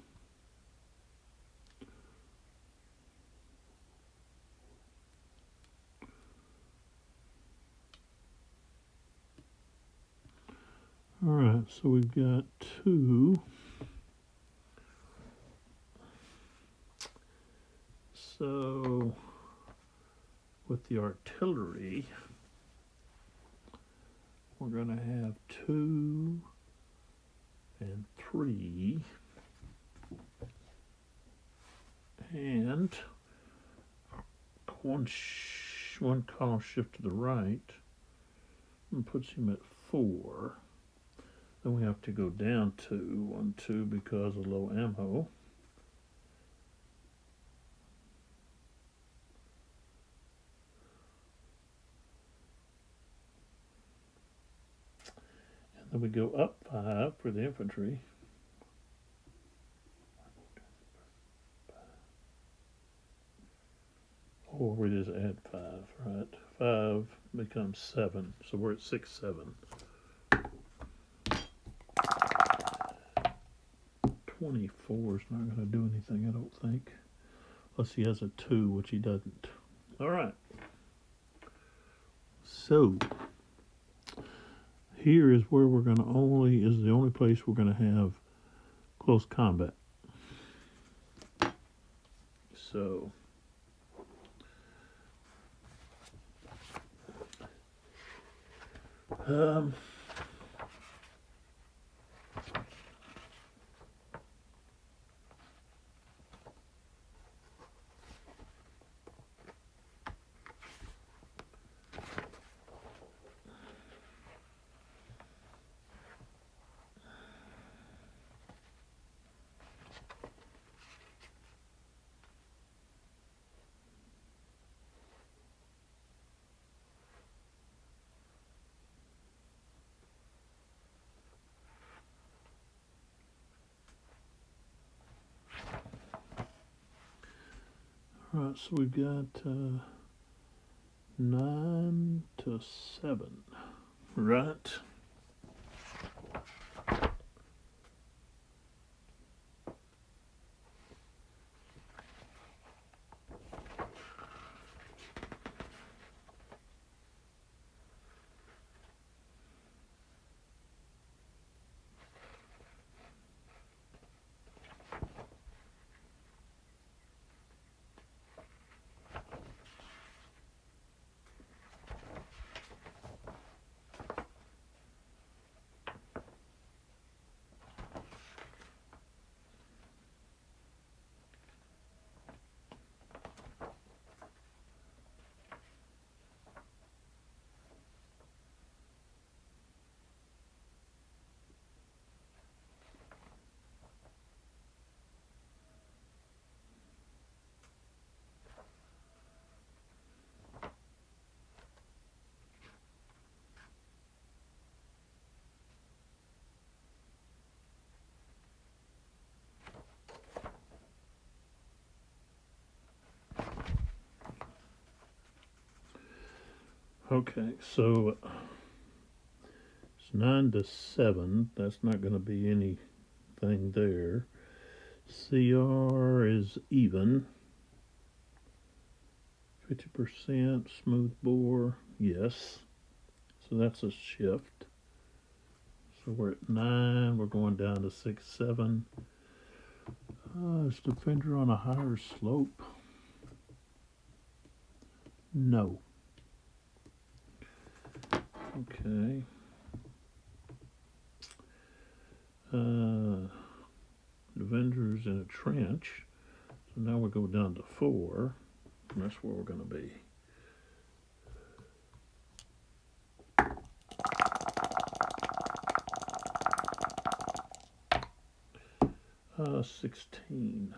All right, so we've got 2. So with the artillery, we're going to have 2 and 3, and one column shift to the right, and puts him at 4. Then we have to go down 1, 2 because of low ammo. And then we go up 5 for the infantry. Or we just add 5, right? 5 becomes 7, so we're at 6, 7. 24 is not going to do anything, I don't think. Unless he has a 2, which he doesn't. All right. So here is where we're going to is the only place we're going to have close combat. So all right, so we've got 9 to 7, right? Okay, so it's 9 to 7. That's not going to be anything there. CR is even. 50% smooth bore, yes. So that's a shift. So we're at 9, we're going down to 6, 7. Is the fender on a higher slope? No. Okay. The fender's in a trench. So now we go down to 4. And that's where we're going to be. 16.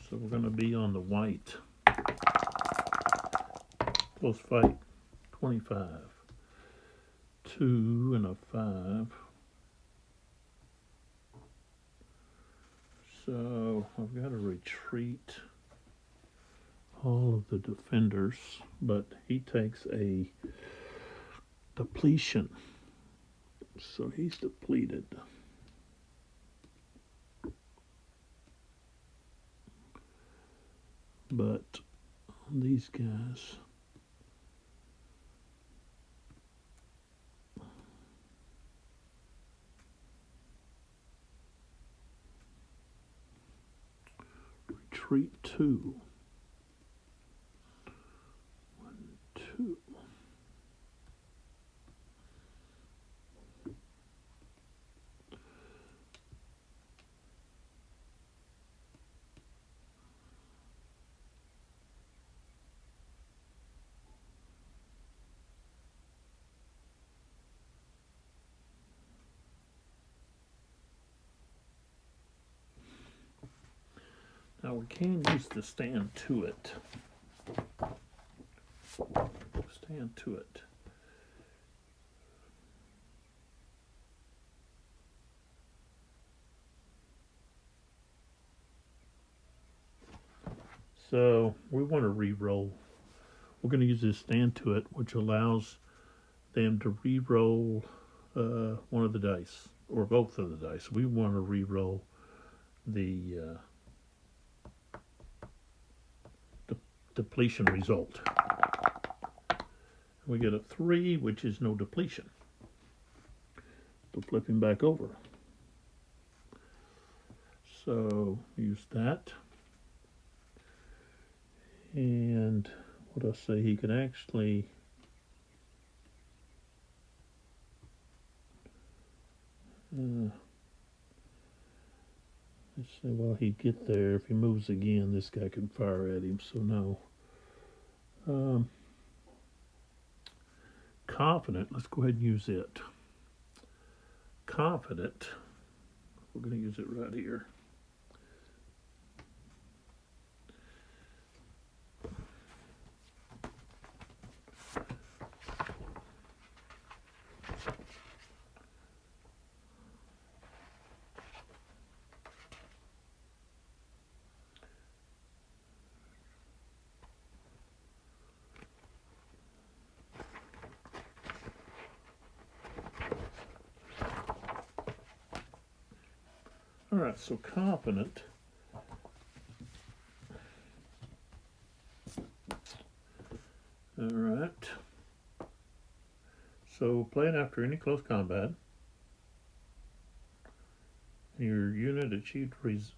So we're going to be on the white. Close fight, 25. 2 and a 5. So I've got to retreat all of the defenders, but he takes a depletion. So he's depleted. But these guys, retreat 2. 1, 2. Now we can use the stand to it. Stand to it. So we want to re-roll. We're going to use this stand to it, which allows them to re-roll one of the dice, or both of the dice. We want to re-roll the depletion result. We get a 3, which is no depletion. So flip him back over. So use that. And what I say, he can actually let's see, while he get there, if he moves again, this guy can fire at him, so no. Confident, let's go ahead and use it. Confident, we're going to use it right here. All right, so confident. All right. So playing after any close combat, your unit achieved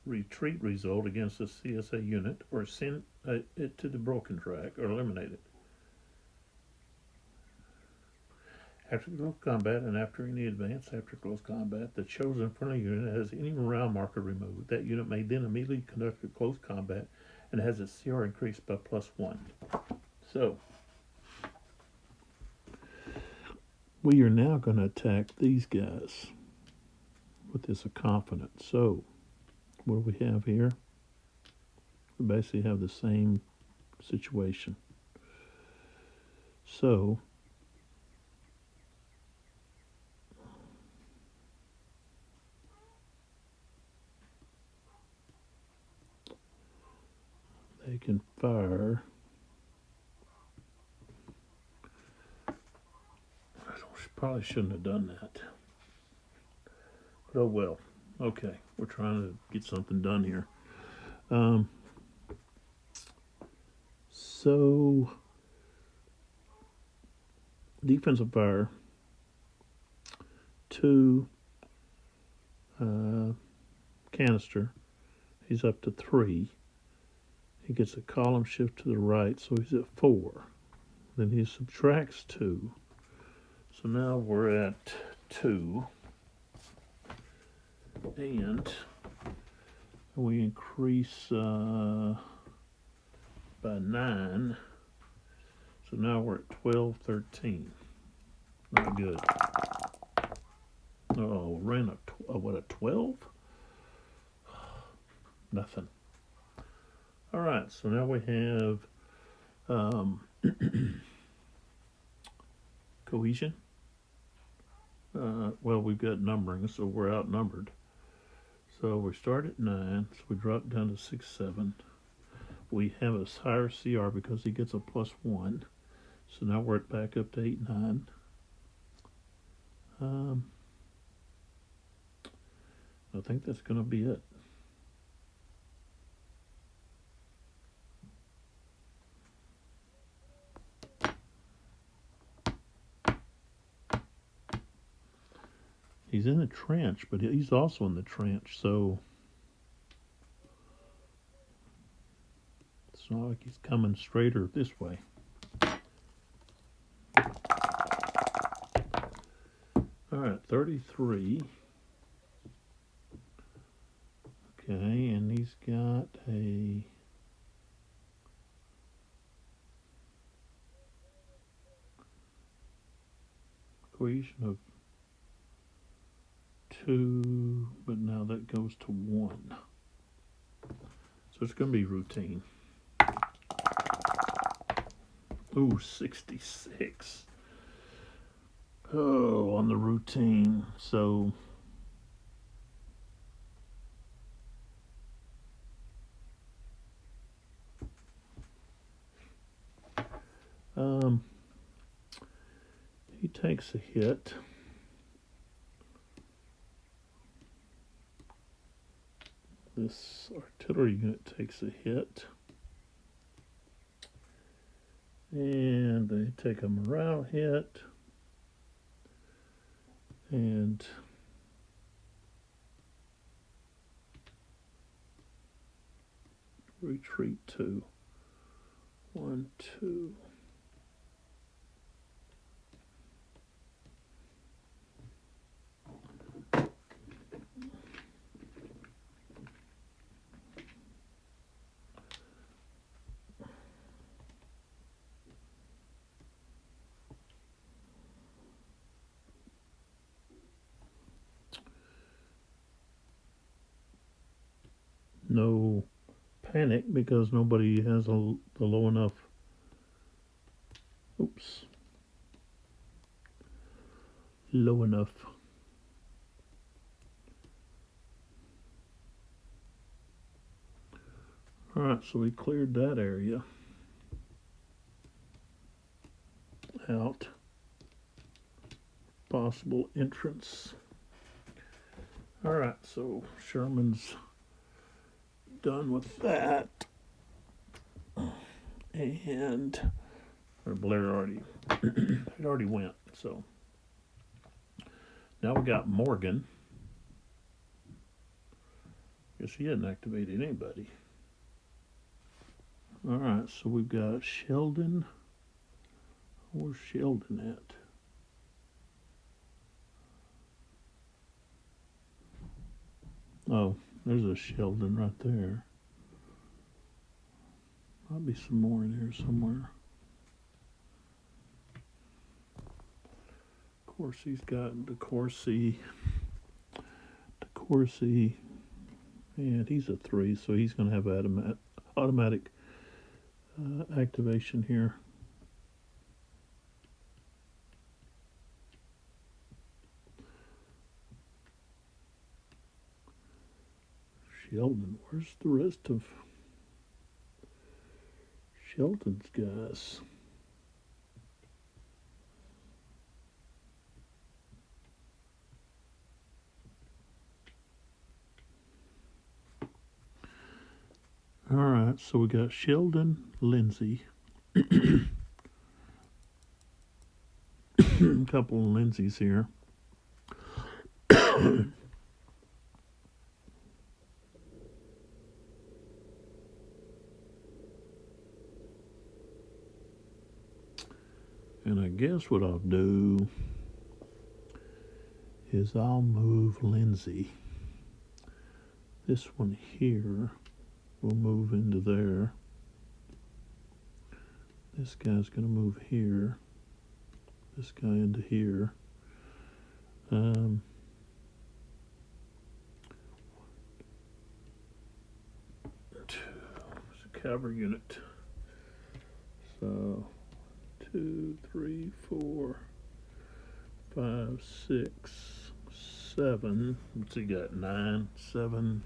retreat result against a CSA unit, or send it to the broken track, or eliminate it. After close combat and after any advance after close combat, the chosen friendly unit has any morale marker removed. That unit may then immediately conduct a close combat and has its CR increased by +1. So, we are now going to attack these guys with this confidence. So, what do we have here? We basically have the same situation. So, they can fire. Probably shouldn't have done that. But oh well. Okay, we're trying to get something done here. So, defensive fire, 2, canister. He's up to 3. He gets a column shift to the right, so he's at 4. Then he subtracts 2. So now we're at 2. And we increase by 9. So now we're at 12, 13. Not good. Oh, ran a 12? Nothing. All right, so now we have cohesion. Well, we've got numbering, so we're outnumbered. So we start at 9, so we drop down to 6, 7. We have a higher CR because he gets a +1. So now we're back up to 8, 9. I think that's going to be it. He's in the trench, but he's also in the trench, so it's not like he's coming straighter this way. All right, 33. Okay, and he's got a equation of 2, but now that goes to 1. So it's going to be routine. Ooh, 66. Oh, on the routine. So he takes a hit. This artillery unit takes a hit. And they take a morale hit. And retreat 2. 1, 2. No panic because nobody has the low enough. Oops. Low enough. All right, so we cleared that area out. Possible entrance. All right, so Sherman's done with that, and Blair already it already went. So now we got Morgan. Guess he hadn't activated anybody. All right, so we've got Sheldon. Where's Sheldon at? Oh, there's a Sheldon right there. Might be some more in here somewhere. Of course, he's got DeCourcy, and he's a 3, so he's going to have automatic activation here. Sheldon, where's the rest of Sheldon's guys? All right, so we got Sheldon, Lindsay, A couple of Lindsays here. And I guess what I'll do is I'll move Lindsay. This one here will move into there. This guy's going to move here. This guy into here. It's a cavalry unit. So 2, 3, 4, 5, 6, 7. What's he got? 9, 7.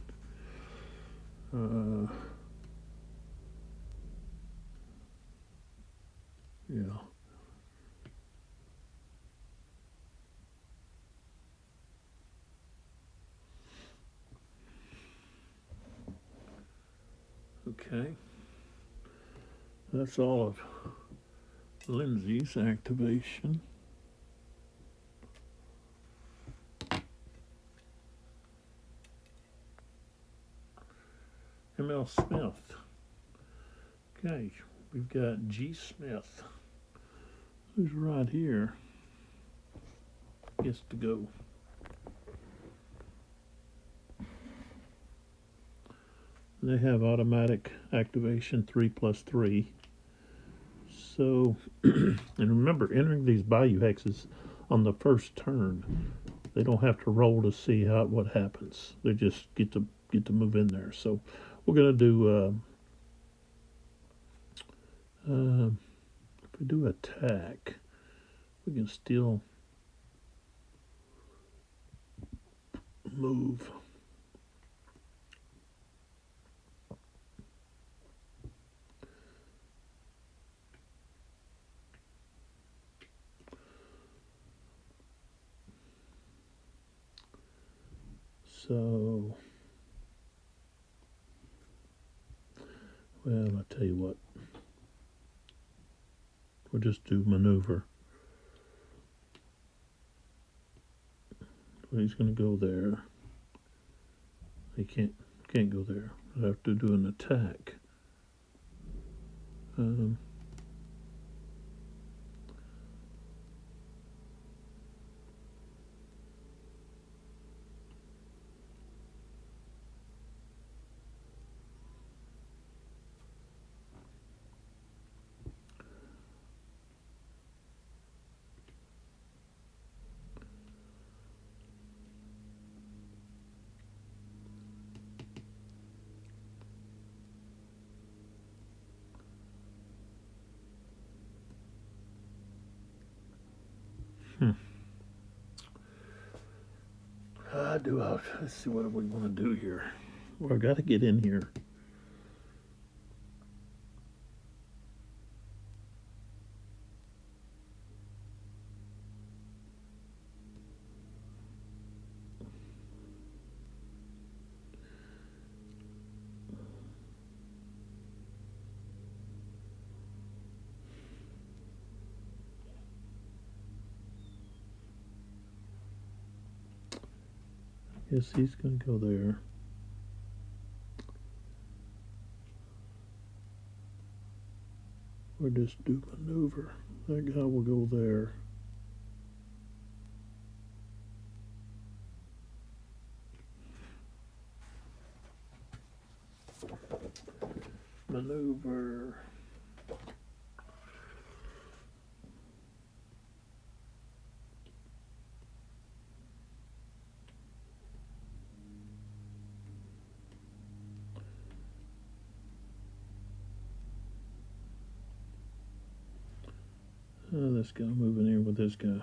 Yeah. Okay. That's all of Lindsay's activation. M.L. Smith. Okay, we've got G. Smith, who's right here. Gets to go. They have automatic activation 3+3. So, and remember, entering these Bayou hexes on the first turn, they don't have to roll to see what happens. They just get to move in there. So, we're gonna do. If we do attack, we can still move. So, well, I tell you what, we'll just do maneuver. Well, he's going to go there. He can't go there. I have to do an attack. Let's see what we want to do here. Well, I got to get in here. Yes, he's going to go there. Or just do maneuver. That guy will go there. Maneuver. This guy moving here with this guy.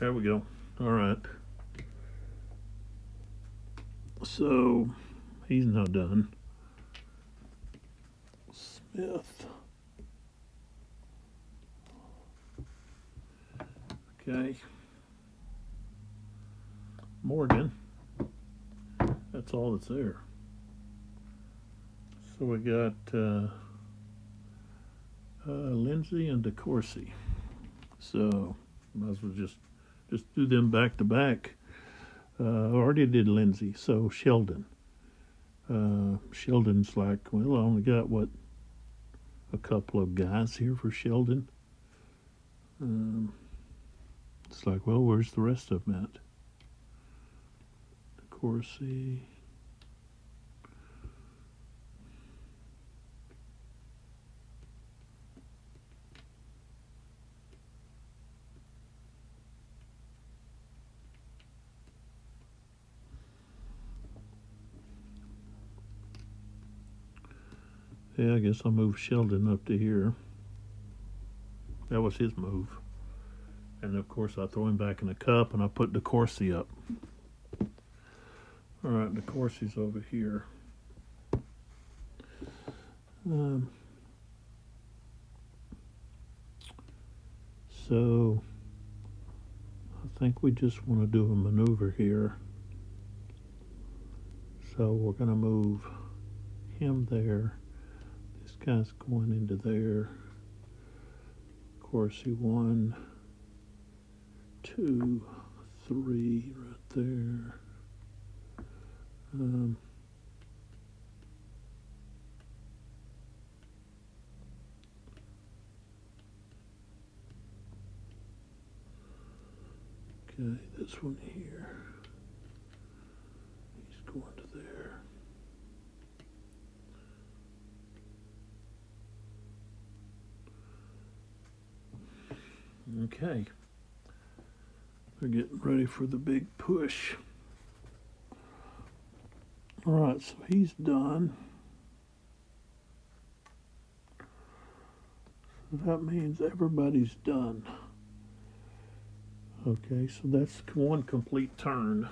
There we go. All right. So he's now done. Smith. Okay. Morgan. That's all that's there. So we got Lindsay and DeCourcy. So might as well just do them back to back. Already did Lindsay, so Sheldon. Sheldon's like, well, I only got a couple of guys here for Sheldon. It's like, well, where's the rest of them at? DeCourcy. Yeah, I guess I'll move Sheldon up to here. That was his move. And of course I throw him back in the cup and I put DeCourcy up. Alright, DeCourcy's over here. So I think we just want to do a maneuver here. So we're going to move him there. This guy's going into there. DeCourcy 1, 2, 3 right there. Okay, this one here. He's going to there. Okay. We're getting ready for the big push. Alright, so he's done. So that means everybody's done. Okay, so that's one complete turn.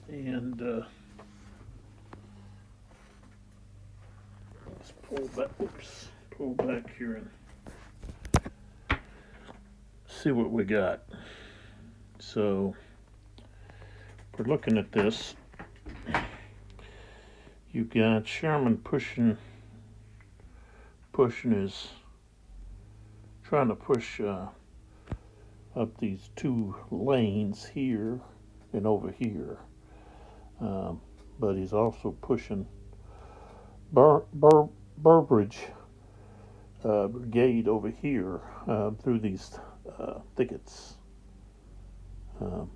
And let's pull back here and see what we got. So we're looking at this. You've got Sherman pushing his, trying to push up these two lanes here and over here. But he's also pushing Burbridge Brigade over here through these thickets. Is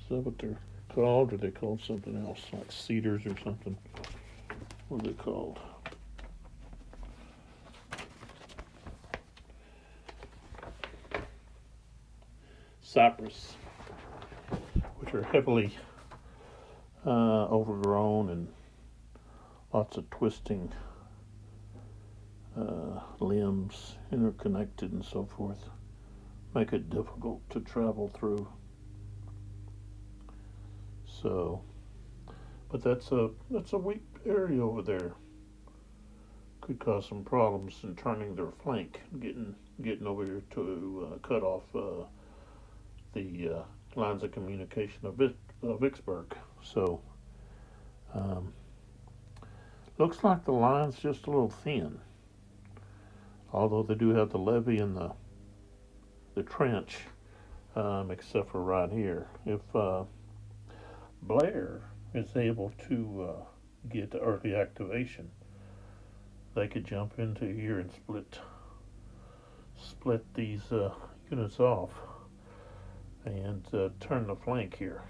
that what they're called, or they called something else, like cedars or something? What are they called? Cypress, which are heavily overgrown and lots of twisting limbs, interconnected and so forth, make it difficult to travel through. So, but that's a weak area over there. Could cause some problems in turning their flank, getting over here to cut off the lines of communication of Vicksburg. So, looks like the line's just a little thin. Although they do have the levee and the trench, except for right here. If Blair is able to get early activation, they could jump into here and split these units off and turn the flank here.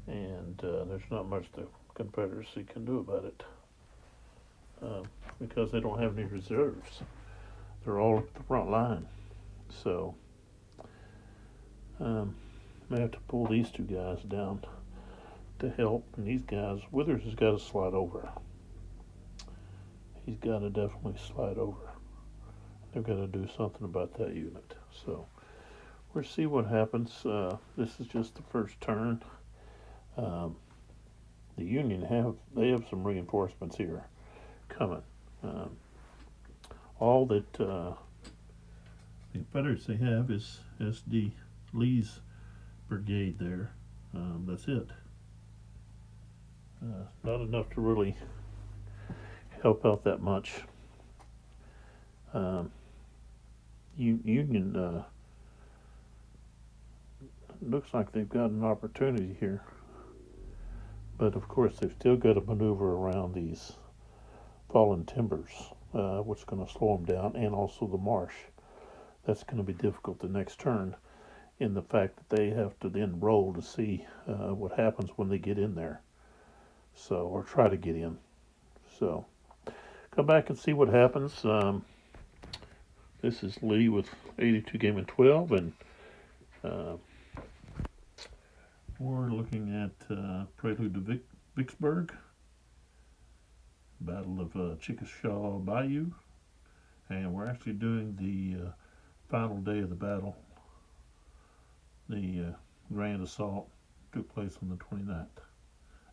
And there's not much the Confederacy can do about it because they don't have any reserves. They're all at the front line. So may have to pull these two guys down to help, and these guys, Withers has got to slide over. He's got to definitely slide over. They've got to do something about that unit. So we'll see what happens. This is just the first turn. The Union have some reinforcements here coming. All that the Confederacy have is S.D. Lee's brigade there. That's it. Not enough to really help out that much. Union looks like they've got an opportunity here, but of course they've still got to maneuver around these fallen timbers, which is going to slow them down, and also the marsh. That's going to be difficult the next turn, in the fact that they have to then roll to see what happens when they get in there. So, or try to get in. So, come back and see what happens. This is Lee with 82 game and 12, and we're looking at Prelude to Vicksburg, Battle of Chickasaw Bayou, and we're actually doing the final day of the battle. The Grand Assault took place on the 29th,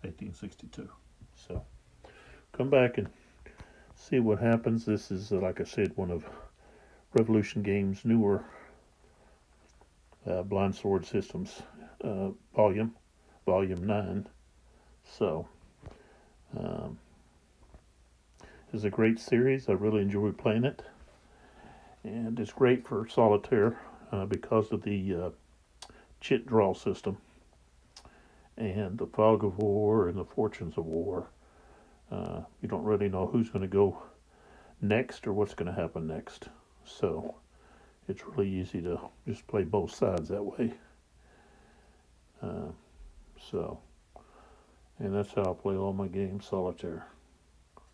1862. So, come back and see what happens. This is, like I said, one of Revolution Games' newer blind sword systems, volume 9. So, it's a great series. I really enjoy playing it, and it's great for solitaire because of the chit draw system and the fog of war and the fortunes of war. You don't really know who's going to go next or what's going to happen next. So it's really easy to just play both sides that way. And that's how I play all my games, solitaire.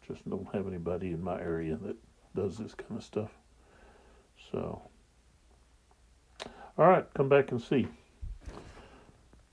Just don't have anybody in my area that does this kind of stuff. So, all right, come back and see.